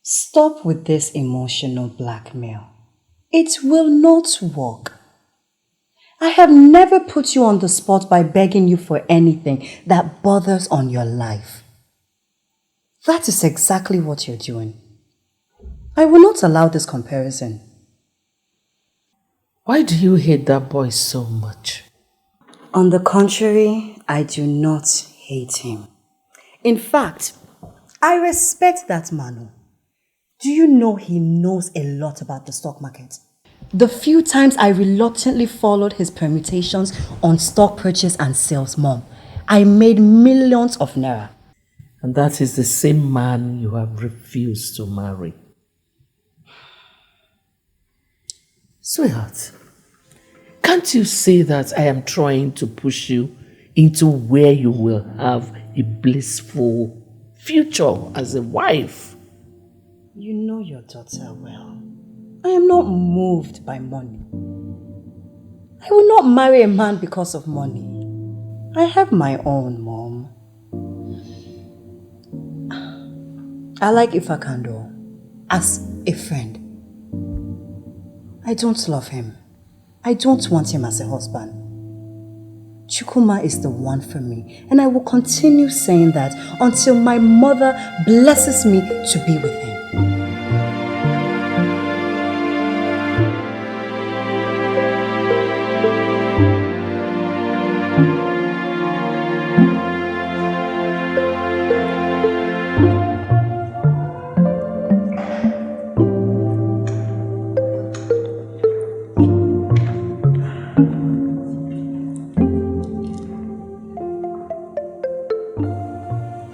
stop with this emotional blackmail. It will not work. I have never put you on the spot by begging you for anything that bothers on your life. That is exactly what you're doing. I will not allow this comparison. Why do you hate that boy so much? On the contrary, I do not hate him. In fact, I respect that man. Do you know he knows a lot about the stock market? The few times I reluctantly followed his permutations on stock purchase and sales, Mom, I made millions of naira. And that is the same man you have refused to marry. Sweetheart, can't you say that I am trying to push you into where you will have a blissful future as a wife? You know your daughter well. I am not moved by money. I will not marry a man because of money. I have my own, Mom. I like Ifakando as a friend. I don't love him. I don't want him as a husband. Chukuma is the one for me, and I will continue saying that until my mother blesses me to be with him.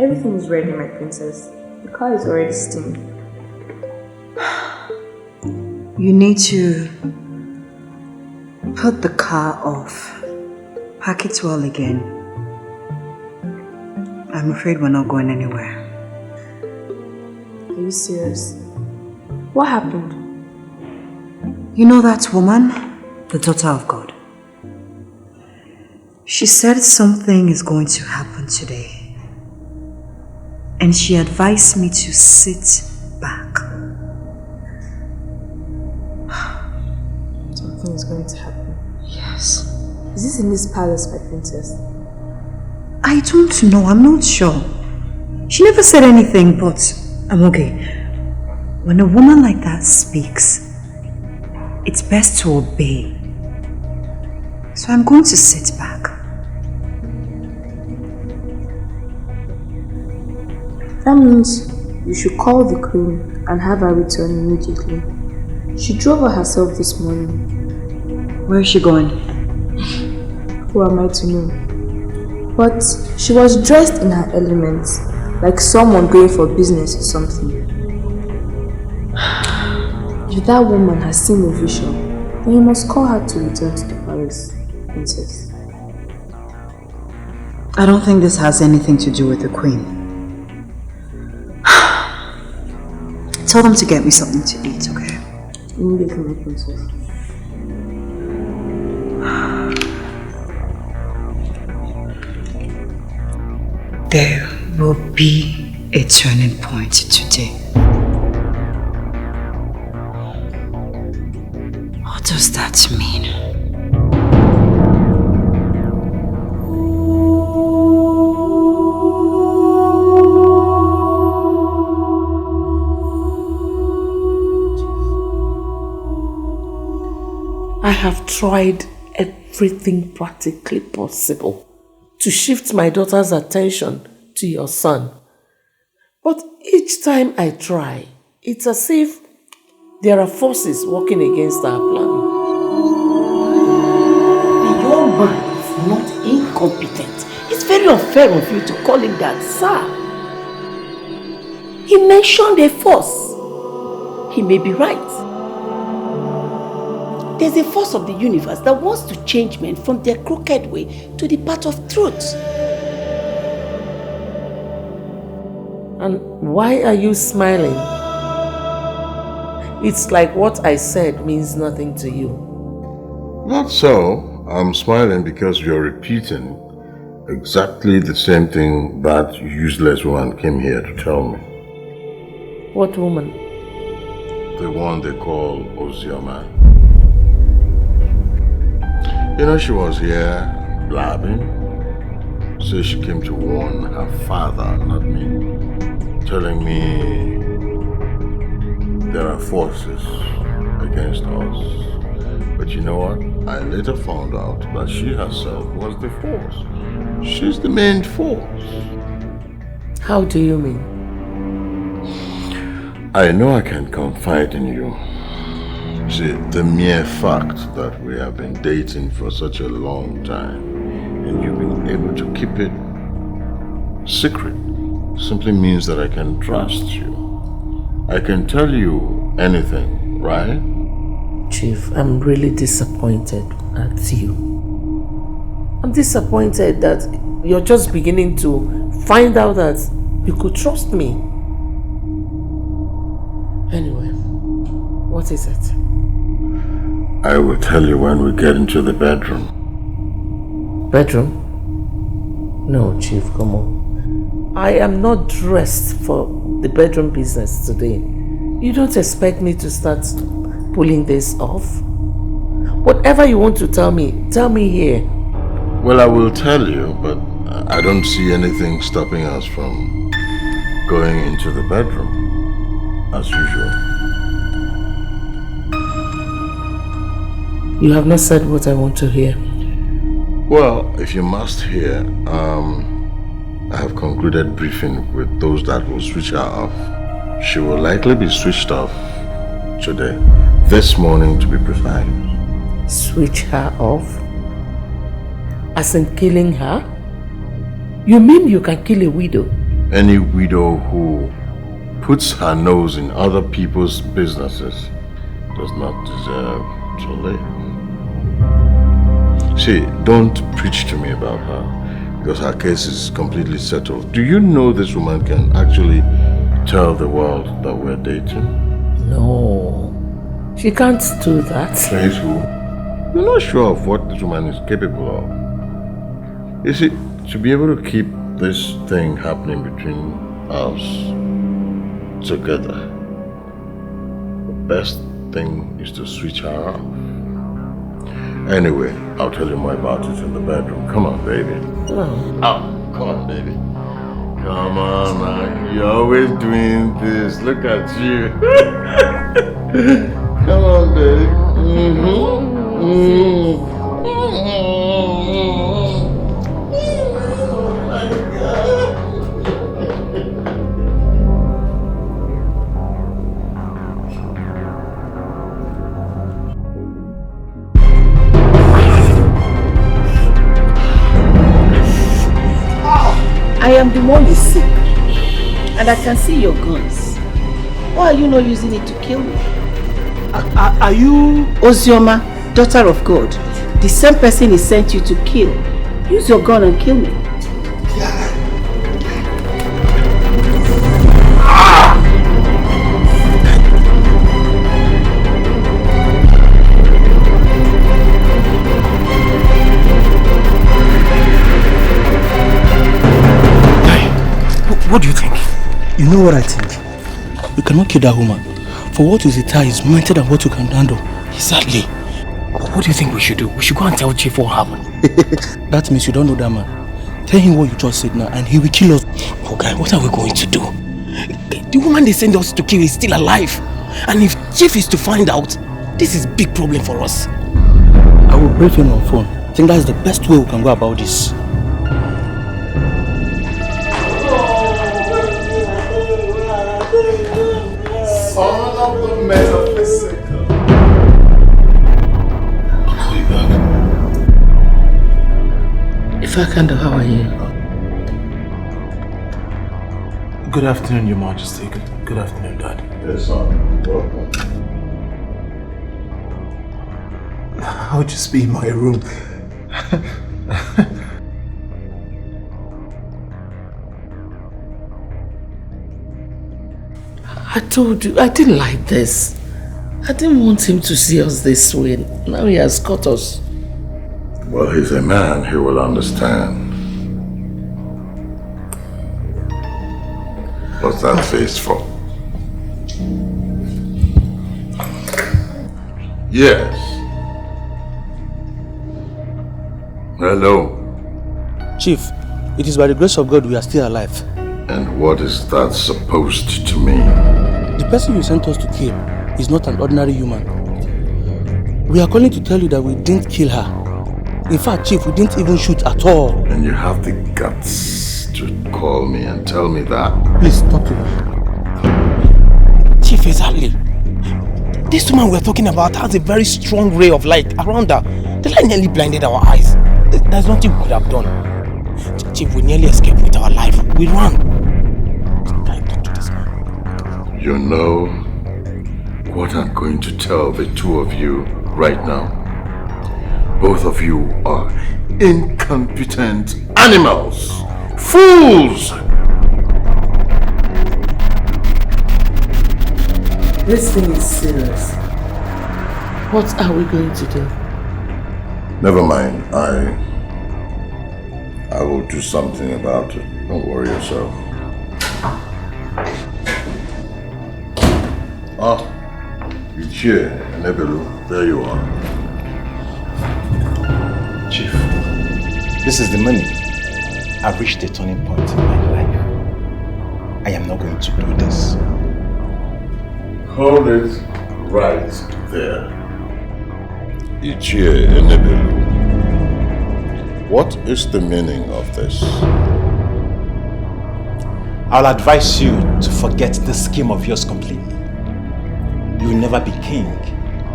Everything is ready, my princess. The car is already steaming. You need to put the car off. Pack it well again. I'm afraid we're not going anywhere. Are you serious? What happened? You know that woman? The daughter of God. She said something is going to happen today. And she advised me to sit back. Something is going to happen. Yes. Is this in this palace, my princess? I don't know, I'm not sure. She never said anything, but I'm okay. When a woman like that speaks, it's best to obey. So I'm going to sit back. That means you should call the queen and have her return immediately. She drove her herself this morning. Where is she going? Who am I to know? But she was dressed in her elements, like someone going for business or something. If that woman has seen a vision, then you must call her to return to the palace, princess. I don't think this has anything to do with the queen. Tell them to get me something to eat, okay? Immediately, my princess. There will be a turning point today. What does that mean? I have tried everything practically possible to shift my daughter's attention to your son. But each time I try, it's as if there are forces working against our plan. The young man is not incompetent. It's very unfair of you to call him that, sir. He mentioned a force. He may be right. There's a force of the universe that wants to change men from their crooked way to the path of truth. And why are you smiling? It's like what I said means nothing to you. Not so. I'm smiling because you're repeating exactly the same thing that useless woman came here to tell me. What woman? The one they call Ozioma. You know, she was here blabbing. So she came to warn her father, not me. Telling me there are forces against us. But you know what? I later found out that she herself was the force. She's the main force. How do you mean? I know I can confide in you. See, the mere fact that we have been dating for such a long time and you've been able to keep it secret simply means that I can trust you. I can tell you anything, right? Chief, I'm really disappointed at you. I'm disappointed that you're just beginning to find out that you could trust me. Anyway, what is it? I will tell you when we get into the bedroom. Bedroom? No, Chief, come on. I am not dressed for the bedroom business today. You don't expect me to start pulling this off? Whatever you want to tell me here. Well, I will tell you, but I don't see anything stopping us from going into the bedroom, as usual. You have not said what I want to hear. Well, if you must hear, I have concluded briefing with those that will switch her off. She will likely be switched off today, this morning to be precise. Switch her off? As in killing her? You mean you can kill a widow? Any widow who puts her nose in other people's businesses does not deserve to live. See, don't preach to me about her, because her case is completely settled. Do you know this woman can actually tell the world that we're dating? No, she can't do that. Says who? You're not sure of what this woman is capable of. You see, to be able to keep this thing happening between us together, the best thing is to switch her off. Anyway, I'll tell you more about it in the bedroom. Come on, baby. Oh, come on, baby. Come on, man. You're always doing this. Look at you. Come on, baby. I am the one you seek, and I can see your guns. Why are you not using it to kill me? Are you Ozioma, daughter of God? The same person he sent you to kill. Use your gun and kill me. What do you think? You know what I think? You cannot kill that woman. For what you tie is meant than what you can handle. Exactly. What do you think we should do? We should go and tell Chief what happened. That means you don't know that man. Tell him what you just said now and he will kill us. Okay, what are we going to do? The woman they sent us to kill is still alive. And if Chief is to find out, this is a big problem for us. I will brief him on phone. I think that's the best way we can go about this. Son of the metaphysical. Ifakando, how are you? Good afternoon, Your Majesty. Good afternoon, Dad. Yes, sir. Welcome. I'll just be in my room. I told you, I didn't like this. I didn't want him to see us this way. Now he has caught us. Well, he's a man, he will understand. What's that face for? Yes. Hello. Chief, it is by the grace of God we are still alive. And what is that supposed to mean? The person you sent us to kill is not an ordinary human. We are calling to tell you that we didn't kill her. In fact, Chief, we didn't even shoot at all. And you have the guts to call me and tell me that? Please stop it. Chief, exactly. This woman we're talking about has a very strong ray of light around her. The light nearly blinded our eyes. There's nothing we could have done. Chief, we nearly escaped with our life. We ran. Can I talk to this man? You know what I'm going to tell the two of you right now? Both of you are incompetent animals. Fools! This thing is serious. What are we going to do? Never mind. I will do something about it. Don't worry yourself. Akiese and Ebelu, there you are. Chief, this is the money. I've reached a turning point in my life. I am not going to do this. Hold it right there. Akiese and Ebelu, what is the meaning of this? I'll advise you to forget this scheme of yours completely. You will never be king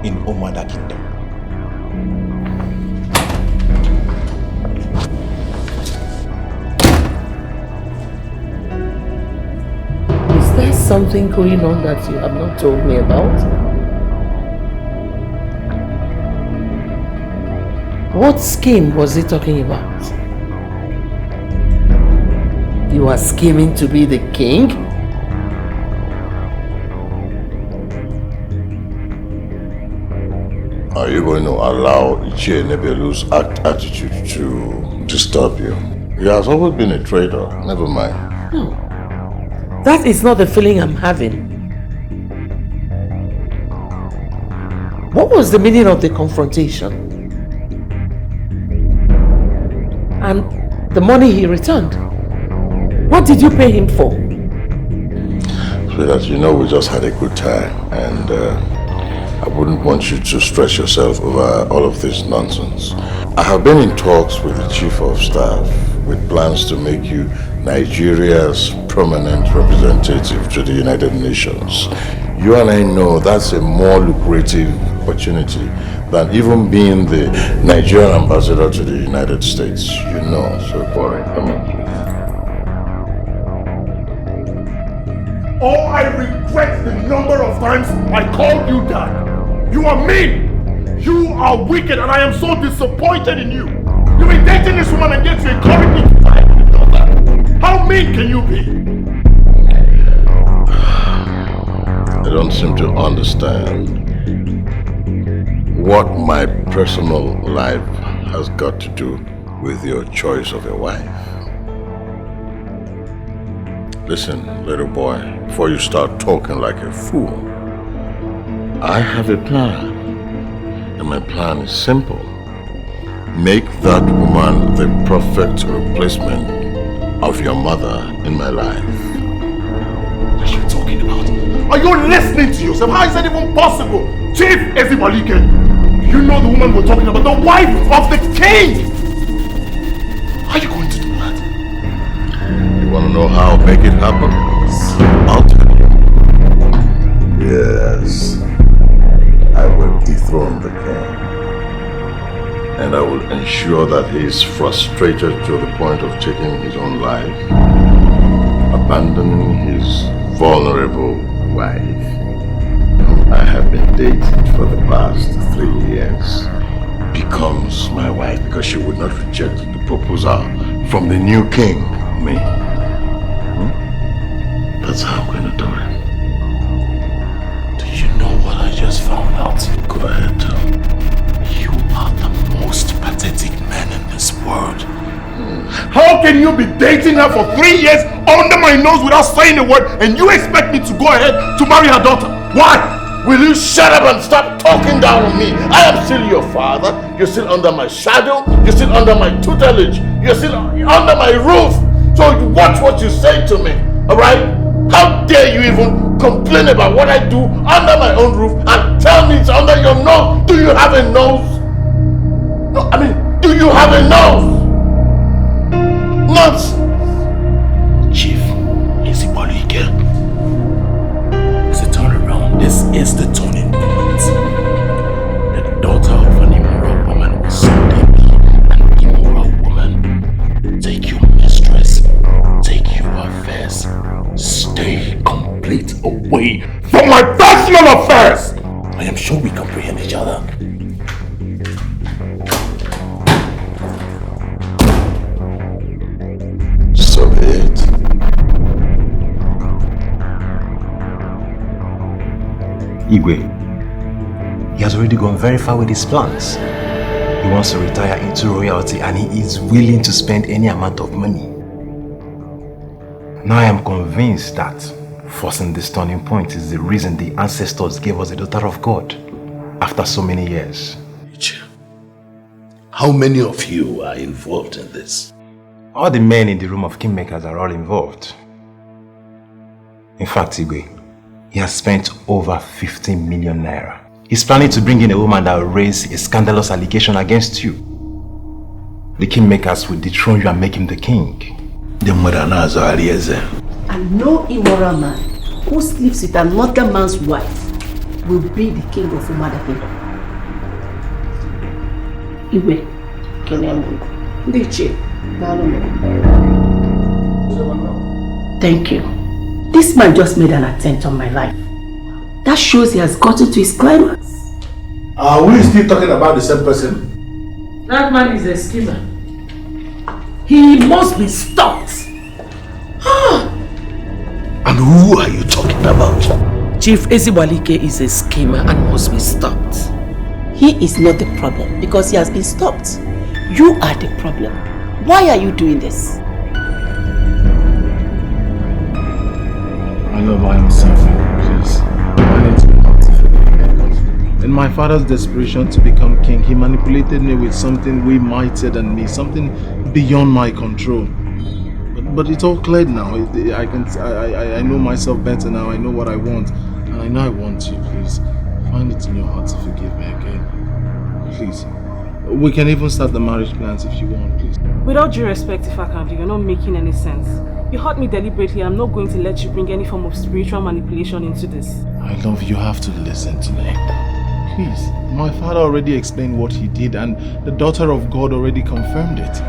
in Umuada Kingdom. Is there something going on that you have not told me about? What scheme was he talking about? You are scheming to be the king? Are you going to allow Akiese and Ebelu's attitude to disturb you? He has always been a traitor. Never mind. No. That is not the feeling I'm having. What was the meaning of the confrontation? And the money he returned? What did you pay him for? So that you know we just had a good time, and I wouldn't want you to stress yourself over all of this nonsense. I have been in talks with the Chief of Staff with plans to make you Nigeria's permanent representative to the United Nations. You and I know that's a more lucrative opportunity than even being the Nigerian ambassador to the United States. You know, so boy, come on. Oh, I regret the number of times I called you that. You are mean. You are wicked, and I am so disappointed in you. You've been dating this woman and yet you encourage me to lie. How mean can you be? I don't seem to understand what my personal life has got to do with your choice of a wife. Listen, little boy, before you start talking like a fool, I have a plan, and my plan is simple. Make that woman the perfect replacement of your mother in my life. What are you talking about? Are you listening to yourself? How is that even possible? Chief Ezibalike, you know the woman we're talking about, the wife of the king! How are you going to do that? You want to know how I'll make it happen? I'll tell you. Yes, I will dethrone the king. And I will ensure that he is frustrated to the point of taking his own life, abandoning his vulnerable wife, whom I have been dating for the past 3 years, becomes my wife because she would not reject the proposal from the new king, me. That's how I'm going to do it. Do you know what I just found out? Go ahead, tell me. You are the most pathetic man in this world. How can you be dating her for 3 years under my nose without saying a word, and you expect me to go ahead to marry her daughter? Why? Will you shut up and stop talking down on me? I am still your father. You're still under my shadow. You're still under my tutelage. You're still under my roof. So you watch what you say to me, alright? How dare you even complain about what I do under my own roof and tell me it's under your nose? Do you have a nose? No, I mean, do you have a nose? Nonsense. Chief Ezibalike, it's a turnaround. This is the turning point. The daughter of an immoral woman will someday be an immoral away from my personal affairs! I am sure we comprehend each other. So be it. Igwe, he has already gone very far with his plans. He wants to retire into royalty and he is willing to spend any amount of money. Now I am convinced that forcing this turning point is the reason the ancestors gave us a daughter of God after so many years. How many of you are involved in this? All the men in the room of kingmakers are all involved. In fact, Igwe, he has spent over 15 million naira. He's planning to bring in a woman that will raise a scandalous allegation against you. The kingmakers will dethrone you and make him the king. The Muranazo Akiese. And no immoral man who sleeps with another man's wife will be the king of Umada Kingdom. Iwe, Kenemungu, Ndiche, thank you. This man just made an attempt on my life. That shows he has gotten to his climax. Are we still talking about the same person? That man is a schemer. He must be stopped. And who are you talking about? Chief Eziwalike is a schemer and must be stopped. He is not the problem because he has been stopped. You are the problem. Why are you doing this? I know why I'm suffering, please. I need to be forgiven. In my father's desperation to become king, he manipulated me with something way mightier than me, something beyond my control. But it's all cleared now. I know myself better now. I know what I want, and I know I want you. Please, find it in your heart to forgive me, okay? Please. We can even start the marriage plans if you want, please. With all due respect, Ifakandi, you're not making any sense. You hurt me deliberately. I'm not going to let you bring any form of spiritual manipulation into this. I love you. Have to listen to me. Please. My father already explained what he did, and the daughter of God already confirmed it.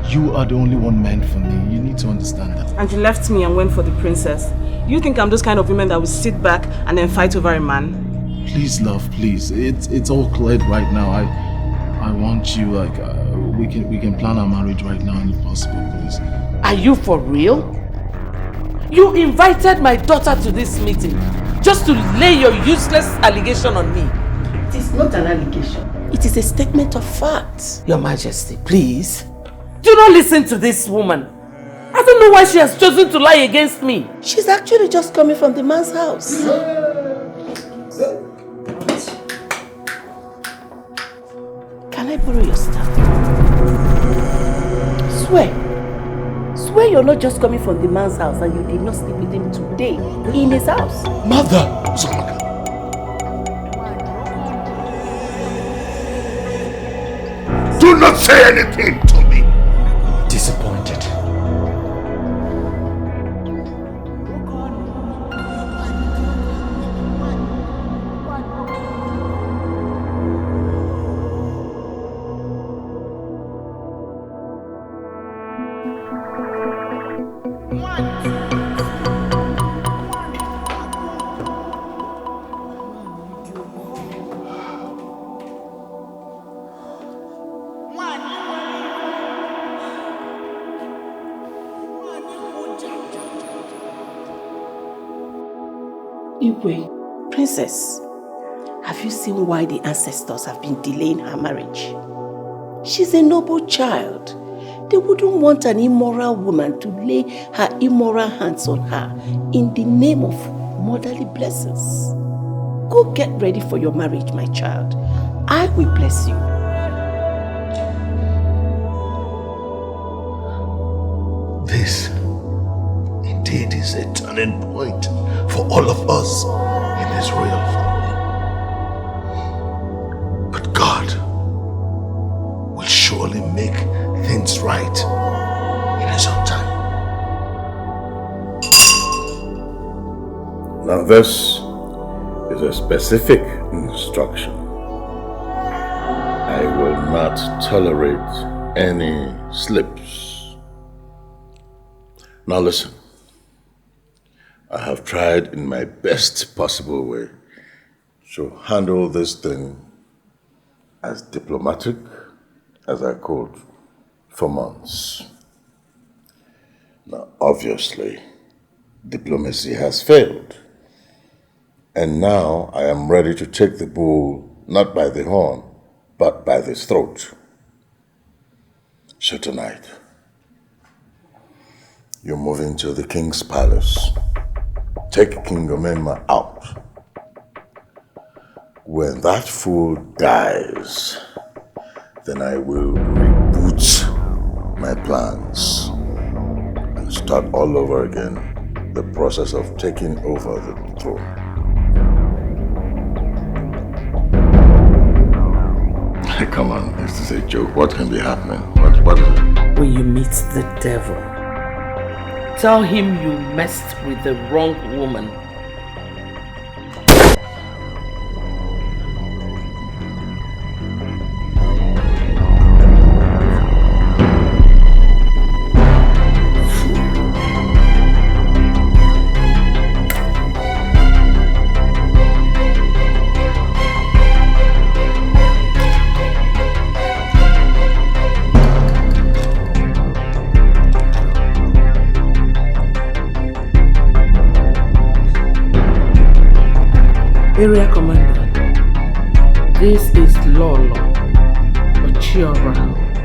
You are the only one meant for me. You need to understand that. And you left me and went for the princess. You think I'm those kind of women that will sit back and then fight over a man? Please, love, please. It's all cleared right now. I want you, we can plan our marriage right now, and if possible, please. Are you for real? You invited my daughter to this meeting just to lay your useless allegation on me. It is not an allegation. It is a statement of fact. Your Majesty, please. Do not listen to this woman. I don't know why she has chosen to lie against me. She's actually just coming from the man's house. Can I borrow your staff? Swear you're not just coming from the man's house and you did not sleep with him today in his house. Mother! Do not say anything to me! Disappointed. Igwe, princess, have you seen why the ancestors have been delaying her marriage? She's a noble child. They wouldn't want an immoral woman to lay her immoral hands on her in the name of motherly blessings. Go get ready for your marriage, my child. I will bless you. This indeed is a turning point for all of us in this royal family. But God will surely make things right in His own time. Now this is a specific instruction. I will not tolerate any slips. Now listen. I have tried in my best possible way to handle this thing as diplomatic as I could for months. Now, obviously, diplomacy has failed. And now I am ready to take the bull not by the horn, but by the throat. So tonight, you're moving to the king's palace. Take King Omema out. When that fool dies, then I will reboot my plans and start all over again the process of taking over the throne. Come on, this is a joke. What can be happening? What is it? When you meet the devil, tell him you messed with the wrong woman. Area Commander, this is Lolo Ochiora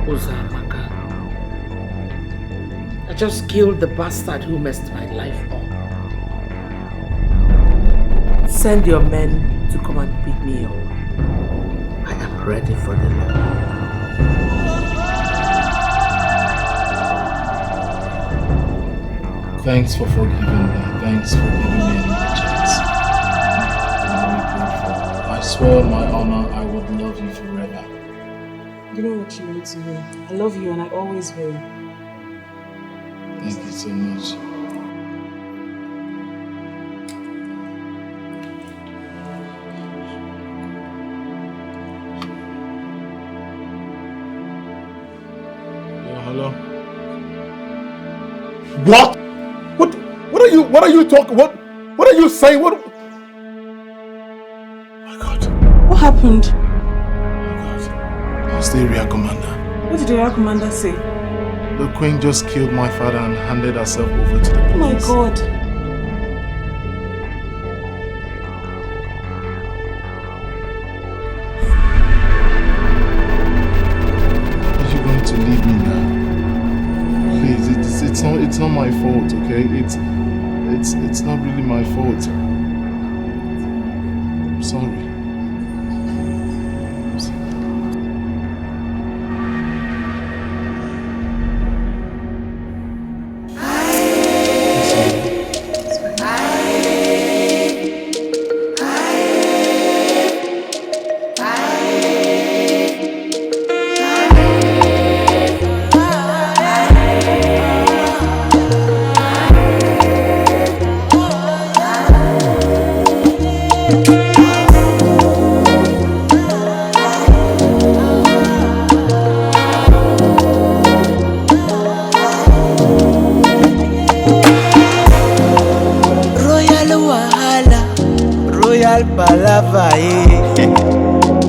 Ozamaka. I just killed the bastard who messed my life up. Send your men to come and pick me up. I am ready for the law. Thanks for forgiving me. Thanks for giving me another chance. I swear on my honor I would love you forever. You know what you need to do. I love you and I always will. Thank you so much. Hello? What? What are you talking? What are you saying? What happened? I was the area commander. What did the area commander say? The queen just killed my father and handed herself over to the police. Oh my god. Are you going to leave me now? Please, it's not my fault, okay? It's not really my fault. I'm sorry.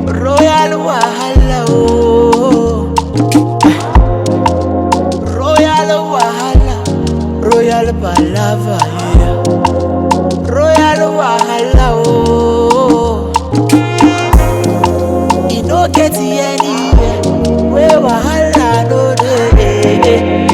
Royal Wahala, oh. Royal Wahala, Royal Palava, yeah. Royal Wahala, oh. You don't get anywhere where Wahala no dey.